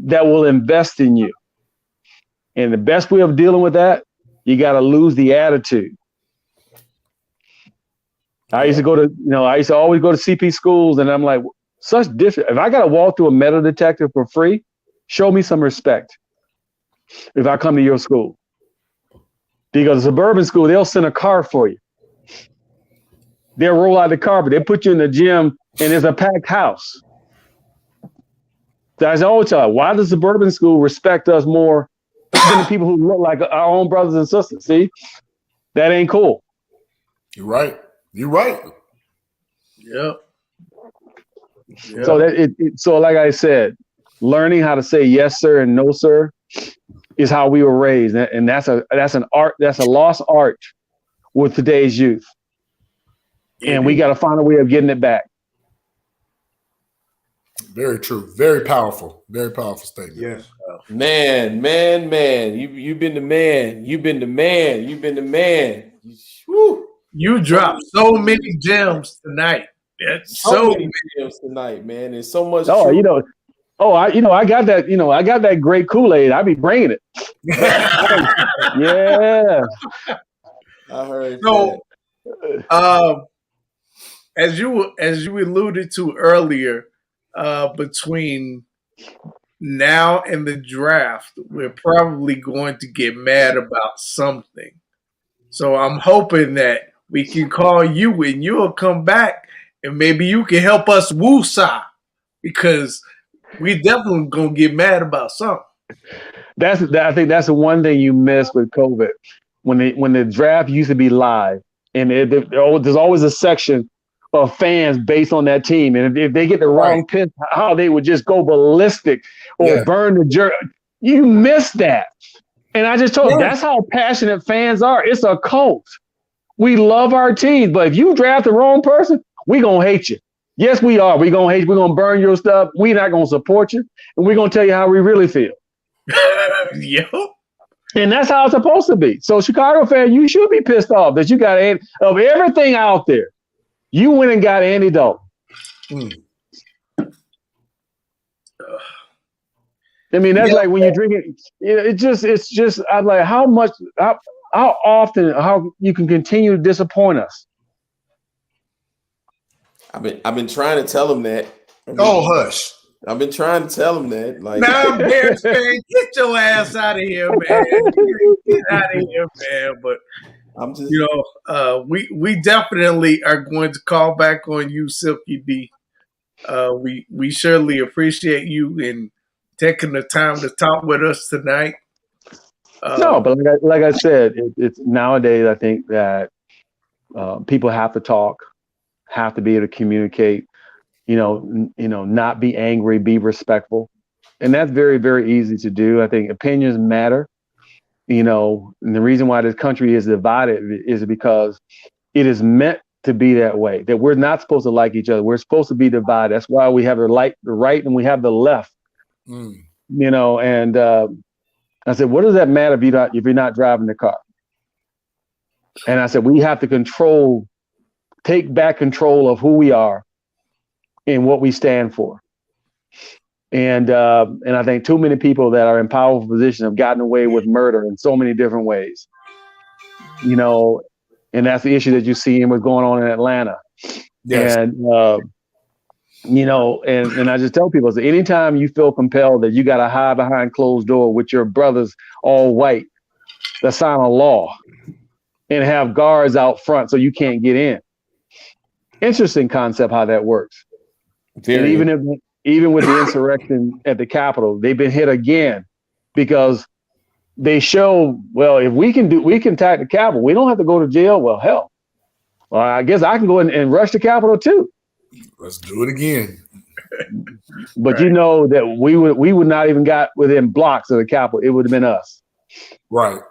that will invest in you. And the best way of dealing with that, you got to lose the attitude. I used to always go to CP schools, and I'm like, such different. If I got to walk through a metal detector for free, show me some respect. If I come to your school, because a suburban school, they'll send a car for you. They'll roll out the carpet. They put you in the gym, and it's a packed house. So I always tell you, why does suburban school respect us more than the people who look like our own brothers and sisters? See, that ain't cool. You're right. You're right. Yep. So like I said, learning how to say yes, sir, and no, sir, is how we were raised, and that's an art. That's a lost art with today's youth, and we got to find a way of getting it back. Very true. Very powerful. Very powerful statement. Yes. Man. You've been the man. You've been the man. You've been the man. Woo. You dropped so many gems tonight. So many gems tonight, man. There's so much. Oh, truth. I got that great Kool-Aid. I be bringing it. Yeah. I heard. So, as you alluded to earlier, between now and the draft, we're probably going to get mad about something. So I'm hoping that we can call you and you'll come back and maybe you can help us woo-saw, because we definitely gonna get mad about something. I think that's the one thing you missed with COVID. When the draft used to be live, and there's always a section of fans based on that team, and if they get the wrong pick, how they would just go ballistic or burn the jersey. You missed that, and I just told you that's how passionate fans are. It's a cult. We love our teams, but if you draft the wrong person, we gonna hate you. Yes, we are. We're going to hate you. We're going to burn your stuff. We're not going to support you. And we're going to tell you how we really feel. Yep. And that's how it's supposed to be. So, Chicago fan, you should be pissed off that you got of everything out there, you went and got Andy Dalton. I mean, that's like when you drink it. It's just. I'm like, how often you can continue to disappoint us. I've been trying to tell him that. Hush. I've been trying to tell him that. Like, nah, Bears fan, get your ass out of here, man. Get out of here, man. But I'm just, we definitely are going to call back on you, Silky D. We surely appreciate you and taking the time to talk with us tonight. No, but like I said, it's nowadays. I think that people have to talk. Have to be able to communicate, not be angry, be respectful. And that's very, very easy to do. I think opinions matter, and the reason why this country is divided is because it is meant to be that way, that we're not supposed to like each other. We're supposed to be divided. That's why we have the right and we have the left, and I said, what does that matter if you're not driving the car? And I said, we have to take back control of who we are and what we stand for. And I think too many people that are in powerful positions have gotten away with murder in so many different ways, and that's the issue that you see in what's going on in Atlanta. Yes. And, and I just tell people, so anytime you feel compelled that you got to hide behind closed door with your brothers all white, that sign a law and have guards out front so you can't get in. Interesting concept how that works. And even with the insurrection at the Capitol, they've been hit again because they show, well, if we can attack the Capitol, we don't have to go to jail. Well, hell, I guess I can go in and rush the Capitol too. Let's do it again. But that we would not even got within blocks of the Capitol. It would have been us. Right.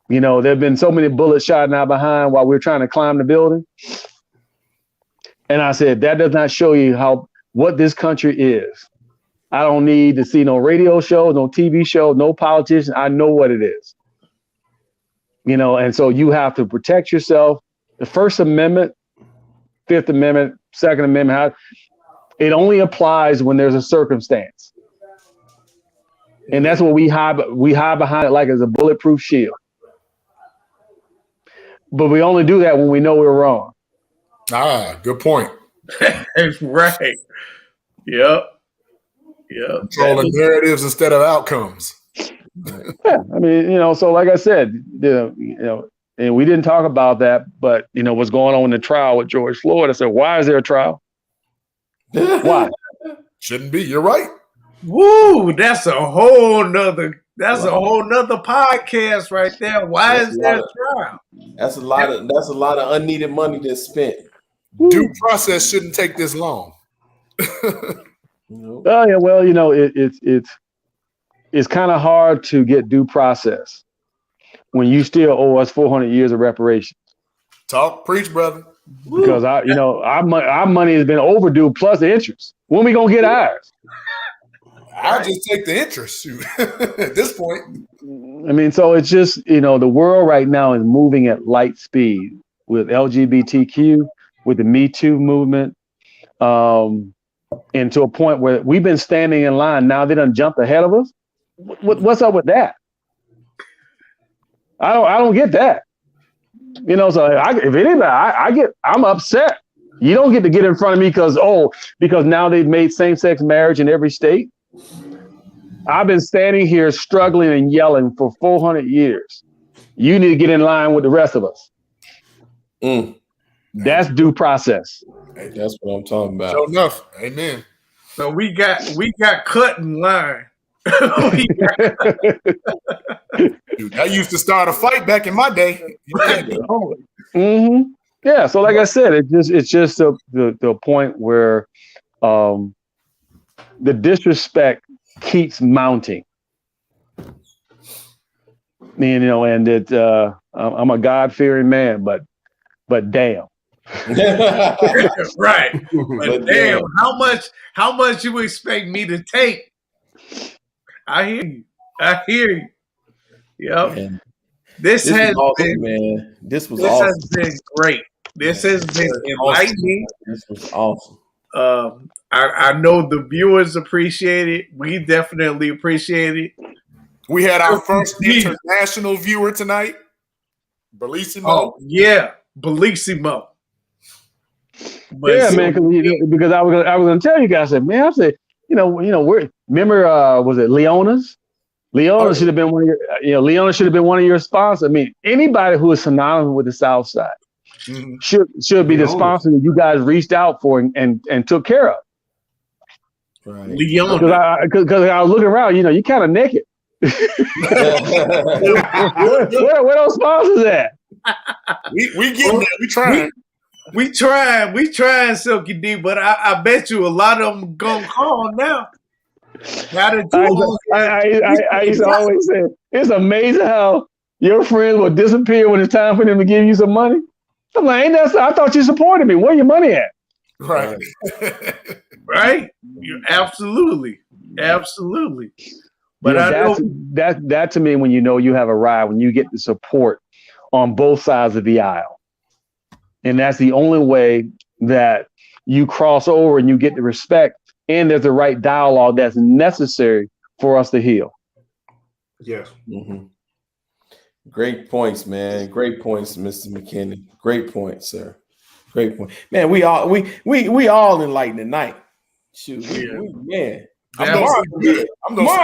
There have been so many bullets shot out behind while we were trying to climb the building. And I said, that does not show you how what this country is. I don't need to see no radio show, no TV show, no politician. I know what it is. You know, and so you have to protect yourself. The First Amendment, Fifth Amendment, Second Amendment, it only applies when there's a circumstance. And that's what we hide behind it like as a bulletproof shield. But we only do that when we know we're wrong. Ah, good point. That's right. Yep. Controlling narratives instead of outcomes. Yeah, I mean, you know, so like I said, you know, and we didn't talk about that, but you know, what's going on in the trial with George Floyd? I said, why is there a trial? Why? Shouldn't be. You're right. Woo! That's a whole nother podcast right there. Why is there a trial? That's a lot of unneeded money that's spent. Due process shouldn't take this long. Oh yeah, well, you know, it's kind of hard to get due process when you still owe us 400 years of reparations. Preach, brother. Because our money has been overdue plus the interest. When we gonna get ours? I'll just take the interest at this point. I mean, so it's just, you know, the world right now is moving at light speed with LGBTQ, with the Me Too movement, and to a point where we've been standing in line. Now they done jumped ahead of us. What's up with that? I don't get that. You know, so if anybody, I'm upset. You don't get to get in front of me because now they've made same-sex marriage in every state. I've been standing here struggling and yelling for 400 years. You need to get in line with the rest of us. That's due process. That's what I'm talking about. Sure enough. Amen. So we got cut in line. Dude, I used to start a fight back in my day. Yeah. So like I said, it's just the point where the disrespect keeps mounting. You know, and I'm a God-fearing man, but damn. Right. But damn, how much you expect me to take? I hear you. Yep. Man. This has awesome, man. This awesome. Has been great. This has been enlightening. This was awesome. I know the viewers appreciate it. We definitely appreciate it. We had our first international viewer tonight. Bellissimo. Oh, yeah. Bellissimo. But yeah, man, because I was going to tell you guys that, man, I said, was it Leona's? Leona should have been one of your, Leona should have been one of your sponsors. I mean, anybody who is synonymous with the South Side should be the sponsor that you guys reached out for and took care of. Right. Leona. Because I was looking around, you kind of naked. where those sponsors at? We getting there. We trying. We trying, Silky D, but I bet you a lot of them gonna call now. I used to always say, it's amazing how your friends will disappear when it's time for them to give you some money. I'm like, I thought you supported me. Where your money at? Right. Right? Absolutely. But that to me, when you have a ride, when you get the support on both sides of the aisle. And that's the only way that you cross over and you get the respect and there's the right dialogue that's necessary for us to heal. Yes. Mm-hmm. Great points, man. Great points, Mr. McKinnon. Great points, sir. Great point. Man, we all enlightened tonight. Shoot, man. Tomorrow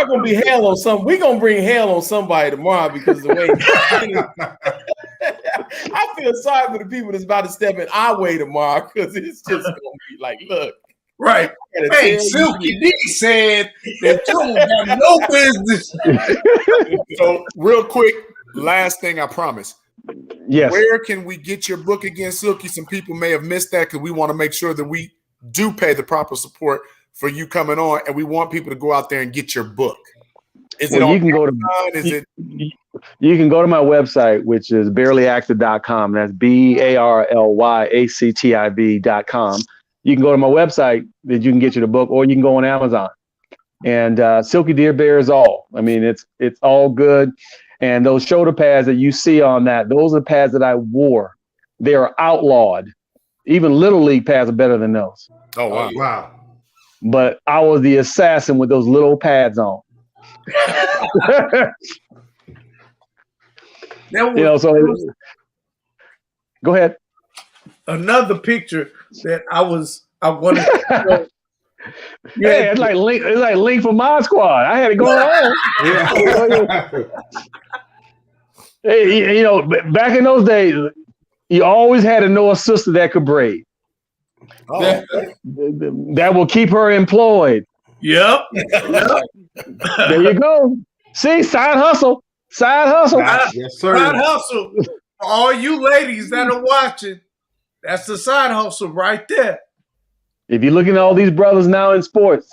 gonna be hell on some. We're gonna bring hell on somebody tomorrow because of the way I feel sorry for the people that's about to step in our way tomorrow because it's just gonna be like, look. Right. Hey, Silky D said that you don't have no business. So real quick, last thing I promise. Yes. Where can we get your book again, Silky? Some people may have missed that because we want to make sure that we do pay the proper support for you coming on, and we want people to go out there and get your book. Is it on Amazon? You can go to my website, which is barelyactive.com. That's BARLYACTIV.com. you can go to my website that you can get you the book, or you can go on Amazon. And Silky Deer bears all. I mean, it's all good. And those shoulder pads that you see on that, those are the pads that I wore. They are outlawed. Even Little League pads are better than those. Oh, wow. Wow. But I was the assassin with those little pads on. Go ahead. Another picture that I wanted to show. Yeah, it's like Link from Mod Squad. I had it going on. Hey, back in those days, you always had to know a sister that could braid. Oh. That will keep her employed. Yep. There you go. See, side hustle. Yes, sir. Side hustle. For all you ladies that are watching, that's the side hustle right there. If you're looking at all these brothers now in sports,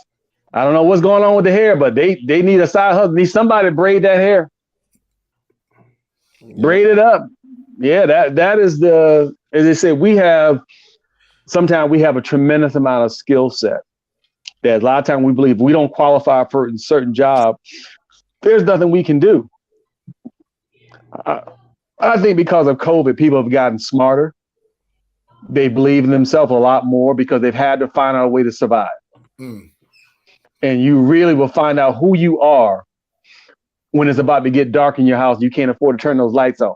I don't know what's going on with the hair, but they need a side hustle. Need somebody to braid that hair. Braid it up. Yeah, that is as they say, sometimes we have a tremendous amount of skill set that a lot of times we believe we don't qualify for a certain job. There's nothing we can do. I think because of COVID, people have gotten smarter. They believe in themselves a lot more because they've had to find out a way to survive. Mm. And you really will find out who you are when it's about to get dark in your house. You can't afford to turn those lights on.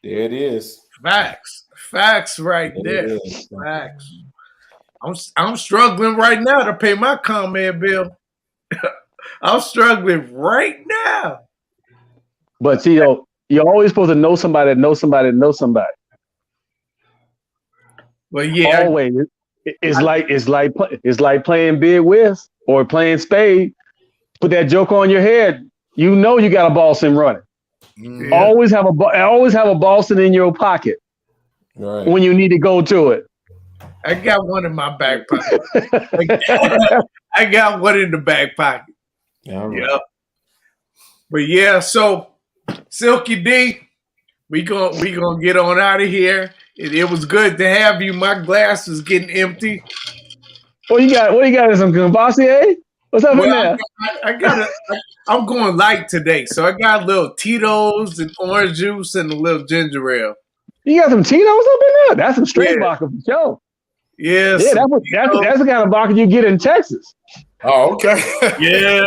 There it is. Facts right there. Facts. I'm struggling right now to pay my ComEd bill. I'm struggling right now. But see, you're always supposed to know somebody that knows somebody that knows somebody. Well, yeah. Always. It's like playing big whist or playing spade. Put that joke on your head. You know you got a Boston running. Yeah. Always have a Boston in your pocket when you need to go to it. I got one in my back pocket. I got one in the back pocket. Right. Yep. But yeah, so Silky D, we gonna get on out of here. It was good to have you. My glass is getting empty. What you got? Some Cavassier? What's up in there? I'm going light today, so I got a little Tito's and orange juice and a little ginger ale. You got some Tito's up in there? That's some straight vodka for sure. Yes. Yeah, that's the kind of vodka you get in Texas. Oh, okay. Yeah.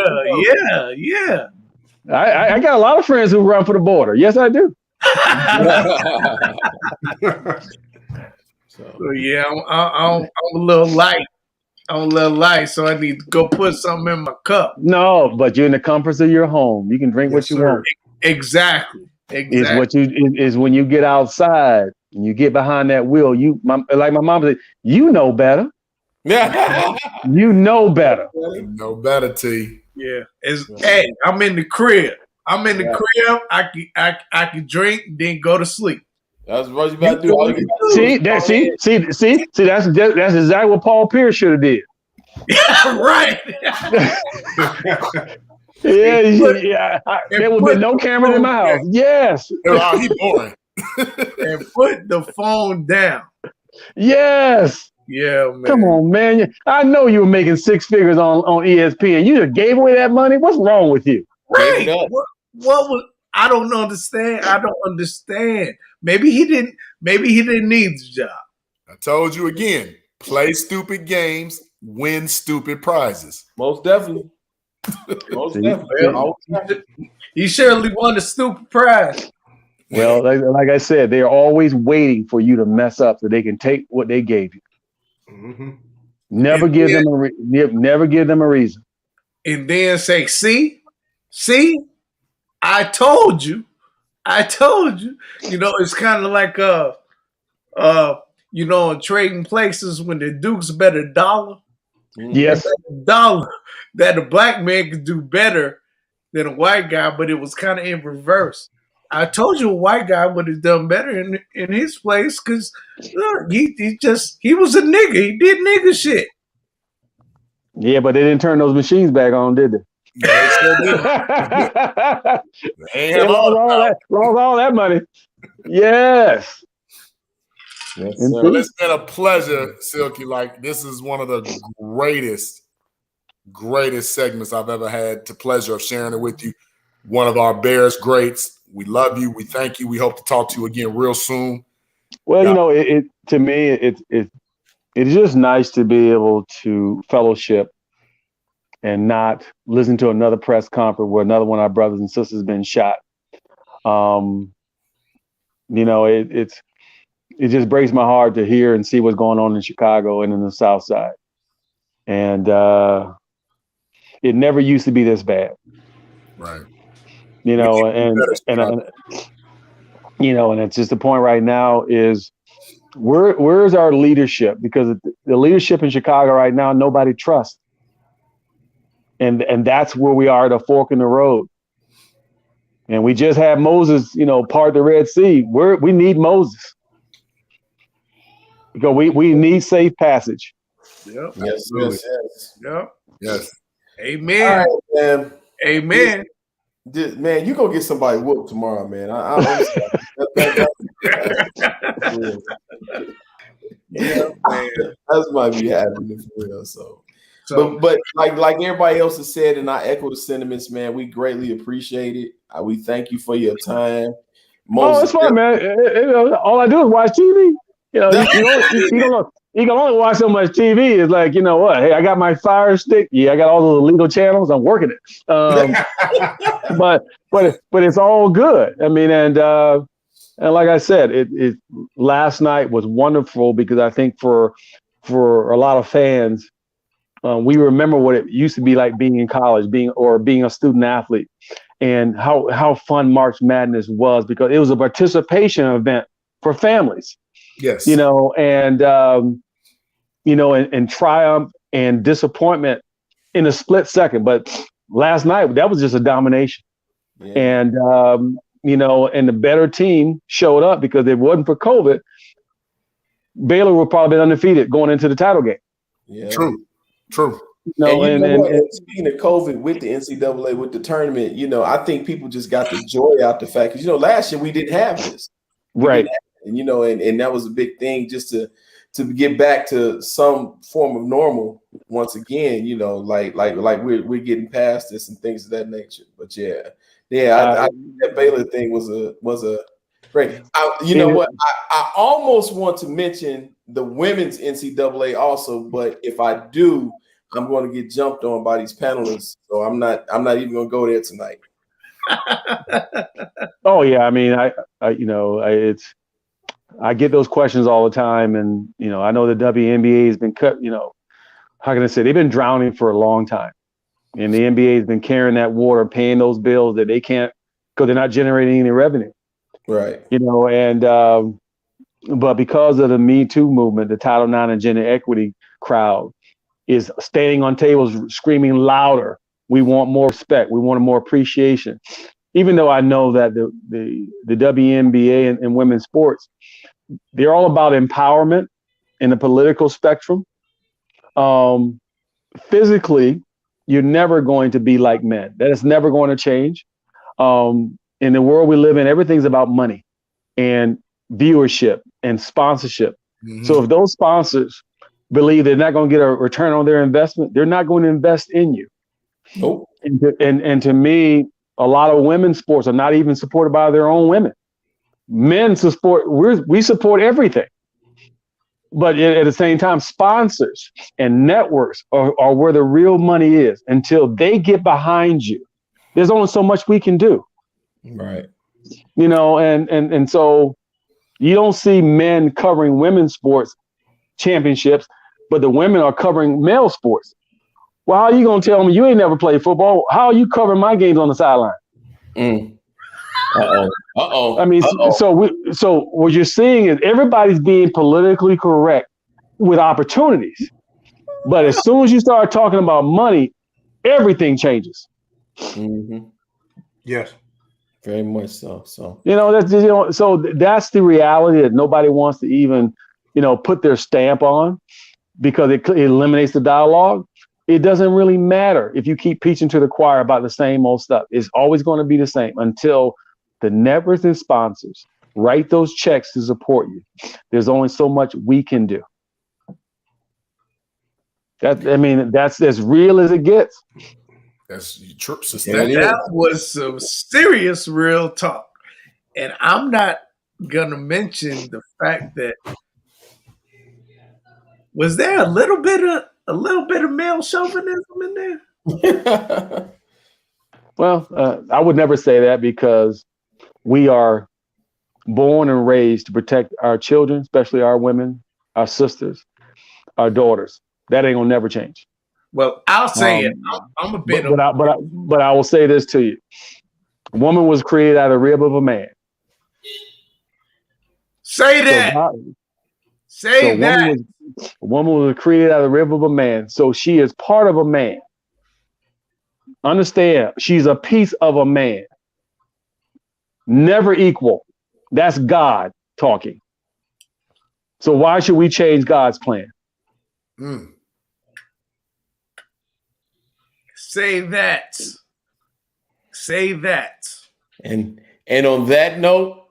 I got a lot of friends who run for the border. Yes, I do. So yeah, I'm a little light. So I need to go put something in my cup. No, but you're in the comforts of your home. You can drink what you want. Exactly. Is when you get outside and you get behind that wheel. Like my mom said, you know better. Yeah, you know better. Know better, T. Yeah. Hey, I'm in the crib. I can drink, then go to sleep. That's what you about to do. See, that's exactly what Paul Pierce should have did. Yeah, right. There would be no camera in my house. Yes. He boring. And put the phone down. Yes. Yeah, man. Come on, man. I know you were making six figures on ESPN. You just gave away that money. What's wrong with you? Right. What was? I don't understand. Maybe he didn't need the job. I told you again. Play stupid games, win stupid prizes. Most definitely. He surely won a stupid prize. Well, like I said, they're always waiting for you to mess up so they can take what they gave you. Mm-hmm. Never give them a reason. And then say, see, I told you. It's kind of like in trading places when the Dukes bet $1. Yes, $1 that a black man could do better than a white guy, but it was kind of in reverse. I told you a white guy would have done better in his place because he was a nigga. He did nigga shit. Yeah, but they didn't turn those machines back on, did they? They lost all that money. Yes. Yes, And sir. Well, it's been a pleasure, Silky. Like, this is one of the greatest segments I've ever had. The pleasure of sharing it with you. One of our Bears greats. We love you. We thank you. We hope to talk to you again real soon. well, to me, it's just nice to be able to fellowship and not listen to another press conference where another one of our brothers and sisters has been shot. It just breaks my heart to hear and see what's going on in Chicago and in the South Side. And it never used to be this bad. Right. And it's just the point right now is where's our leadership? Because the leadership in Chicago right now, nobody trusts. And that's where we are at a fork in the road. And we just had Moses, part the Red Sea. We need Moses. Because we need safe passage. Yep. Yes. Yep. Yes. Amen. All right, man. Amen. Man, you gonna get somebody whooped tomorrow, man. I'm Yeah, man. That's might be happening for real. But like everybody else has said, and I echo the sentiments, man. We greatly appreciate it. We thank you for your time. It's fun, man. All I do is watch TV. You can only watch so much TV. It's like, you know what? Hey, I got my Fire Stick. Yeah, I got all those illegal channels. I'm working it. But it's all good. I mean, and like I said, it last night was wonderful because I think for a lot of fans, we remember what it used to be like being in college, being a student athlete, and how fun March Madness was because it was a participation event for families. Yes. And triumph and disappointment in a split second. But last night, that was just a domination. Yeah. And, and the better team showed up because if it wasn't for COVID, Baylor would probably been undefeated going into the title game. Yeah. True. And speaking of COVID with the NCAA, with the tournament, I think people just got the joy out the fact because, last year we didn't have this. Right. And and that was a big thing just to get back to some form of normal once again, like we're getting past this and things of that nature. But I think that Baylor thing was a great. I almost want to mention the women's NCAA also, but if I do, I'm going to get jumped on by these panelists, so I'm not even going to go there tonight. Oh yeah, I mean, I get those questions all the time, and I know the WNBA has been cut. How can I say, they've been drowning for a long time, and the NBA has been carrying that water, paying those bills that they can't because they're not generating any revenue. Right. But because of the Me Too movement, the Title IX and gender equity crowd is standing on tables, screaming louder. We want more respect. We want more appreciation. Even though I know that the WNBA and women's sports, they're all about empowerment in the political spectrum. Physically, you're never going to be like men. That is never going to change. In the world we live in, everything's about money and viewership and sponsorship. Mm-hmm. So if those sponsors believe they're not going to get a return on their investment, they're not going to invest in you. Nope. And to me, a lot of women's sports are not even supported by their own women. Men we support everything. But at the same time, sponsors and networks are where the real money is. Until they get behind you, there's only so much we can do. Right. And so you don't see men covering women's sports championships, but the women are covering male sports. Well, how are you going to tell me you ain't never played football? How are you covering my games on the sideline? Uh-oh. I mean, so what you're seeing is everybody's being politically correct with opportunities. But as soon as you start talking about money, everything changes. Mm-hmm. Yes. Very much so. So so that's the reality that nobody wants to even, put their stamp on because it eliminates the dialogue. It doesn't really matter if you keep preaching to the choir about the same old stuff. It's always going to be the same until the networks and sponsors write those checks to support you. There's only so much we can do. That's as real as it gets. That's trips. That was some serious real talk. And I'm not gonna mention the fact that was there a little bit of male chauvinism in there? Well, I would never say that because we are born and raised to protect our children, especially our women, our sisters, our daughters. That ain't gonna never change. Well, I'll say it. I'm a bit. But I will say this to you: a woman was created out of the rib of a man. Say that. A woman was created out of the rib of a man, so she is part of a man. Understand? She's a piece of a man. Never equal. That's God talking. So why should we change God's plan? Say that. Say that. And on that note,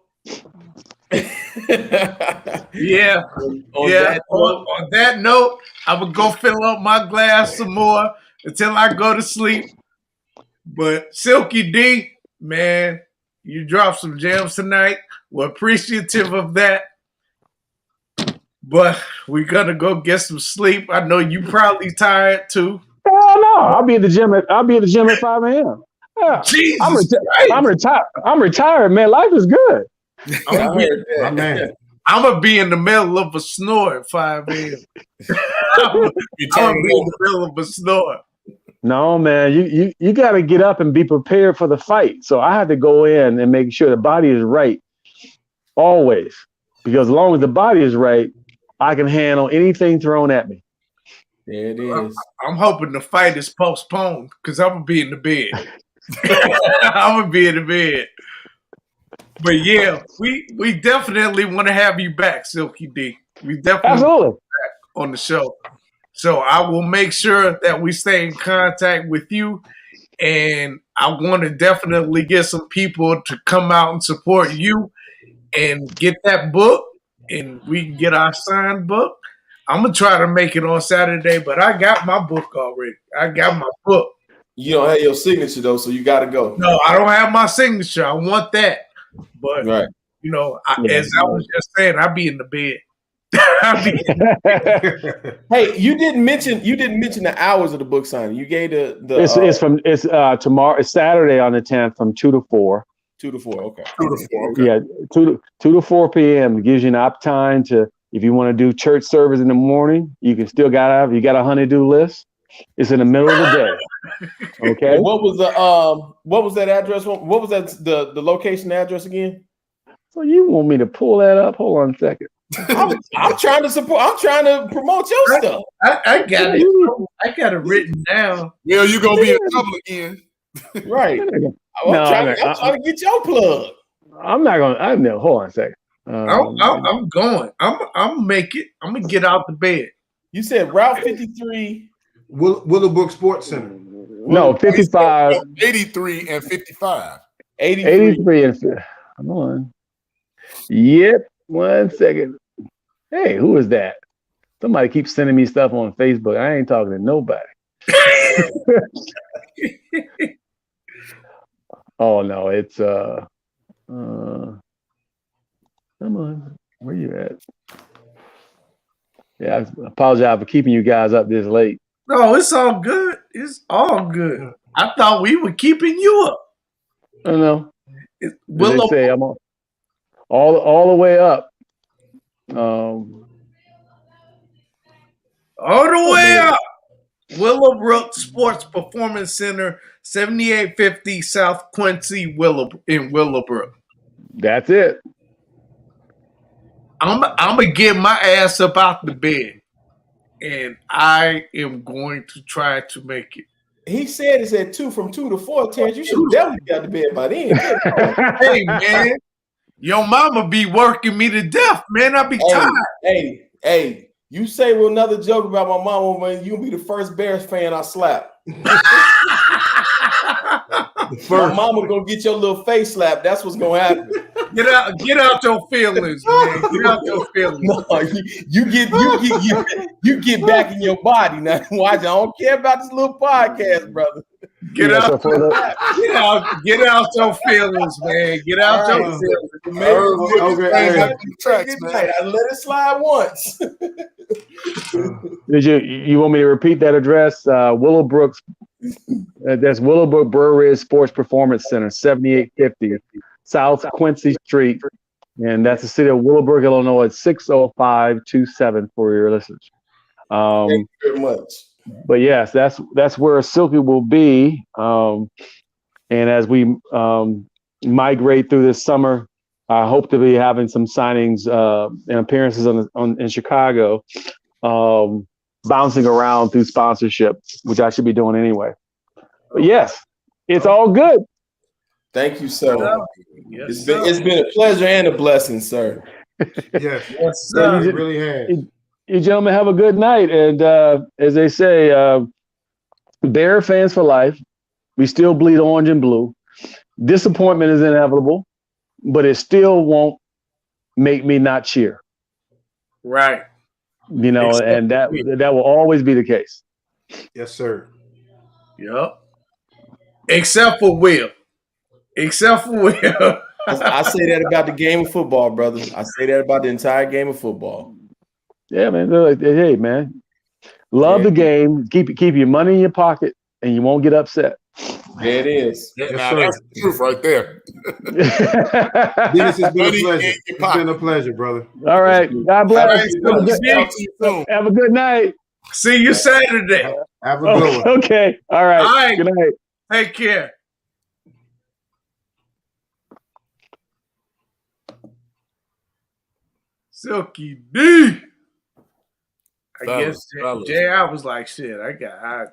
yeah. On that note, I would go fill up my glass some more until I go to sleep. But Silky D, man, you dropped some gems tonight. We're appreciative of that. But we're gonna go get some sleep. I know you probably tired too. Hell no! I'll be at the gym at 5 a.m. Yeah. Jesus I'm retired, man. Life is good. I'm gonna be in the middle of a snore at 5 a.m. I'm gonna be in the middle of a snore. No, man, you got to get up and be prepared for the fight. So I have to go in and make sure the body is right always, because as long as the body is right, I can handle anything thrown at me. There it is. I'm hoping the fight is postponed because I'm gonna be in the bed. I'm gonna be in the bed. But yeah, we definitely want to have you back, Silky D. We definitely absolutely want you back on the show. So I will make sure that we stay in contact with you, and I want to definitely get some people to come out and support you and get that book, and we can get our signed book. I'm gonna try to make it on Saturday, but I got my book already. I got my book. You don't have your signature though, so you got to go. No, I don't have my signature. I want that, but you know, as I was just saying, I'll be in the bed. Hey, you didn't mention the hours of the book signing. You gave it's tomorrow. It's Saturday on the 10th from 2 to 4. 2 to 4. Okay. 2 to 4. Okay. Yeah, 2 to 4 p.m. It gives you enough time to, if you want to do church service in the morning, you can still you got a honey-do list. It's in the middle of the day. Okay. And what was that address? What was that the location address again? So you want me to pull that up? Hold on a second. I'm trying to support. I'm trying to promote your stuff. I got it. I got it written down. Yeah, you gonna be in trouble again, right? I'm trying to get your plug. I'm not gonna. I know. Hold on a second. I'm going. I'm make it. I'm gonna get out the bed. You said Route 53, Willowbrook Sports Center. No, 55, 83, and 55. 83 and 50. Come on. Yep. 1 second. Hey, who is that? Somebody keeps sending me stuff on Facebook. I ain't talking to nobody. Oh no, it's come on. Where you at? Yeah, I apologize for keeping you guys up this late. No, it's all good. It's all good. I thought we were keeping you up. I don't know. They say I'm all the way up. All the way up. Willowbrook Sports Performance Center, 7850 South Quincy, in Willowbrook. That's it. I'm gonna get my ass up out the bed, and I am going to try to make it. He said it's at 2 from 2 to 4. Terrence, you should definitely got to bed by then. Hey man, your mama be working me to death, man. I be tired. Hey, you say another joke about my mama, man, you'll be the first Bears fan I slap. My mama gonna get your little face slapped. That's what's gonna happen. Get out your feelings, man. Get out your feelings. No, you get back in your body now. Watch, I don't care about this little podcast, brother. Get out your feelings, man. Get out your feelings. Okay. I let it slide once. Did you want me to repeat that address? Willowbrook. That's Willowbrook Brewery Sports Performance Center, 7850 South Quincy Street, and that's the city of Willowbrook, Illinois. It's 60527 for your listeners. Thank you very much. But yes, that's where Silky will be. And as we migrate through this summer, I hope to be having some signings and appearances in Chicago, bouncing around through sponsorship, which I should be doing anyway. But yes, it's all good. Thank you, sir. Yes, it's been a pleasure and a blessing, sir. Yes, sir. It really has. You gentlemen have a good night. And as they say, Bear fans for life. We still bleed orange and blue. Disappointment is inevitable, but it still won't make me not cheer. Right. You know, and that will always be the case. Yes, sir. Yep. Except for Will. I say that about the game of football, brother. I say that about the entire game of football. Yeah, man. Hey, man. Love the game. Keep your money in your pocket, and you won't get upset. There it is. Yeah, that's the truth right there. Dennis, it's been a pleasure. It's been a pleasure, brother. All right. God bless. Have a good night. See you Saturday. Have a good one. Okay. All right. Good night. Take care. Silky D. I guess J.I. was like, shit, I got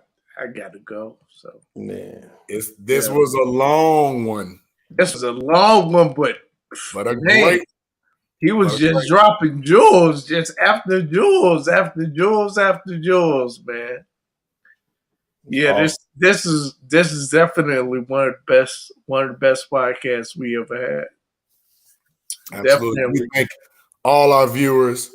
to go. So man, this was a long one. This was a long one, but a great. He was just dropping jewels, just after jewels, after jewels, after jewels, man. Yeah, this is definitely one of the best podcasts we ever had. Absolutely. Definitely. We thank all our viewers.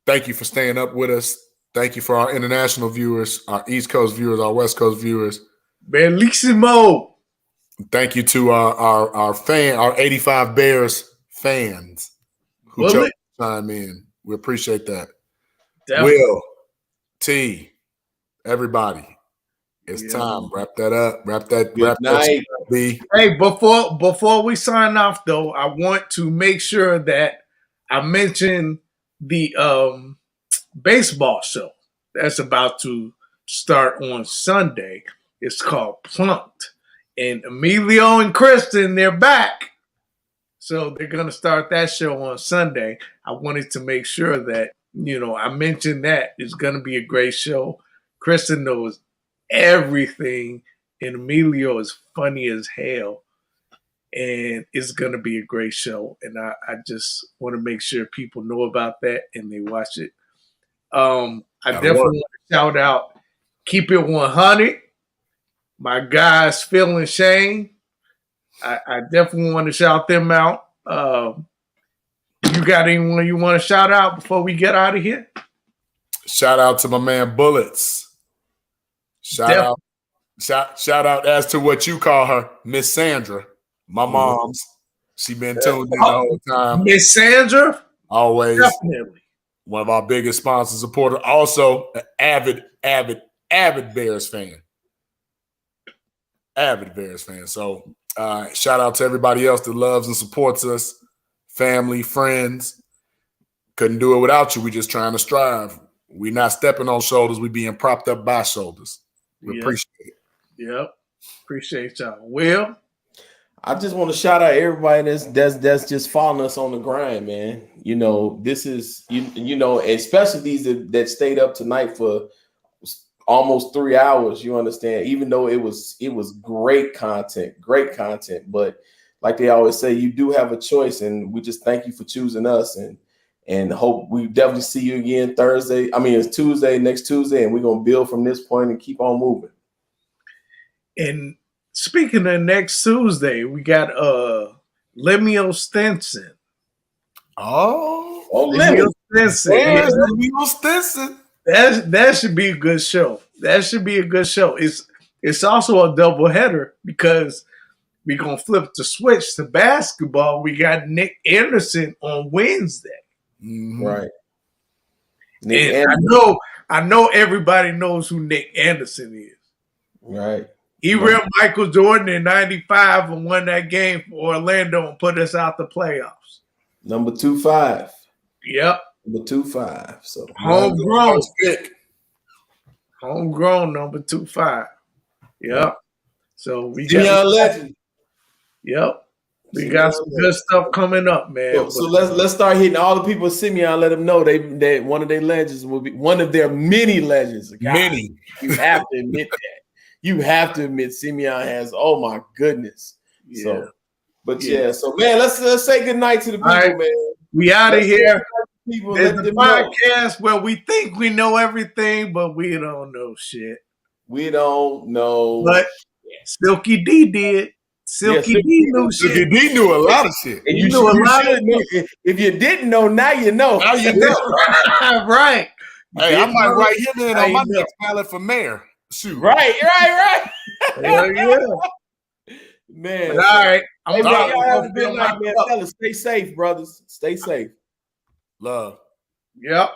Thank you for staying up with us. Thank you for our international viewers, our East Coast viewers, our West Coast viewers. Bellissimo. Thank you to our 85 Bears fans who chose to chime in. We appreciate that. Definitely. Will, T, everybody. It's time. Wrap that up. Wrap that. Hey, before we sign off, though, I want to make sure that I mention the baseball show that's about to start on Sunday. It's called Plunked. And Emilio and Kristen, they're back. So they're going to start that show on Sunday. I wanted to make sure that, I mentioned that it's going to be a great show. Kristen knows everything, and Emilio is funny as hell. And it's going to be a great show. And I just want to make sure people know about that and they watch it. I definitely want to shout out Keep It 100. My guys, Phil and Shane. I definitely want to shout them out. You got anyone you want to shout out before we get out of here? Shout out to my man Bullets. Shout out as to what you call her, Miss Sandra. My mom's. She been tuned in the whole time. Miss Sandra? Always. Definitely. One of our biggest sponsors, supporter. Also, an avid Bears fan. Avid Bears fan. So, shout out to everybody else that loves and supports us. Family, friends. Couldn't do it without you. We just trying to strive. We not stepping on shoulders. We being propped up by shoulders. We appreciate it. Yep. Appreciate y'all. Will? I just want to shout out everybody that's just following us on the grind, man. This is especially these that stayed up tonight for almost 3 hours. You understand? Even though it was great content, but like they always say, you do have a choice, and we just thank you for choosing us, and hope we definitely see you again Thursday. I mean, it's Tuesday, next Tuesday, and we're gonna build from this point and keep on moving. And speaking of next Tuesday, we got Lemuel Stinson. Oh, Lemuel Stinson. There's Lemuel Stinson. That should be a good show. That should be a good show. It's also a doubleheader because we're gonna flip the switch to basketball. We got Nick Anderson on Wednesday. Mm-hmm. Right. I know everybody knows who Nick Anderson is. Right. He ran Michael Jordan in '95 and won that game for Orlando and put us out the playoffs. Number 2-5. Yep. Number 2-5. So homegrown number 2-5. Yep. So we got legend. Yep. We got some good stuff coming up, man. So let's start hitting all the people at Simeon. Let them know they one of their legends will be one of their many legends. God, many. You have to admit that. You have to admit Simeon has. Oh my goodness. Yeah. So, so man, let's say good night to the people, right, man. We out of here. People, there's a podcast where we think we know everything, but we don't know shit. We don't know. But Silky D did. Silky D knew shit. Silky D knew a lot of shit. And you knew a lot of shit. If you didn't know, now you know. Now you know. Right. Hey, I might write him in on my next ballot for mayor. Shoot. Right. Hell yeah. Man. But all right. Hey, man, y'all have a good night, man. Fellas, stay safe, brothers. Stay safe. Love. Yep.